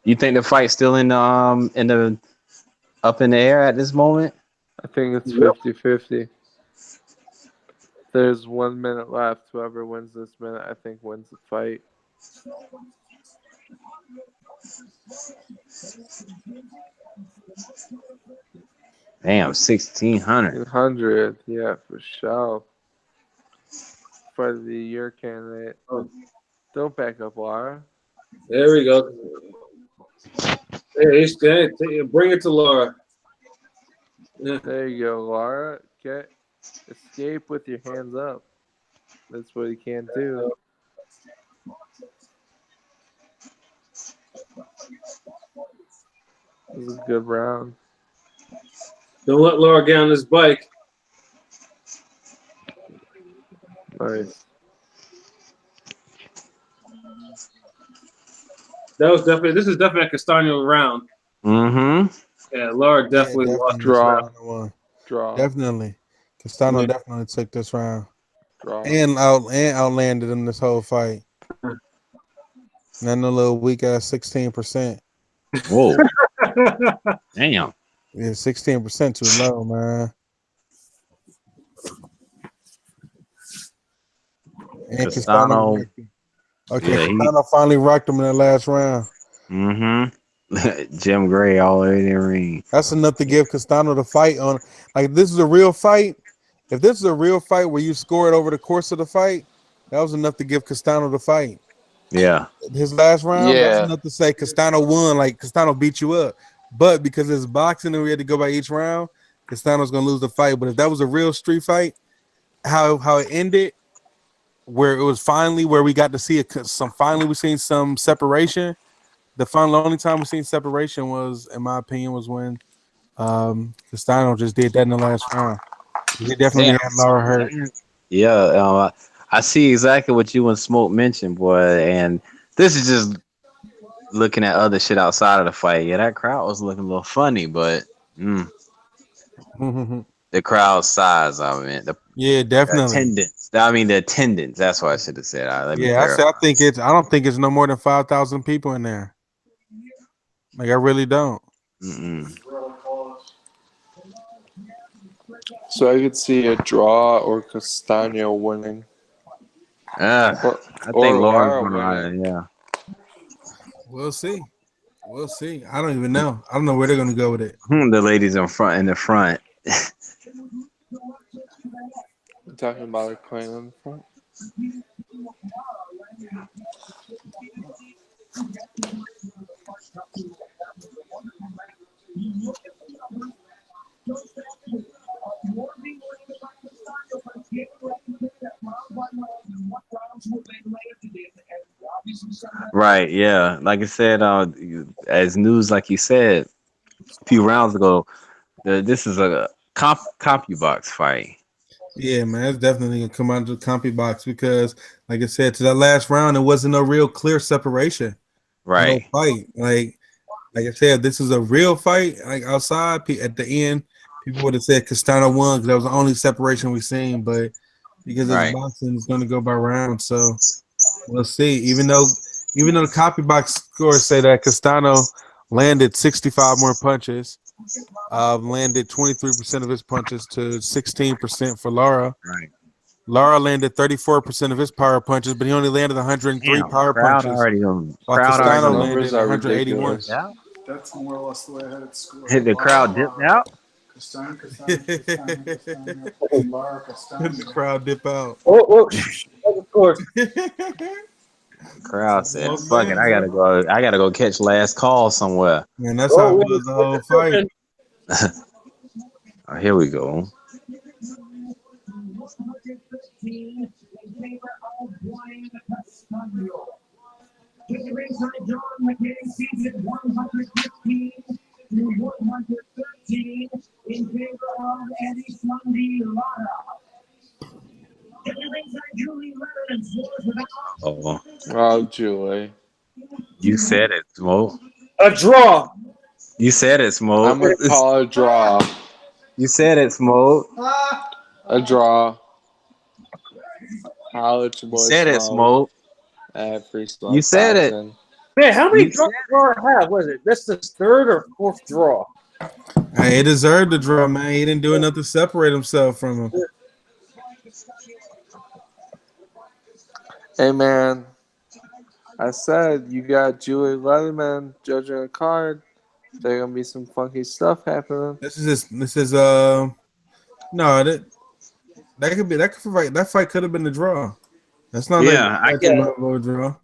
You think the fight's still in the up in the air at this moment? I think it's 50-50. There's 1 minute left. Whoever wins this minute, I think, wins the fight. Damn, 1,600. 100, yeah, for sure. Fight of the year candidate. Don't back up, Lara. There we go. Hey, bring it to Laura. Yeah. There you go, Lara. Escape with your hands up. That's what he can't do. This is a good round. Don't let Laura get on this bike. Nice. This is definitely a Castano round. Mm-hmm. Yeah, Laura definitely lost this round. Draw. Definitely. Castano definitely took this round. Draw. And outlanded him this whole fight. And then a little weak ass 16%. Whoa. Damn. Yeah, 16% too low, man. And Castano. Castano finally rocked him in that last round. Mm-hmm. Jim Gray all in the ring. That's enough to give Castano the fight on. Like, this is a real fight. If this is a real fight where you score it over the course of the fight, that was enough to give Castano the fight. Yeah. His last round, Yeah. that's enough to say Castano won. Like, Castano beat you up. But because it's boxing and we had to go by each round, Castano's going to lose the fight. But if that was a real street fight, how it ended, where it was finally where we got to see finally we seen some separation. The only time we seen separation was, in my opinion, was when Castano just did that in the last round. He definitely had Lara hurt. Yeah, I see exactly what you and Smoke mentioned, boy. And this is just looking at other shit outside of the fight. Yeah, that crowd was looking a little funny, but the crowd size, I mean, yeah, definitely. Attendance. I mean, the attendance. That's what I should have said. I don't think it's no more than 5,000 people in there. Like, I really don't. So I could see a draw or Castano winning. I think Laura's winning. Yeah. We'll see. I don't even know. I don't know where they're gonna go with it. The ladies in the front. You're talking about a coin in the front. Right, yeah. Like I said, as news, like you said a few rounds ago, this is a CompuBox fight. Yeah, man, it's definitely gonna come out of the compy box because, like I said, to that last round, it wasn't no real clear separation. The whole Right, fight, like I said, this is a real fight. Like outside, at the end, people would have said Castano won because that was the only separation we seen. But because it's right. boxing, it's gonna go by rounds. So we'll see. Even though the copy box scores say that Castano landed 65 more punches, landed 23% of his punches to 16% for Lara. Right. Lara landed 34% of his power punches, but he only landed 103 Damn, power punches, while crowd Those already Castano numbers landed are 181. dipped ridiculous. out. That's more or less the way I had it scored. Hit the Lara, crowd dipped Lara, out. Castano, Castano, Castano, The Castano, Lara, Castano. crowd dip out. Oh, of course. Crowd said, Well, "Fuck it, man, bro. I gotta go catch last call somewhere." Man, that's how Oh, it wait, was the whole fight. Oh, here we go. Oh, Oh, Julie. you said it, Smoke. a draw. You said it, I'm Smoke. going to call a draw. You said it, Smoke. A draw. I'll let your You boy said it, smoke Smoke. at Free You Smoke said it. Boxing. Man, how many You draws said does Laura have? Was it? That's the third or fourth draw. Hey, he deserved the draw, man. He didn't do enough to separate himself from him. Hey, man. I said you got Julie Leatherman judging a card. There's going to be some funky stuff happening. This is no, that fight could have been a draw. That's not like Yeah, I that's a can. Yeah. level draw.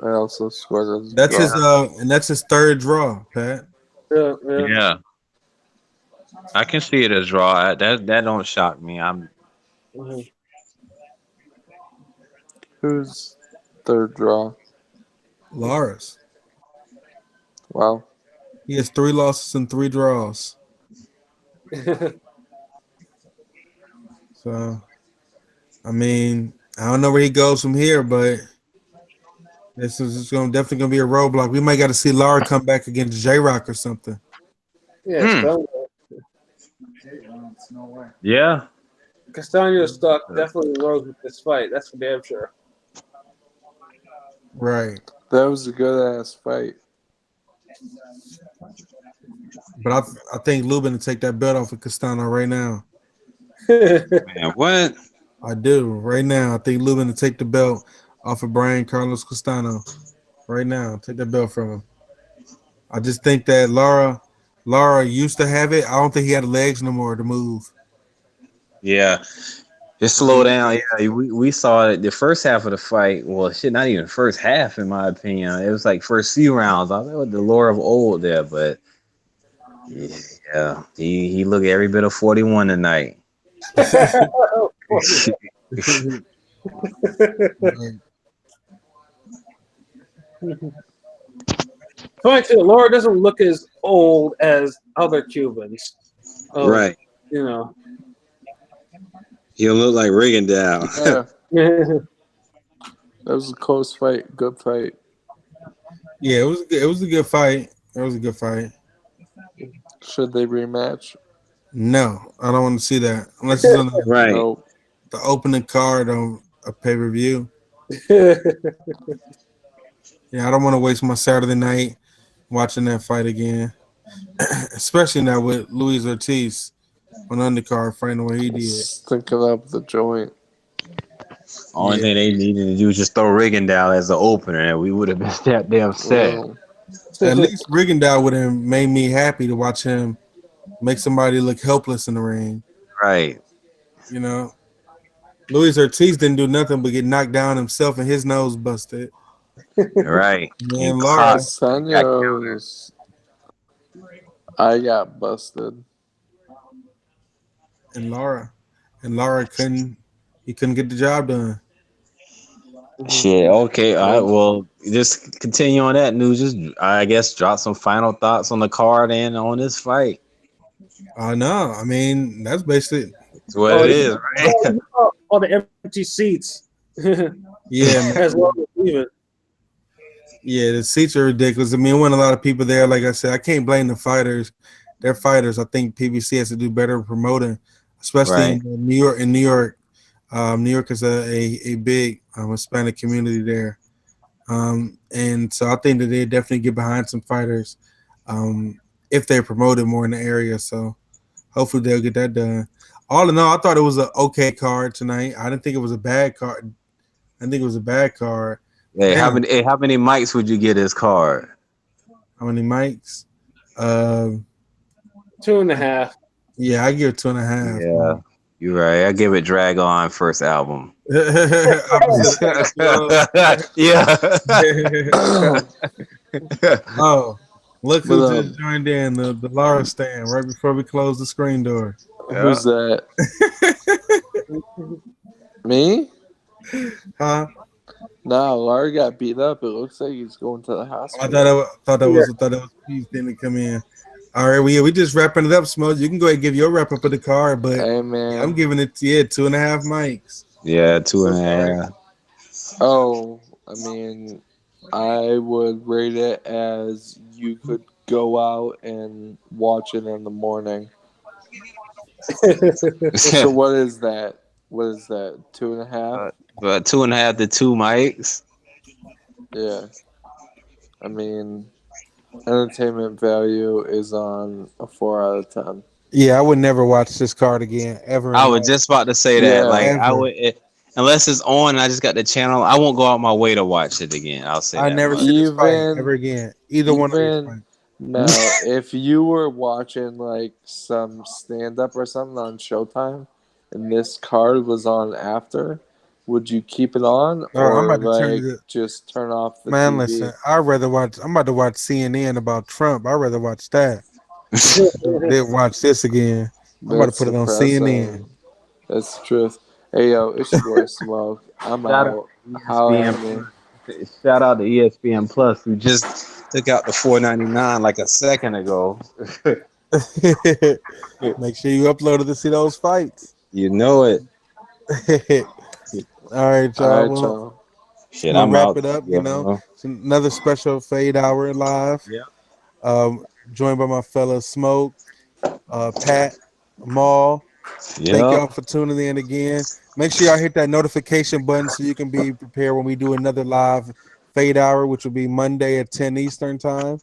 I also scored as a That's draw. his and that's his third draw, Pat. Yeah. Yeah, I can see it as draw. That don't shock me. I'm Mhm. Who's third draw? Lars. Wow. He has 3 losses and 3 draws. So I mean, I don't know where he goes from here, but this is just definitely gonna be a roadblock. We might got to see Lara come back against J Rock or something. Yeah, Castano. No way. yeah. Castano stock definitely rose with this fight. That's for damn sure. Right. That was a good ass fight. But I think Lubin to take that belt off of Castano right now. Man, what? I do right now. I think Lubin to take the belt off of Brian Carlos Castano right now. Take that belt from him. I just think that Lara used to have it. I don't think he had the legs no more to move. Yeah. Just slow down. Yeah, we saw it the first half of the fight. Well, shit, not even first half, in my opinion. It was like first few rounds. I was like, the lore of old there, but yeah, he looked every bit of 41 tonight. Point to Laura doesn't look as old as other Cubans. Right. You know. He'll look like Rigondeaux. Yeah, that was a close fight. Good fight. Yeah, it was a good fight. It was a good fight. Should they rematch? No, I don't want to see that unless it's on Right. Nope. the opening card on a pay per view. Yeah, I don't want to waste my Saturday night watching that fight again, especially now with Luis Ortiz on undercard fighting what he did. Stinking up the joint. Only Yeah. thing they needed to do was just throw Rigondeaux as the opener, and we would have been that damn set. Well, At least Rigondeaux would have made me happy to watch him make somebody look helpless in the ring. Right. You know, Luis Ortiz didn't do nothing but get knocked down himself and his nose busted. Right. Man, And Lara Castanos. I got busted. and Lara couldn't He couldn't get the job done. Shit. Okay. All right. Well, just continue on that news. Just I guess drop some final thoughts on the card and on this fight. No, I mean that's basically It's what Oh, it is, right? all the empty seats. yeah, man. As well as even. Yeah, the seats are ridiculous. I mean, there weren't a lot of people there. Like I said, I can't blame the fighters. They're fighters. I think PBC has to do better promoting, especially Right. in New York. In New York, New York is a big Hispanic community there, and so I think that they definitely get behind some fighters if they're promoted more in the area. So hopefully they'll get that done. All in all, I thought it was an okay card tonight. I didn't think it was a bad card. I think it was a bad card. Hey, Damn. how many mics would you get his card? How many mics? 2.5. Yeah, I give it 2.5. Yeah, you're right. I give it Drag On first album. Yeah. Oh, look who But, just joined in the Lara stand right before we close the screen door. Who's that? Me? Huh? No, Lara got beat up. It looks like he's going to the I hospital. thought that was Peace didn't come in. All right, we just wrapping it up, Smokes. You can go ahead and give your wrap up of the card, but Hey, man. I'm giving it 2.5 mics. Yeah, 2.5. Oh, I mean, I would rate it as you could go out and watch it in the morning. So what is that? What is that? 2.5? But 2.5 to 2 mics. Yeah. I mean, entertainment value is on a 4 out of 10. Yeah, I would never watch this card again ever. I was just about to say that. Yeah, like I ever. would, unless it's on, and I just got the channel. I won't go out my way to watch it again. I'll say I that never much. see this fight Even- ever again. Either one of these even- fights. Now, if you were watching like some stand up or something on Showtime and this card was on after, would you keep it on Oh, I'm or about to turn like it- just turn off the Man, TV? listen, I'd rather watch. I'm about to watch CNN about Trump. I'd rather watch that than watch this again. I'm about to put it on CNN. That's the truth. Hey, yo, it's your boy Smoke. I'm Shout out. Holla at me. Shout out to ESPN Plus, who just took out the $4.99 like a second ago. Make sure you upload it to see those fights. You know it. All right, y'all. All right, Well, y'all. Shit, we'll I'm wrap out. it up. Yeah, You know, it's another special Fade Hour live. Yeah. Joined by my fellow Smoke, Pat, Maul. yeah. Thank y'all for tuning in again. Make sure y'all hit that notification button so you can be prepared when we do another live Fade Hour, which will be Monday at 10 Eastern time.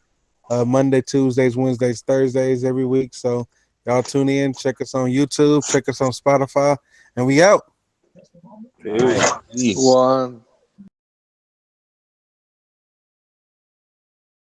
Monday, Tuesdays, Wednesdays, Thursdays every week. So y'all tune in, check us on YouTube, check us on Spotify, and we out. Peace. One.